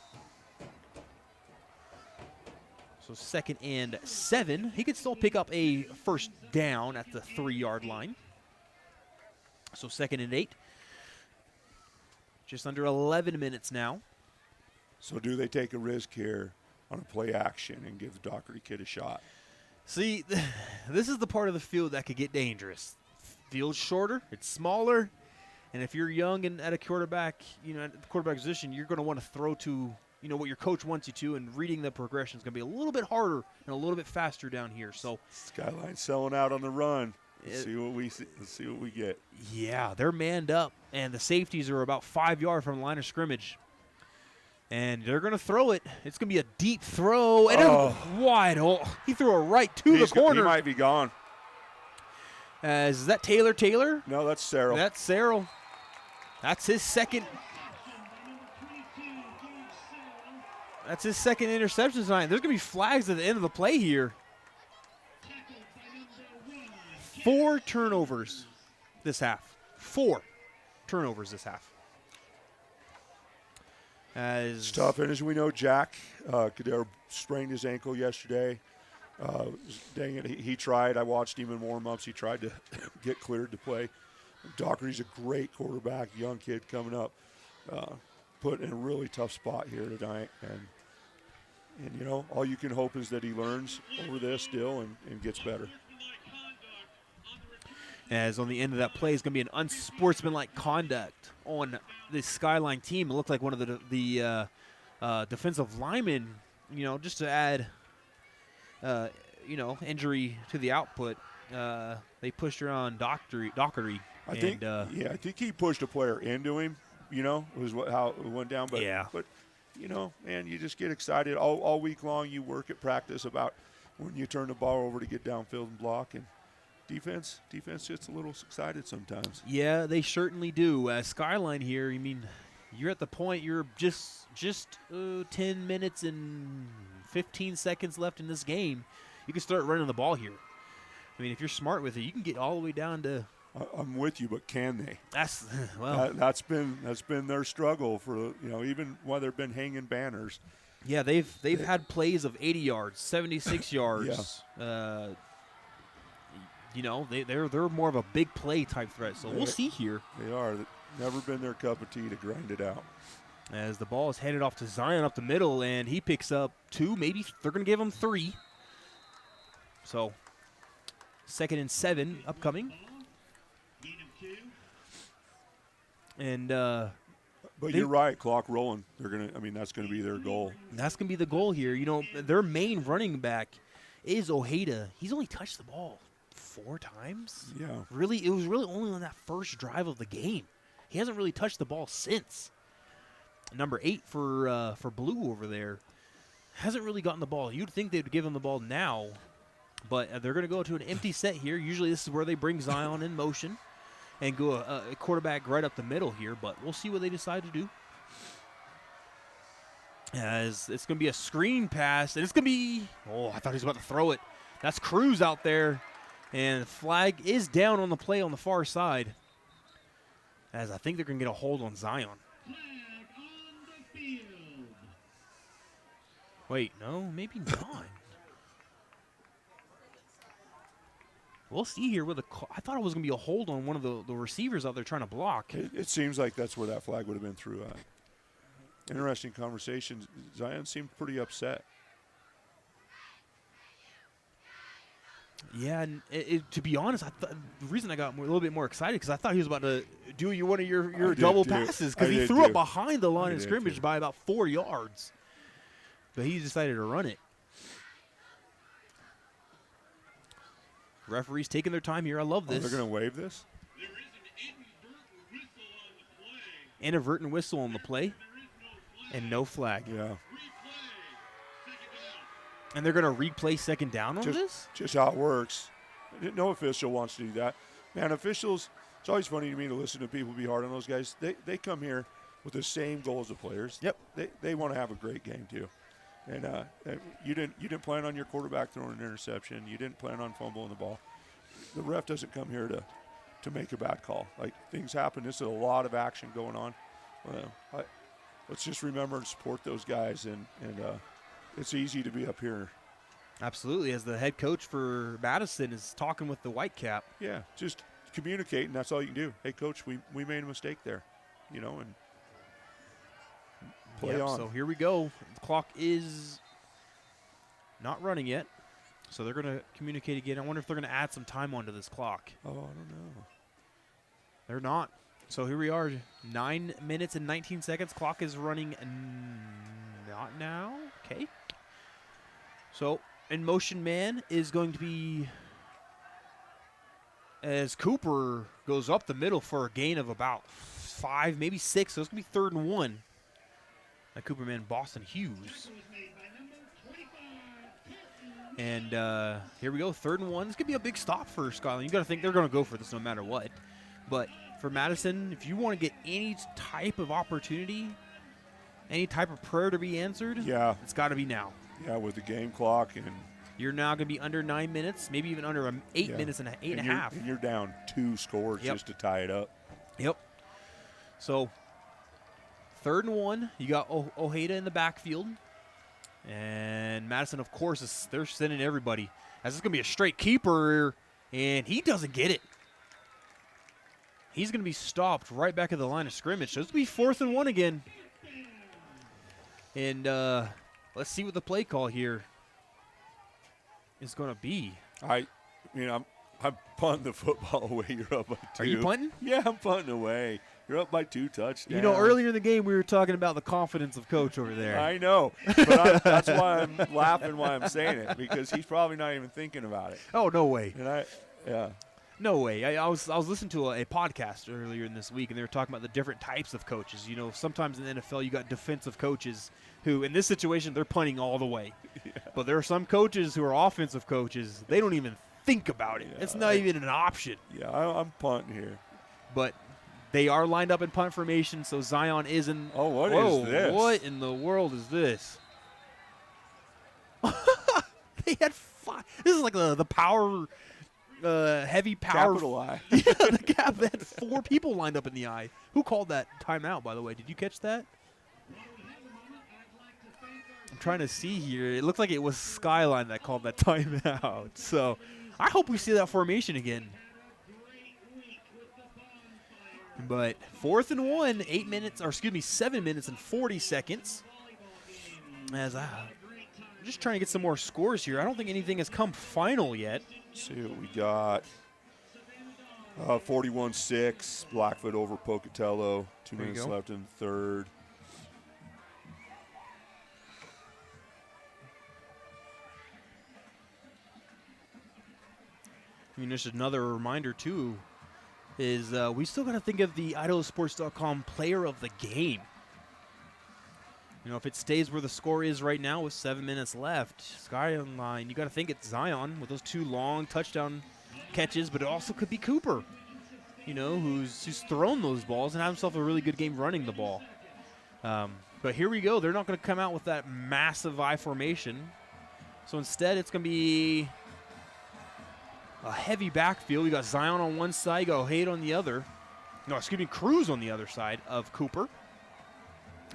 So 2nd and 7. He could still pick up a 1st down at the 3-yard line. So 2nd and 8. Just under 11 minutes now. So do they take a risk here on a play action and give the Dockery kid a shot? See, this is the part of the field that could get dangerous. Field's shorter, it's smaller, and if you're young and at a quarterback, at the quarterback position, you're going to want to throw to, what your coach wants you to, and reading the progression is going to be a little bit harder and a little bit faster down here. So Skyline selling out on the run. Let's see what we get. Yeah, they're manned up, and the safeties are about 5 yards from the line of scrimmage. And they're going to throw it. It's going to be a deep throw. And wide. He threw it right to the corner. He might be gone. Is that Taylor? No, that's Serrell. That's Serrell. That's his second. That's his second interception tonight. There's going to be flags at the end of the play here. 4 turnovers this half. 4 turnovers this half. It's tough, and as we know, Jack Cadero sprained his ankle yesterday. Dang it, he tried. I watched him in warm-ups. He tried to get cleared to play. Dockery's a great quarterback, young kid coming up, put in a really tough spot here tonight. And you know, all you can hope is that he learns over this still and gets better. As on the end of that play is going to be an unsportsmanlike conduct on the Skyline team. It looked like one of the defensive linemen, you know, just to add, you know, injury to the output. They pushed around Dockery. I think he pushed a player into him. You know, was how it went down. But yeah. But you know, man, you just get excited all week long. You work at practice about when you turn the ball over to get downfield and block, and defense gets a little excited sometimes. Yeah, they certainly do. Skyline here, I mean, you're at the point you're just 10 minutes and 15 seconds left in this game. You can start running the ball here. I mean, if you're smart with it, you can get all the way down to. I'm with you, but can they? That's well. That's been their struggle for, you know, even while they've been hanging banners. Yeah, they've had plays of 80 yards, 76 yards. Yeah. You know, they're more of a big play type threat. So we'll see here. They are. Never been their cup of tea to grind it out. As the ball is handed off to Zion up the middle, and he picks up 2, maybe they're going to give him 3. So 2nd and 7 upcoming. And but you're right, clock rolling. They're gonna. I mean, that's gonna be their goal. That's gonna be the goal here. You know, their main running back is Ojeda. He's only touched the ball 4 times. Yeah. Really, it was really only on that first drive of the game. He hasn't really touched the ball since. Number 8 for Blue over there hasn't really gotten the ball. You'd think they'd give him the ball now, but they're gonna go to an empty set here. Usually, this is where they bring Zion in motion and go a quarterback right up the middle here, but we'll see what they decide to do. As it's going to be a screen pass, and it's going to be, I thought he was about to throw it. That's Cruz out there, and the flag is down on the play on the far side, as I think they're going to get a hold on Zion. Wait, no, maybe not. We'll see here with I thought it was going to be a hold on one of the receivers out there trying to block. It seems like that's where that flag would have been through. Interesting conversation. Zion seemed pretty upset. Yeah, and to be honest, the reason I got a little bit more excited because I thought he was about to do one of your double passes because he threw it behind the line of scrimmage by about 4 yards. But he decided to run it. Referees taking their time here. I love this. They're going to waive this? Inadvertent whistle on the play. And no flag. Yeah. And they're going to replay second down on this? Just how it works. No official wants to do that. Man, officials, it's always funny to me to listen to people be hard on those guys. They come here with the same goal as the players. Yep. They want to have a great game too. And you didn't plan on your quarterback throwing an interception. You didn't plan on fumbling the ball. The ref doesn't come here to make a bad call. Like, things happen. This is a lot of action going on. Let's just remember to support those guys, and it's easy to be up here. Absolutely, as the head coach for Madison is talking with the Whitecap. Yeah, just communicate, and that's all you can do. Hey, Coach, we made a mistake there, you know, and play on. So here we go. The clock is not running yet, so they're going to communicate again. I wonder if they're going to add some time onto this clock. Oh, I don't know. They're not. So here we are, 9 minutes and 19 seconds. Clock is running not now. Okay. So in motion man is going to be as Cooper goes up the middle for a gain of about 5, maybe 6. So it's going to be 3rd and 1. That Cooper man, Boston Hughes. And here we go, 3rd and 1. This could be a big stop for Skyline. You got to think they're going to go for this no matter what. But for Madison, if you want to get any type of opportunity, any type of prayer to be answered, it's got to be now. Yeah, with the game clock. And you're now going to be under 9 minutes, maybe even under 8 minutes and 8 and a half. And you're down 2 scores just to tie it up. Yep. So 3rd and 1. You got Ojeda in the backfield. And Madison, of course, they're sending everybody. As it's going to be a straight keeper, and he doesn't get it. He's going to be stopped right back at the line of scrimmage. So it's going to be 4th and 1 again. And let's see what the play call here is going to be. I'm punting the football away. You're up by 2. Are you punting? Yeah, I'm punting away. You're up by 2 touchdowns. You know, earlier in the game, we were talking about the confidence of Coach over there. I know, but that's why I'm laughing while I'm saying it, because he's probably not even thinking about it. Oh, no way. And yeah. No way. I was listening to a podcast earlier in this week, and they were talking about the different types of coaches. You know, sometimes in the NFL, you got defensive coaches who, in this situation, they're punting all the way. Yeah. But there are some coaches who are offensive coaches. They don't even think about it. Yeah, it's not even an option. Yeah, I'm punting here. But they are lined up in punt formation, so Zion is in. Oh, what is this? What in the world is this? They had 5. This is like the power, heavy power. Capital I. Yeah, the Cap had 4 people lined up in the I. Who called that timeout, by the way? Did you catch that? I'm trying to see here. It looked like it was Skyline that called that timeout. So I hope we see that formation again. But 4th and 1, 7 minutes and 40 seconds. As I'm just trying to get some more scores here. I don't think anything has come final yet. Let's see what we got. 41-6, Blackfoot over Pocatello. 2 minutes left in the 3rd. I mean, just another reminder, too, is we still got to think of the IdahoSports.com player of the game. You know, if it stays where the score is right now with 7 minutes left, Skyline, you got to think it's Zion with those 2 long touchdown catches, but it also could be Cooper, you know, who's thrown those balls and had himself a really good game running the ball. But here we go. They're not going to come out with that massive I formation. So instead, it's going to be a heavy backfield. You got Zion on one side, you got Ojeda on the other. No, excuse me, Cruz on the other side of Cooper.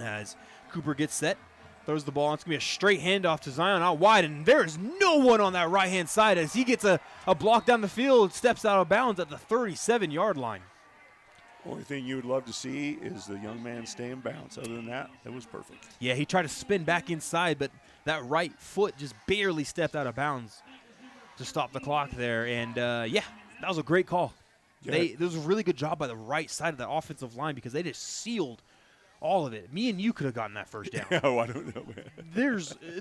As Cooper gets set, throws the ball. It's going to be a straight handoff to Zion out wide, and there is no one on that right-hand side as he gets a block down the field, steps out of bounds at the 37-yard line. Only thing you would love to see is the young man stay in bounds. Other than that, it was perfect. Yeah, he tried to spin back inside, but that right foot just barely stepped out of bounds to stop the clock there. And, yeah, that was a great call. Yeah. There was a really good job by the right side of the offensive line because they just sealed all of it. Me and you could have gotten that first down. Oh, I don't know, man.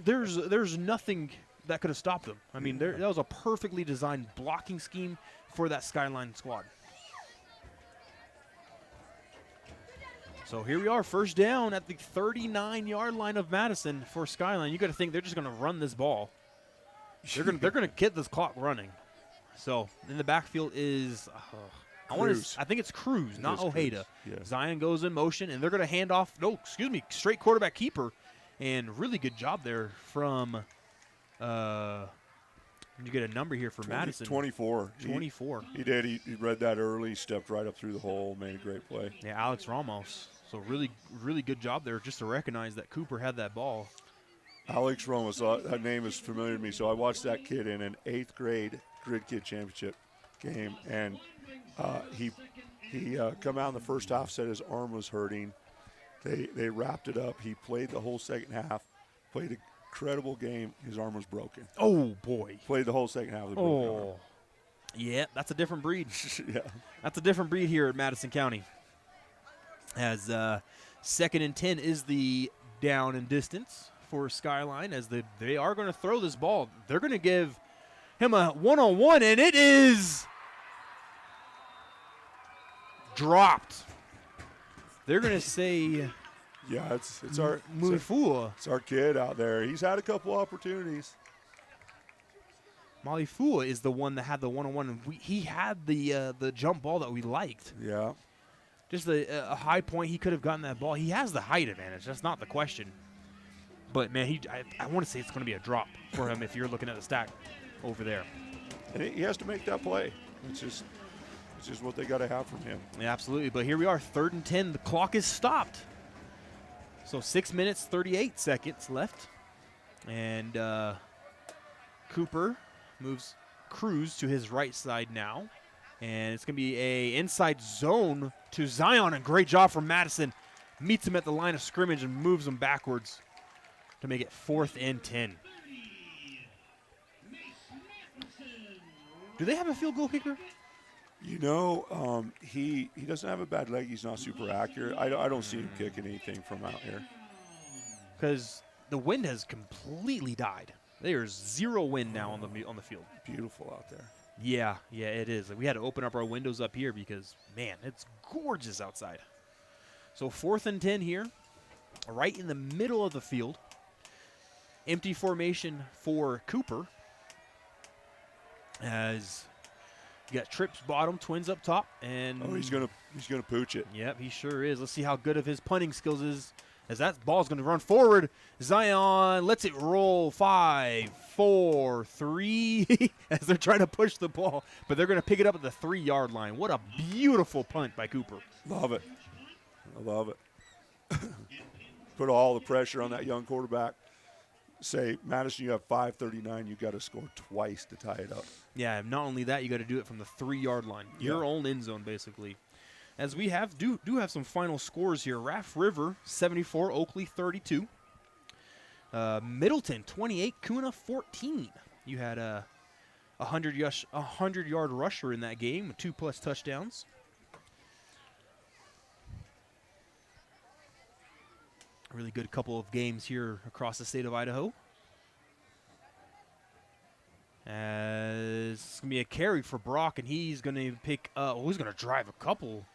There's nothing that could have stopped them. I mean, that was a perfectly designed blocking scheme for that Skyline squad. So here we are, first down at the 39-yard line of Madison for Skyline. You got to think they're just going to run this ball. They're going to get this clock running. So in the backfield is I think it's Cruz, not Ojeda. Yeah. Zion goes in motion, and they're going to hand off. No, excuse me, straight quarterback keeper, and really good job there from. You get a number here for Madison. 24. 24. He did. He read that early, stepped right up through the hole, made a great play. Yeah, Alex Ramos. So really, really good job there just to recognize that Cooper had that ball. Alex Ramos, that name is familiar to me. So I watched that kid in an 8th grade Grid Kid Championship game, and he come out in the first half, said his arm was hurting. They wrapped it up. He played the whole second half, played a incredible game. His arm was broken. Oh, boy. Played the whole second half of the broken arm. Yeah, that's a different breed. Yeah. That's a different breed here at Madison County. As 2nd and 10 is the down and distance for Skyline, as they are going to throw this ball. They're going to give him a one-on-one, and it is dropped. They're going to say, yeah, it's our Malifua. It's our kid out there. He's had a couple opportunities. Malifua is the one that had the one-on-one, and he had the jump ball that we liked. Yeah. Just a high point. He could have gotten that ball. He has the height advantage. That's not the question. But, man, I want to say it's going to be a drop for him if you're looking at the stack over there. And he has to make that play. It's just what they got to have from him. Yeah, absolutely. But here we are, 3rd and 10. The clock is stopped. So 6 minutes, 38 seconds left. And Cooper moves Cruz to his right side now. And it's going to be a inside zone to Zion. And great job from Madison. Meets him at the line of scrimmage and moves him backwards to make it 4th and 10. Do they have a field goal kicker? You know, he doesn't have a bad leg. He's not super accurate. I don't see him kicking anything from out here. Because the wind has completely died. There's 0 wind now on the field. Beautiful out there. Yeah, it is. We had to open up our windows up here because, man, it's gorgeous outside. So 4th and 10 here, right in the middle of the field. Empty formation for Cooper. As you got Trips bottom, Twins up top, and he's gonna pooch it. Yep, he sure is. Let's see how good of his punting skills is. As that ball's going to run forward. Zion lets it roll. 5, 4, 3. As they're trying to push the ball, but they're going to pick it up at the 3-yard line. What a beautiful punt by Cooper. Love it. I love it. Put all the pressure on that young quarterback. Say, Madison, you have 5:39. You got to score twice to tie it up. Yeah, not only that, you got to do it from the 3-yard line. Your own end zone, basically. As we do have some final scores here. Raft River, 74. Oakley, 32. Middleton, 28. Kuna, 14. You had a 100-yard rusher in that game with 2+ touchdowns. Really good couple of games here across the state of Idaho. As it's going to be a carry for Brock, and he's going to pick up, he's going to drive a couple.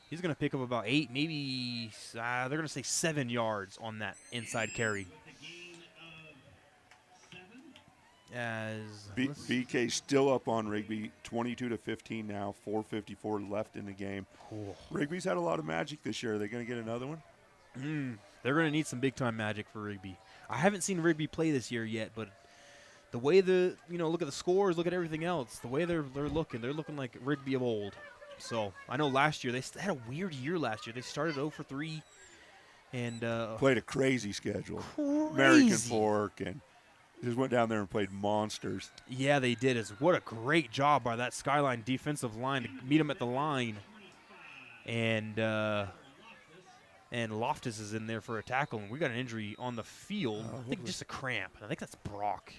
He's going to pick up about 8, maybe, they're going to say 7 yards on that inside carry. As BK still up on Rigby, 22-15 now, 4:54 left in the game. Cool. Rigby's had a lot of magic this year. Are they going to get another one? They're going to need some big-time magic for Rigby. I haven't seen Rigby play this year yet, but the way look at the scores, look at everything else, the way they're looking like Rigby of old. So I know last year, they had a weird year last year. They started 0-3 and played a crazy schedule. Crazy. American Fork, and just went down there and played monsters. Yeah, they did. What a great job by that Skyline defensive line to meet them at the line. And Loftus is in there for a tackle, and we got an injury on the field. I think just a cramp. I think that's Brock.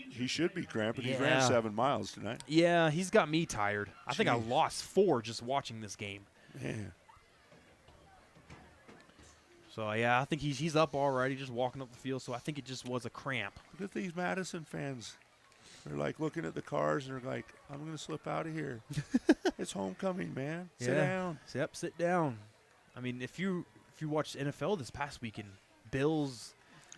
He should be cramping. He ran 7 miles tonight. Yeah, he's got me tired. I think I lost 4 just watching this game. Man. So, yeah, I think he's up already, just walking up the field. So I think it just was a cramp. Look at these Madison fans. They're like looking at the cars, and they're like, I'm going to slip out of here. It's homecoming, man. Sit down. Yep, sit down. I mean, if you watched NFL this past weekend, Bills,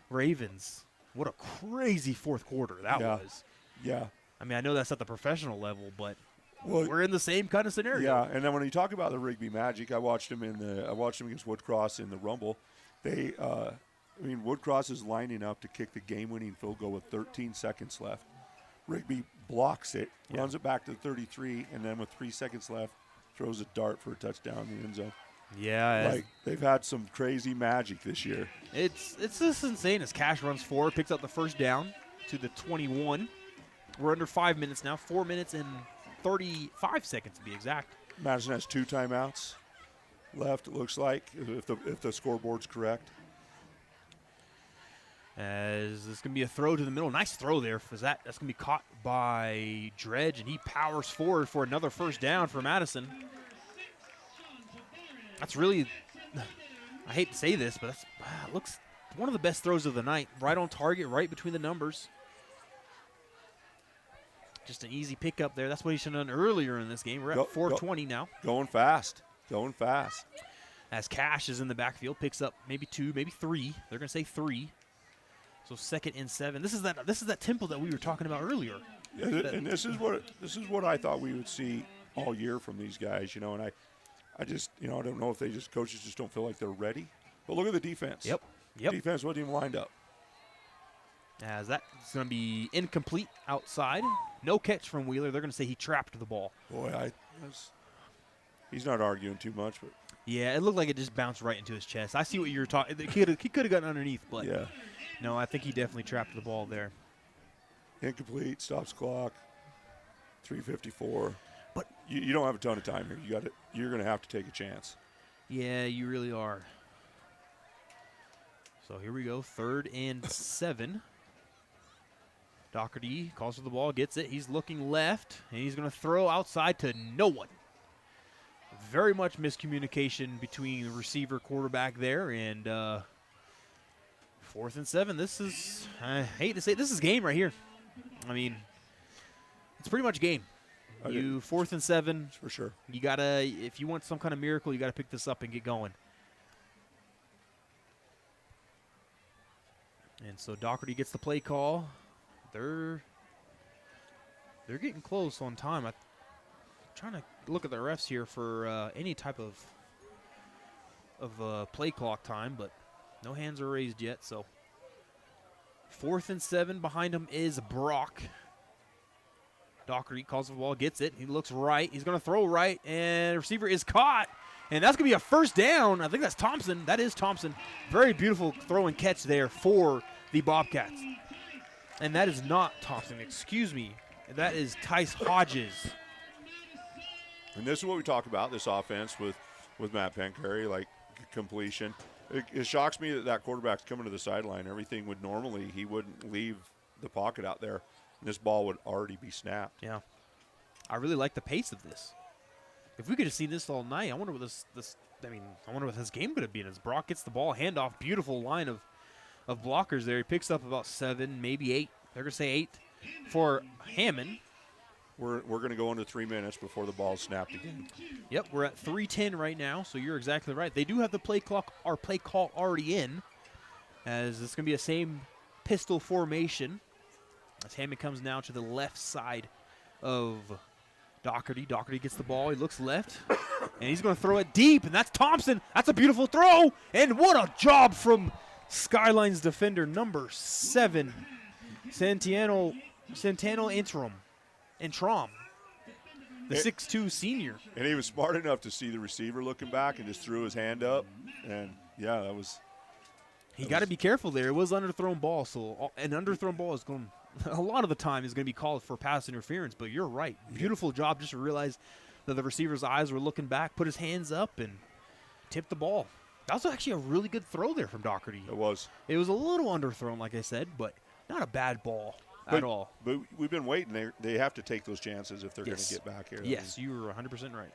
Ravens, what a crazy fourth quarter that was. Yeah. I mean, I know that's at the professional level, but we're in the same kind of scenario. Yeah, and then when you talk about the Rigby Magic, I watched them against Woodcross in the Rumble. Woodcross is lining up to kick the game-winning field goal with 13 seconds left. Rigby blocks it, runs it back to the 33, and then with 3 seconds left, throws a dart for a touchdown in the end zone. Yeah, they've had some crazy magic this year. It's just insane as Cash runs forward, picks up the first down to the 21. We're under 5 minutes now, 4 minutes and 35 seconds to be exact. Madison has 2 timeouts left, it looks like, if the scoreboard's correct. As it's going to be a throw to the middle. Nice throw there. That's going to be caught by Dredge, and he powers forward for another first down for Madison. That's really, I hate to say this, but that looks one of the best throws of the night. Right on target, right between the numbers. Just an easy pickup there. That's what he should have done earlier in this game. We're at 4:20 now. Going fast. As Cash is in the backfield, picks up maybe 2, maybe 3. They're going to say 3. So 2nd and 7. This is that tempo that we were talking about earlier. Yeah, and this is what I thought we would see all year from these guys, and I just, I don't know if coaches just don't feel like they're ready. But look at the defense. Yep. Defense wasn't even lined up. As that's going to be incomplete outside. No catch from Wheeler. They're going to say he trapped the ball. Boy, he's not arguing too much, but yeah, it looked like it just bounced right into his chest. I see what you're talking. He could have gotten underneath, but No, I think he definitely trapped the ball there. Incomplete, stops clock, 3:54. But you don't have a ton of time here. You're going to have to take a chance. Yeah, you really are. So here we go, 3rd and 7. Doherty calls for the ball, gets it. He's looking left, and he's going to throw outside to no one. Very much miscommunication between the receiver, quarterback there, and 4th and 7. This is, I hate to say it, this is game right here. I mean, it's pretty much game. 4th and 7. For sure. You got to, if you want some kind of miracle, you got to pick this up and get going. And so Doherty gets the play call. They're getting close on time. I'm trying to look at the refs here for any type of play clock time, but no hands are raised yet. So 4th and 7. Behind him is Brock. Doherty calls the ball, gets it. He looks right. He's going to throw right, and the receiver is caught. And that's going to be a first down. I think that's Thompson. That is Thompson. Very beautiful throw and catch there for the Bobcats. And that is not Thompson. Excuse me. That is Tice Hodges. And this is what we talk about, this offense with Matt Pancari, like completion. It shocks me that quarterback's coming to the sideline. Everything would normally, he wouldn't leave the pocket out there. And this ball would already be snapped. Yeah. I really like the pace of this. If we could have seen this all night, I wonder what I wonder what this game could have been. As Brock gets the ball, handoff, beautiful line of blockers there. He picks up about 7, maybe 8. They're going to say 8 for Hammond. We're going to go into 3 minutes before the ball is snapped again. Yep, we're at 3:10 right now, so you're exactly right. They do have the play clock or play call already in, as it's going to be the same pistol formation. As Hammond comes now to the left side of Doherty. Doherty gets the ball. He looks left, and he's going to throw it deep, and that's Thompson. That's a beautiful throw, and what a job from Skyline's defender, number 7, Santano Introm, the 6'2 senior. And he was smart enough to see the receiver looking back and just threw his hand up. And, yeah, that was – He got to be careful there. It was underthrown ball, so an underthrown ball is going – a lot of the time is going to be called for pass interference, but you're right. Beautiful job just to realize that the receiver's eyes were looking back, put his hands up, and tipped the ball. That was actually a really good throw there from Doherty. It was. It was a little underthrown, like I said, but not a bad ball at all. But we've been waiting. They have to take those chances if they're going to get back here. Yes, you were 100% right.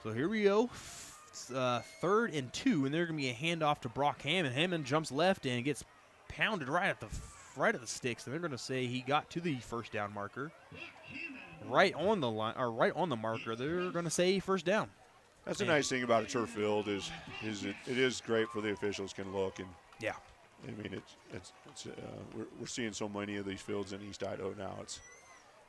So here we go. 3rd and 2, and they're going to be a handoff to Brock Hammond. Hammond jumps left and gets pounded right at the sticks, and they're going to say he got to the first down marker. Right on the line, or right on the marker. They're going to say first down. That's the nice thing about a turf field is it is great for the officials can look and yeah. I mean we're seeing so many of these fields in East Idaho now.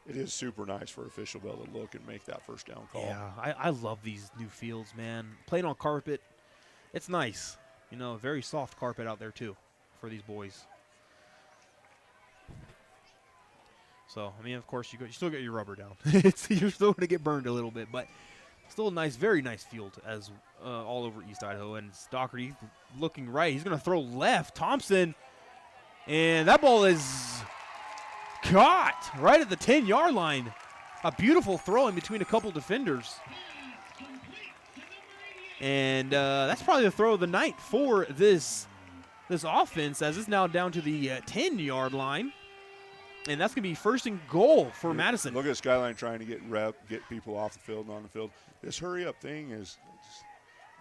It is super nice for official to be able to look and make that first down call. Yeah, I love these new fields, man. Playing on carpet, it's nice. You know, very soft carpet out there too for these boys. So, I mean, of course, you still get your rubber down. You're still going to get burned a little bit, but still a nice, very nice field as all over East Idaho. And Doherty looking right. He's going to throw left. Thompson, and that ball is caught right at the 10-yard line. A beautiful throw in between a couple defenders. And that's probably the throw of the night for this offense, as it's now down to the 10-yard line. And that's going to be 1st and goal for Madison. Look at Skyline trying to get people off the field and on the field. This hurry-up thing is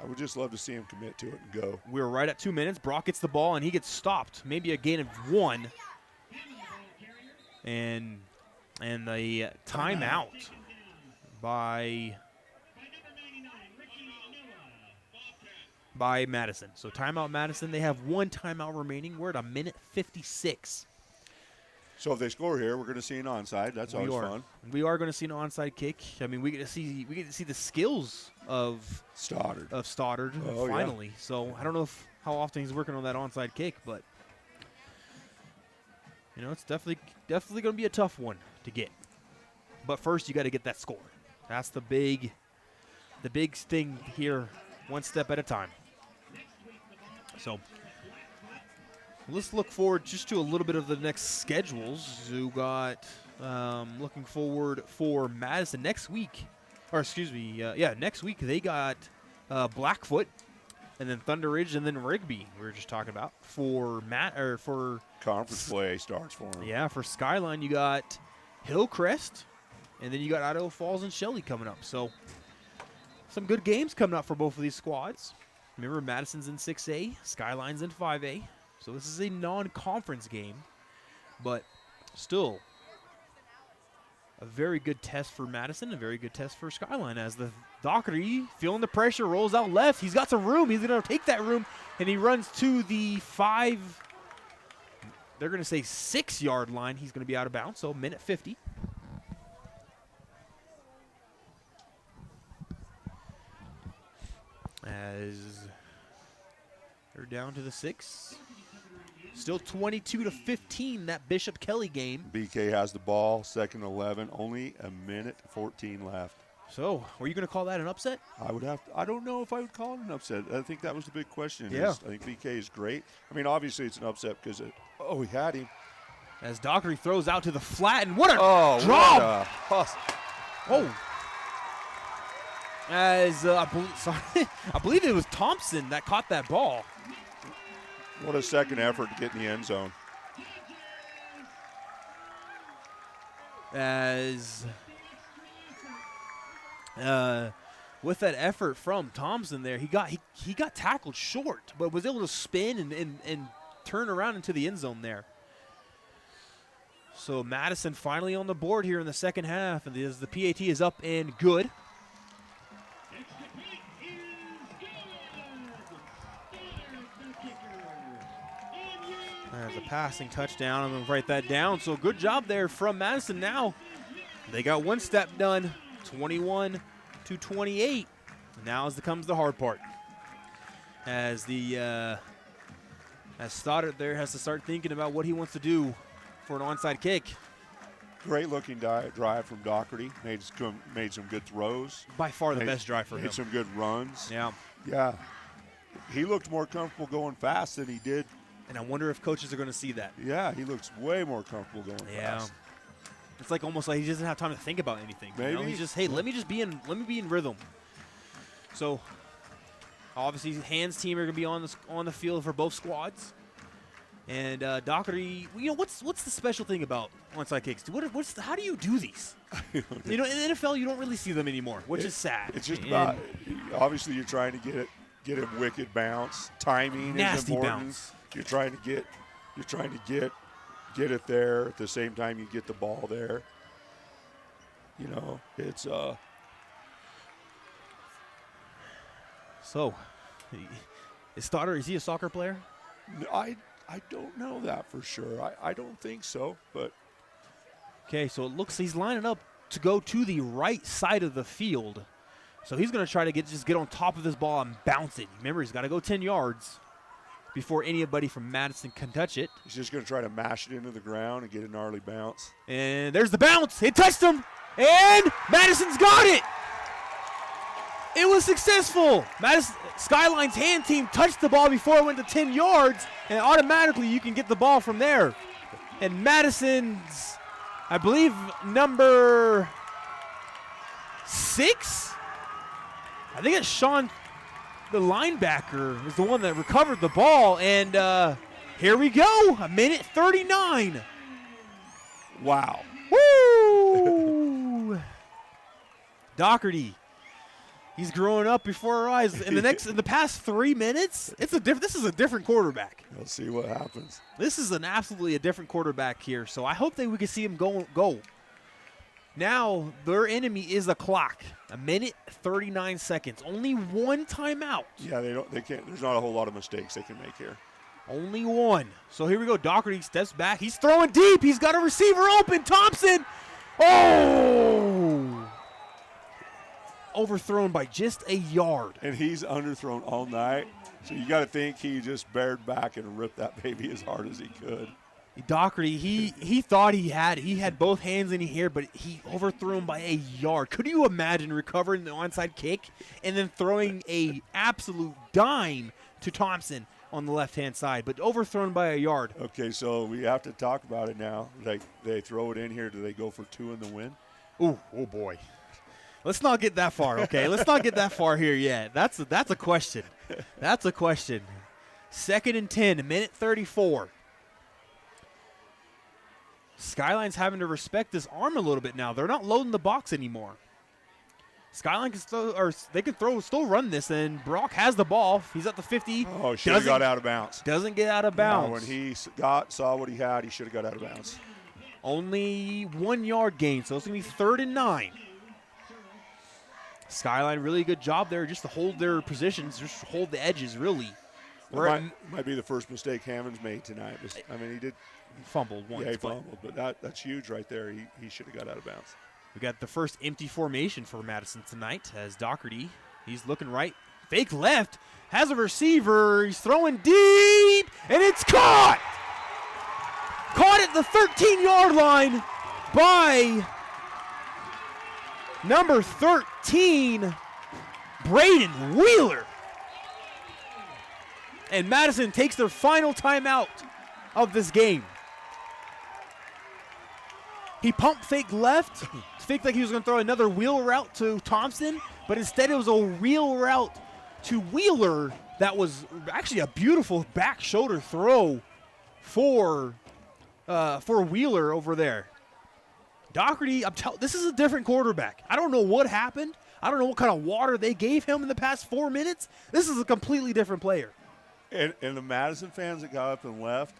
I would just love to see him commit to it and go. We're right at 2 minutes. Brock gets the ball, and he gets stopped. Maybe a gain of 1. And the timeout by Madison. So timeout Madison. They have 1 timeout remaining. We're at 1:56. So if they score here, we're going to see an onside. That's always fun. We are going to see an onside kick. I mean, we get to see the skills of Stoddard. Finally. Yeah. So I don't know how often he's working on that onside kick, but you know, it's definitely going to be a tough one to get. But first, you got to get that score. That's the big thing here, one step at a time. So let's look forward just to a little bit of the next schedules. We got looking forward for Madison next week. Or excuse me, next week they got Blackfoot, and then Thunder Ridge, and then Rigby. We were just talking about for conference play starts for them. Yeah, for Skyline you got Hillcrest, and then you got Idaho Falls and Shelley coming up. So some good games coming up for both of these squads. Remember, Madison's in 6A, Skyline's in 5A. So this is a non-conference game, but still a very good test for Madison, a very good test for Skyline, as the Doherty, feeling the pressure, rolls out left. He's got some room. He's going to take that room, and he runs to the 6-yard line. He's going to be out of bounds, so minute 50. As they're down to the 6. Still 22-15, that Bishop Kelly game. BK has the ball, second 11, only a minute 14 left. So, were you going to call that an upset? I don't know if I would call it an upset. I think that was the big question. Yeah. I think BK is great. I mean, obviously it's an upset because he had him. As Doherty throws out to the flat, and what a drop! As I believe it was Thompson that caught that ball. What a second effort to get in the end zone. As with that effort from Thompson there, he got tackled short, but was able to spin and turn around into the end zone there. So Madison finally on the board here in the second half, and the PAT is up and good. There's a passing touchdown. I'm going to write that down. So good job there from Madison. Now they got one step done, 21-28. Now comes the hard part. As Stoddard there has to start thinking about what he wants to do for an onside kick. Great looking drive from Doherty. Made some good throws. By far the best drive for him. Made some good runs. Yeah. Yeah. He looked more comfortable going fast than he did. And I wonder if coaches are going to see that. Yeah, he looks way more comfortable going fast. It's like almost like he doesn't have time to think about anything. Maybe. You know? He's just, hey, let me be in rhythm. So obviously Hans team are going to be on the field for both squads. And Doherty, what's the special thing about onside kicks? How do you do these? In the NFL you don't really see them anymore, which is sad. It's just about, obviously you're trying to get a wicked bounce. Timing is important. Bounce. You're trying to get it there at the same time you get the ball there. It's So, is Stoddard, is he a soccer player? I don't know that for sure. I don't think so, but okay, so it looks he's lining up to go to the right side of the field. So he's going to try to get on top of this ball and bounce it. Remember, he's got to go 10 yards before anybody from Madison can touch it. He's just going to try to mash it into the ground and get a gnarly bounce. And there's the bounce. It touched him. And Madison's got it. It was successful. Skyline's hand team touched the ball before it went to 10 yards, and automatically you can get the ball from there. And Madison's, I believe, number 6? I think it's Sean, the linebacker, is the one that recovered the ball. And here we go, a minute 39. Wow. Woo! Doherty. He's growing up before our eyes. In the past 3 minutes, this is a different quarterback. We'll see what happens. This is absolutely a different quarterback here. So I hope that we can see him go. Now their enemy is the clock. A minute 39 seconds. Only one timeout. Yeah, they can't. There's not a whole lot of mistakes they can make here. Only one. So here we go. Doherty steps back. He's throwing deep. He's got a receiver open. Thompson. Oh! Overthrown by just a yard. And he's underthrown all night. So you got to think he just bared back and ripped that baby as hard as he could. Doherty, he thought he had both hands in the air, but he overthrew him by a yard. Could you imagine recovering the onside kick and then throwing a absolute dime to Thompson on the left-hand side, but overthrown by a yard. Okay, so we have to talk about it now. Like, they throw it in here. Do they go for 2 in the win? Ooh, oh boy. Let's not get that far, okay? Let's not get that far here yet. That's a question. That's a question. 2nd and 10, minute 34. Skyline's having to respect this arm a little bit now. They're not loading the box anymore. Skyline can still run this, and Brock has the ball. He's at the 50. Oh, should have got out of bounds. Doesn't get out of bounds. No, when he saw what he had, he should have got out of bounds. Only 1 yard gain, so it's going to be 3rd and 9. Skyline, really good job there just to hold their positions, just hold the edges, really. Might be the first mistake Hammond's made tonight. I mean, he fumbled once. Yeah, he fumbled, but that's huge right there. He should have got out of bounds. We got the first empty formation for Madison tonight as Doherty, he's looking right, fake left, has a receiver, he's throwing deep, and it's caught! Caught at the 13-yard line by number 13, Braden Wheeler. And Madison takes their final timeout of this game. He pump fake left, faked like he was going to throw another wheel route to Thompson, but instead it was a wheel route to Wheeler that was actually a beautiful back shoulder throw for Wheeler over there. Doherty, this is a different quarterback. I don't know what happened. I don't know what kind of water they gave him in the past 4 minutes. This is a completely different player. And the Madison fans that got up and left,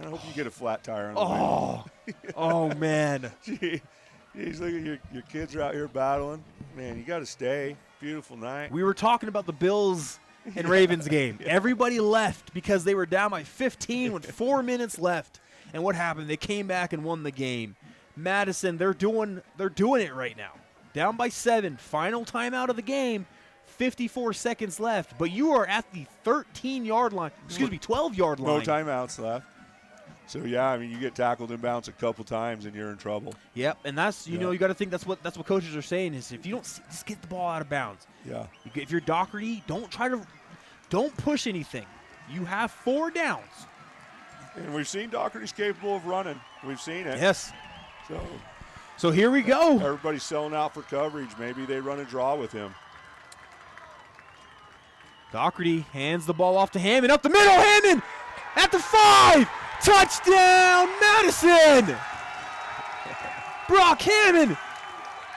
I hope you get a flat tire on the way. Oh, man. Geez, look at your kids are out here battling. Man, you got to stay. Beautiful night. We were talking about the Bills and Ravens game. Everybody left because they were down by 15 with 4 minutes left. And what happened? They came back and won the game. Madison, they're doing it right now. Down by 7, final timeout of the game, 54 seconds left. But you are at the 13-yard line. 12-yard line. No timeouts left. So, yeah, I mean, you get tackled in bounds a couple times and you're in trouble. Yep, and that's, you know, you got to think that's what coaches are saying is if you don't just get the ball out of bounds. Yeah. If you're Doherty, don't push anything. You have 4 downs. And we've seen Doherty's capable of running. We've seen it. Yes. So here we go. Everybody's selling out for coverage. Maybe they run a draw with him. Doherty hands the ball off to Hammond. Up the middle, Hammond at the 5. Touchdown, Madison! Brock Hammond.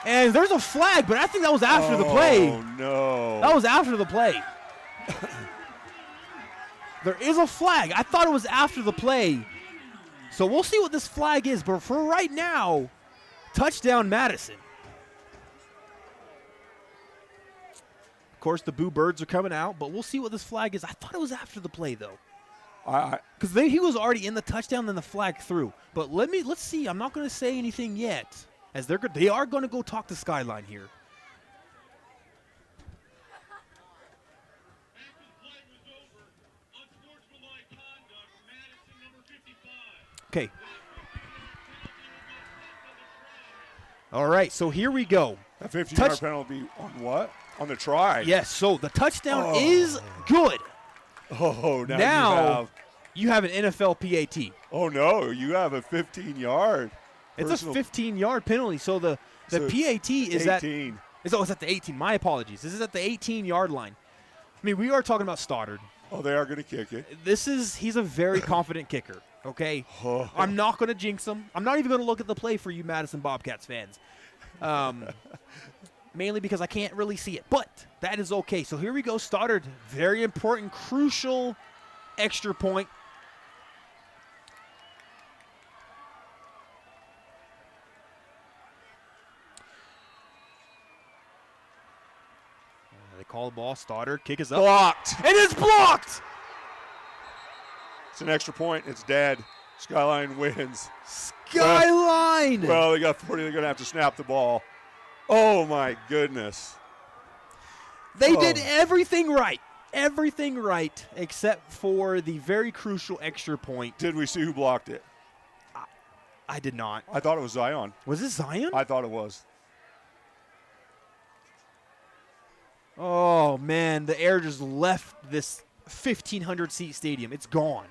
And there's a flag, but I think that was after the play. Oh, no. That was after the play. There is a flag. I thought it was after the play. So we'll see what this flag is. But for right now, touchdown Madison. Of course, the Boo Birds are coming out, but we'll see what this flag is. I thought it was after the play, though. Because he was already in the touchdown, then the flag threw. But let's see. I'm not going to say anything yet, as they are going to go talk to Skyline here. Okay. All right, so here we go. A 15-yard penalty on what? On the try. Yes, so the touchdown is good. Oh, now you have an NFL PAT. Oh, no, you have a 15-yard. It's a 15-yard penalty, so the PAT is 18. It's at the 18. My apologies. This is at the 18-yard line. I mean, we are talking about Stoddard. Oh, they are going to kick it. He's a very confident kicker, okay? I'm not going to jinx him. I'm not even going to look at the play for you Madison Bobcats fans. Mainly because I can't really see it. But that is okay. So here we go. Stoddard, very important, crucial extra point. They call the ball. Stoddard, kick is up. Blocked. And it's blocked! It's an extra point. It's dead. Skyline wins. Skyline! Well, they got 40. They're going to have to snap the ball. Oh, my goodness. They did everything right. Everything right except for the very crucial extra point. Did we see who blocked it? I did not. I thought it was Zion. Was it Zion? I thought it was. Oh, man. The air just left this 1,500 seat stadium. It's gone.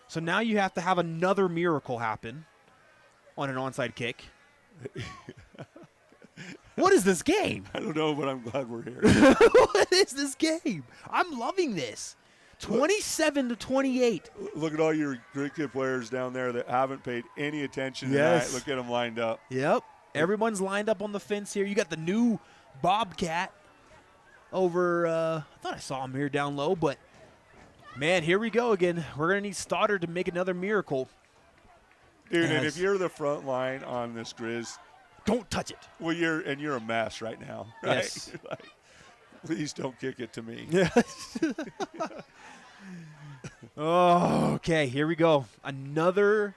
So now you have to have another miracle happen on an onside kick. What is this game? I don't know, but I'm glad we're here. What is this game? I'm loving this. 27-28. Look at all your cricket players down there that haven't paid any attention Yes. tonight. Look at them lined up. Yep. Everyone's lined up on the fence here. You got the new Bobcat over, I thought I saw him here down low, but man, here we go again. We're going to need Stoddard to make another miracle. Dude, and if you're the front line on this Grizz, don't touch it. Well, you're a mess right now, right? Yes. Like, please don't kick it to me. Yes. Oh, okay, here we go. Another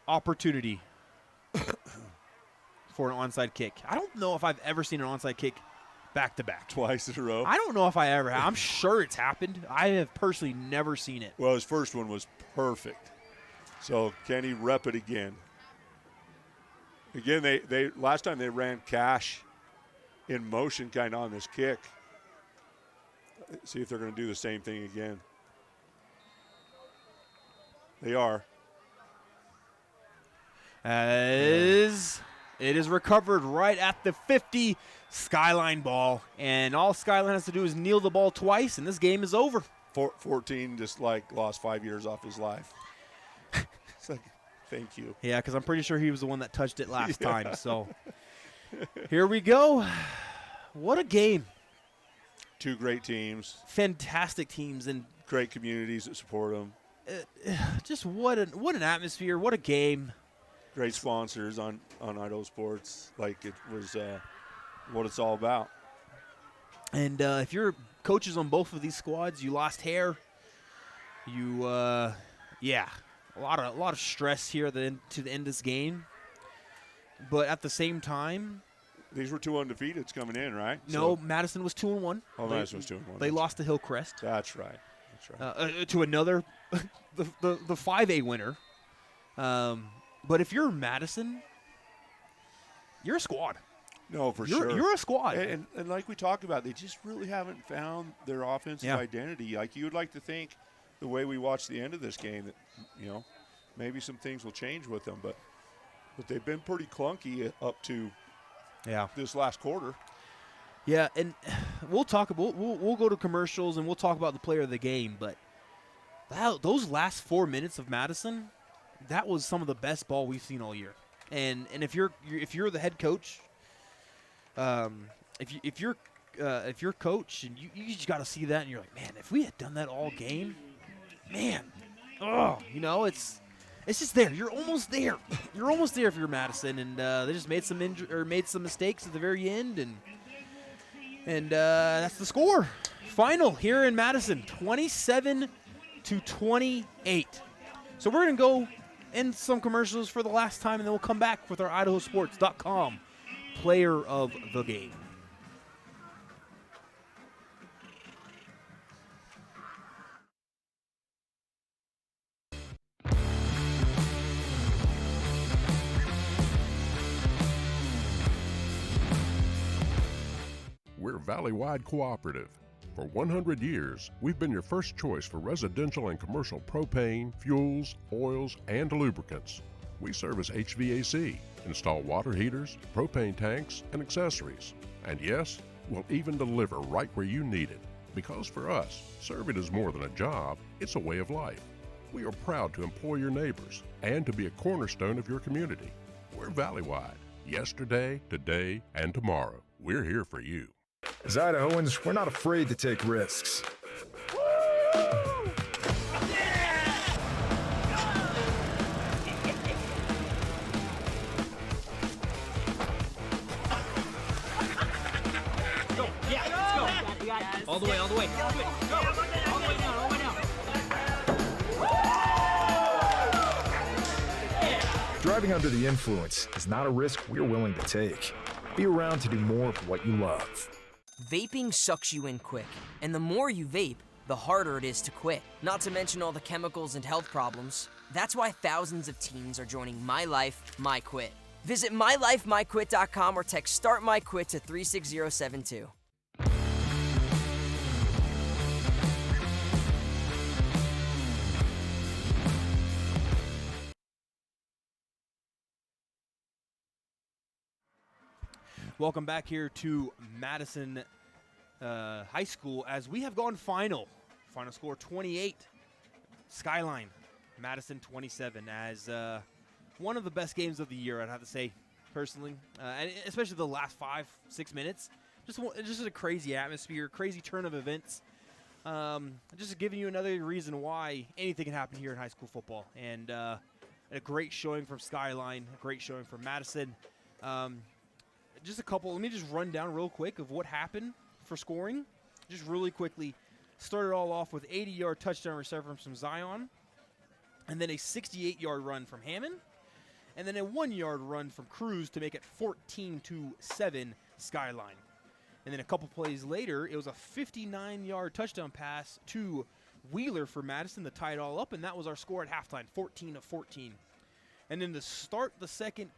opportunity for an onside kick. I don't know if I've ever seen an onside kick back-to-back. Twice in a row? I don't know if I ever have. I'm sure it's happened. I have personally never seen it. Well, his first one was perfect. So can he rep it again? Again, they last time they ran Cash in motion kind of on this kick. See if they're going to do the same thing again. They are. As it is recovered right at the 50, Skyline ball. And all Skyline has to do is kneel the ball twice, and this game is over. 14 just like lost 5 years off his life. It's like, thank you. Yeah, because I'm pretty sure he was the one that touched it last time. So here we go. What a game. Two great teams. Fantastic teams. And great communities that support them. Just what an atmosphere. What a game. Great sponsors on Idaho Sports. Like it was what it's all about. And if you're coaches on both of these squads, you lost hair. You, yeah, a lot of stress here to the end of this game. But at the same time, these were 2 undefeateds coming in, right? No, Madison was 2-1. Oh, Madison was 2-1. They lost to Hillcrest. That's right. That's right. To another, the 5A winner. But if you're Madison, you're a squad. No, for sure. You're a squad. And like we talked about, they just really haven't found their offensive identity. Like you would like to think the way we watched the end of this game that, maybe some things will change with them. But they've been pretty clunky up to this last quarter. Yeah, and we'll talk. We'll go to commercials and we'll talk about the player of the game. But those last 4 minutes of Madison, that was some of the best ball we've seen all year. And if you're the head coach, if you're coach and you just got to see that and you're like, man, if we had done that all game, man, it's just there. You're almost there. You're almost there if you're Madison, and they just made some mistakes at the very end, and that's the score. Final here in Madison, 27-28. So we're gonna go in some commercials for the last time, and then we'll come back with our IdahoSports.com player of the game. We're Valley-wide cooperative. For 100 years, we've been your first choice for residential and commercial propane, fuels, oils, and lubricants. We service HVAC, install water heaters, propane tanks, and accessories. And yes, we'll even deliver right where you need it. Because for us, serving is more than a job, it's a way of life. We are proud to employ your neighbors and to be a cornerstone of your community. We're Valley-wide. Yesterday, today, and tomorrow. We're here for you. As Idahoans, we're not afraid to take risks. All the way, all the way. Go. All the way down, all the way down. Driving under the influence is not a risk we're willing to take. Be around to do more of what you love. Vaping sucks you in quick, and the more you vape, the harder it is to quit. Not to mention all the chemicals and health problems. That's why thousands of teens are joining My Life, My Quit. Visit mylifemyquit.com or text START MY QUIT to 36072. Welcome back here to Madison High School as we have gone final. Final score 28. Skyline, Madison 27 as one of the best games of the year, I'd have to say, personally. And especially the last 5-6 minutes. Just a crazy atmosphere, crazy turn of events. Just giving you another reason why anything can happen here in high school football. And a great showing from Skyline, a great showing from Madison. Just a couple, let me just run down real quick of what happened for scoring. Just really quickly, started all off with 80-yard touchdown reception from Zion, and then a 68-yard run from Hammond, and then a 1-yard run from Cruz to make it 14-7 Skyline. And then a couple plays later, it was a 59-yard touchdown pass to Wheeler for Madison to tie it all up, and that was our score at halftime, 14-14. And then to start the second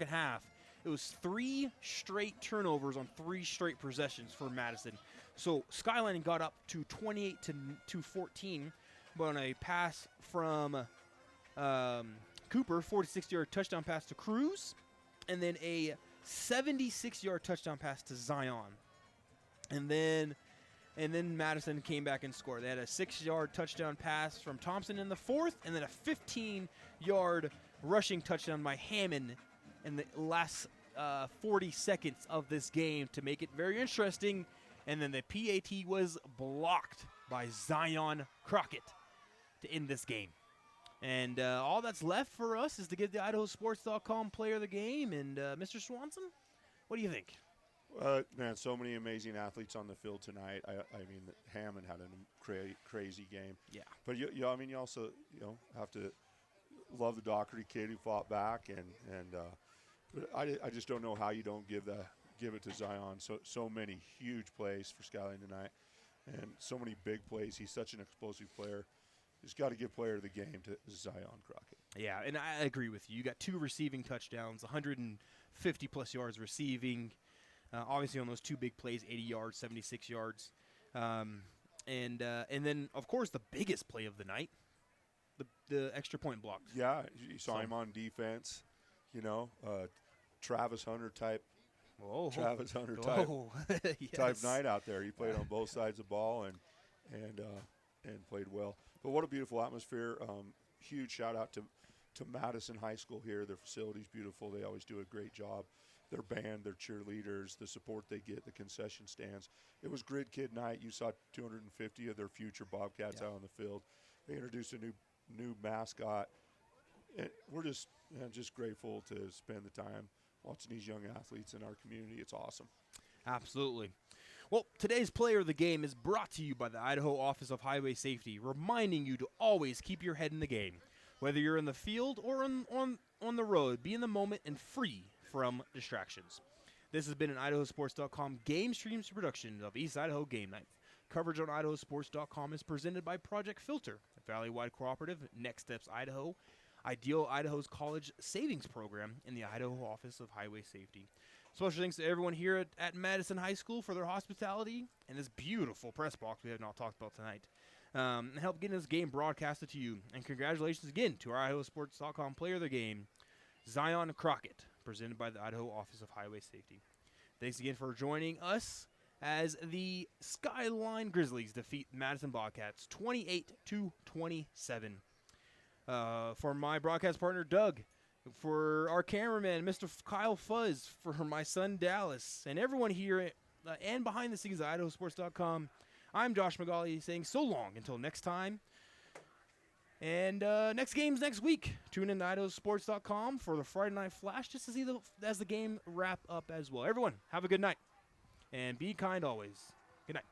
half, it was 3 straight turnovers on 3 straight possessions for Madison. So Skyline got up to 28-14, but on a pass from Cooper, 46-yard touchdown pass to Cruz, and then a 76-yard touchdown pass to Zion. And then Madison came back and scored. They had a 6-yard touchdown pass from Thompson in the fourth, and then a 15-yard rushing touchdown by Hammond in the last 40 seconds of this game to make it very interesting. And then the PAT was blocked by Zion Crockett to end this game. And all that's left for us is to give the IdahoSports.com player of the game. And Mr. Swanson, what do you think? Man, so many amazing athletes on the field tonight. I mean, Hammond had a crazy game. Yeah. But you also have to love the Doherty kid who fought back, but I just don't know how you don't give it to Zion. So many huge plays for Skyline tonight, and so many big plays. He's such an explosive player. Just got to give player of the game to Zion Crockett. Yeah, and I agree with you. You got 2 receiving touchdowns, 150-plus yards receiving. Obviously on those 2 big plays, 80 yards, 76 yards. And then, of course, the biggest play of the night, the extra point blocked. Yeah, you saw him on defense, Travis Hunter type. Oh, Travis Hunter yes. type night out there. He played on both sides of the ball and played well. But what a beautiful atmosphere. Huge shout out to Madison High School here. Their facility's beautiful. They always do a great job. Their band, their cheerleaders, the support they get, the concession stands. It was Grid Kid night. You saw 250 of their future Bobcats out on the field. They introduced a new mascot. And we're just grateful to spend the time watching these young athletes in our community. It's awesome. Absolutely. Well, today's player of the game is brought to you by the Idaho Office of Highway Safety, reminding you to always keep your head in the game. Whether you're in the field or on the road, be in the moment and free from distractions. This has been an IdahoSports.com game streams production of East Idaho Game Night. Coverage on IdahoSports.com is presented by Project Filter, a Valley-wide cooperative, Next Steps Idaho, Ideal Idaho's College Savings Program, and the Idaho Office of Highway Safety. Special thanks to everyone here at Madison High School for their hospitality and this beautiful press box we have not talked about tonight. And help getting this game broadcasted to you. And congratulations again to our IdahoSports.com player of the game, Zion Crockett, presented by the Idaho Office of Highway Safety. Thanks again for joining us as the Skyline Grizzlies defeat Madison Bobcats 28-27. For my broadcast partner, Doug, for our cameraman, Mr. Kyle Fuzz, for my son, Dallas, and everyone here and behind the scenes at IdahoSports.com, I'm Josh McGauley saying so long until next time. And next game's next week. Tune in to IdahoSports.com for the Friday Night Flash just to see as the game wrap up as well. Everyone, have a good night. And be kind always. Good night.